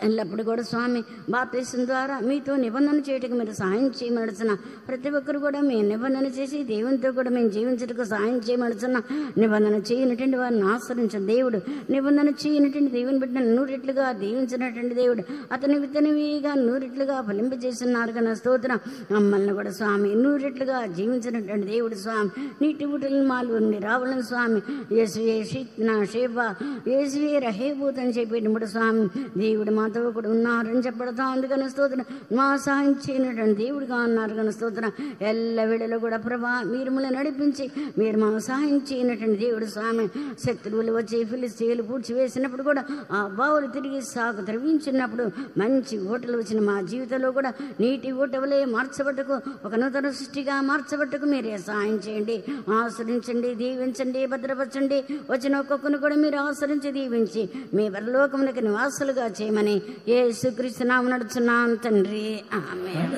ఎల్లప్పుడు కూడా స్వామి బాప్తిసం ద్వారా మీతో నిబంధన చేయటకు మీరు సహాయం చేయమడుచున్న ప్రతి ఒక్కరు కూడా మేము నిబంధన చేసి దేవునితో కూడా మేము జీవించటకు సహాయం చేయమడుచున్న నిబంధన చేయనటువంటి వారిని ఆశ్రయించిన దేవుడు, నిబంధన చేయనటువంటి దేవుని బిడ్డను నూరెట్లుగా దీవించినటువంటి దేవుడు, అతని విత్తనవిగా నూరెట్లుగా ఫలింపజేస్తున్నారు కన్నా స్తోత్రం. మమ్మల్ని కూడా స్వామి నూరెట్లుగా జీవించినటువంటి దేవుడు స్వామి. నీటి ఊటలను మాలు ఉండి రావాలని స్వామి యేసువే షిత్నా షేబా యేసువే రహేబూత్ అని చెప్పేటప్పుడు స్వామి దేవుడు మాతో కూడా ఉన్నారని చెప్పడతా. అందుకని స్తోత్రం. మా సహాయం చేయనటువంటి దేవుడిగా ఉన్నారు కానీ స్తోత్రం. ఎల్ల వేళలో కూడా ప్రభా మీరు మమ్మల్ని నడిపించి మీరు మా సహాయం చేయనటువంటి దేవుడు స్వామి. శత్రువులు వచ్చి ఫిలిస్తీయులు పూడ్చివేసినప్పుడు కూడా ఆ బావులు తిరిగి సాగు త్రవించినప్పుడు మంచి ఓటలు వచ్చిన మా జీవితంలో కూడా నీటి ఓటవలే మార్చబట్టుకు ఒక నూతన సృష్టిగా మార్చబట్టుకు మీరే సహాయం చేయండి. ఆశ్రయించండి, దీవించండి, భద్రపరచండి. వచ్చిన ఒక్కొక్కరు కూడా మీరు ఆశ్రయించి దీవించి మీ పరలోకమునకు నివాసులుగా చేయమని యేసుక్రీస్తు నామమున నడుచున్నాను తండ్రి. ఆమేన్.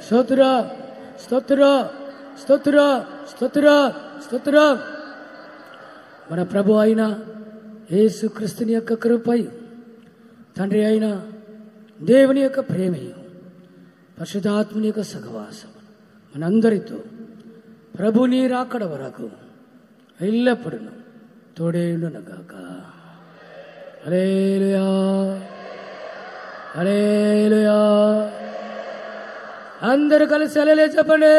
స్తోత్ర స్తోత్ర స్తోత్ర స్తోత్ర స్తోత్ర. మన ప్రభు అయిన యేసుక్రీస్తుని యొక్క కృపై తండ్రి అయిన దేవుని యొక్క ప్రేమయు పరిశుద్ధాత్మని యొక్క సహవాసం మనందరితో ప్రభుని రాకడ వరకు ఎల్లప్పుడూ తోడేయుండునుగాక. హల్లెలూయా హల్లెలూయా. అందరూ కలిసి హల్లెలూయా చెప్పండి.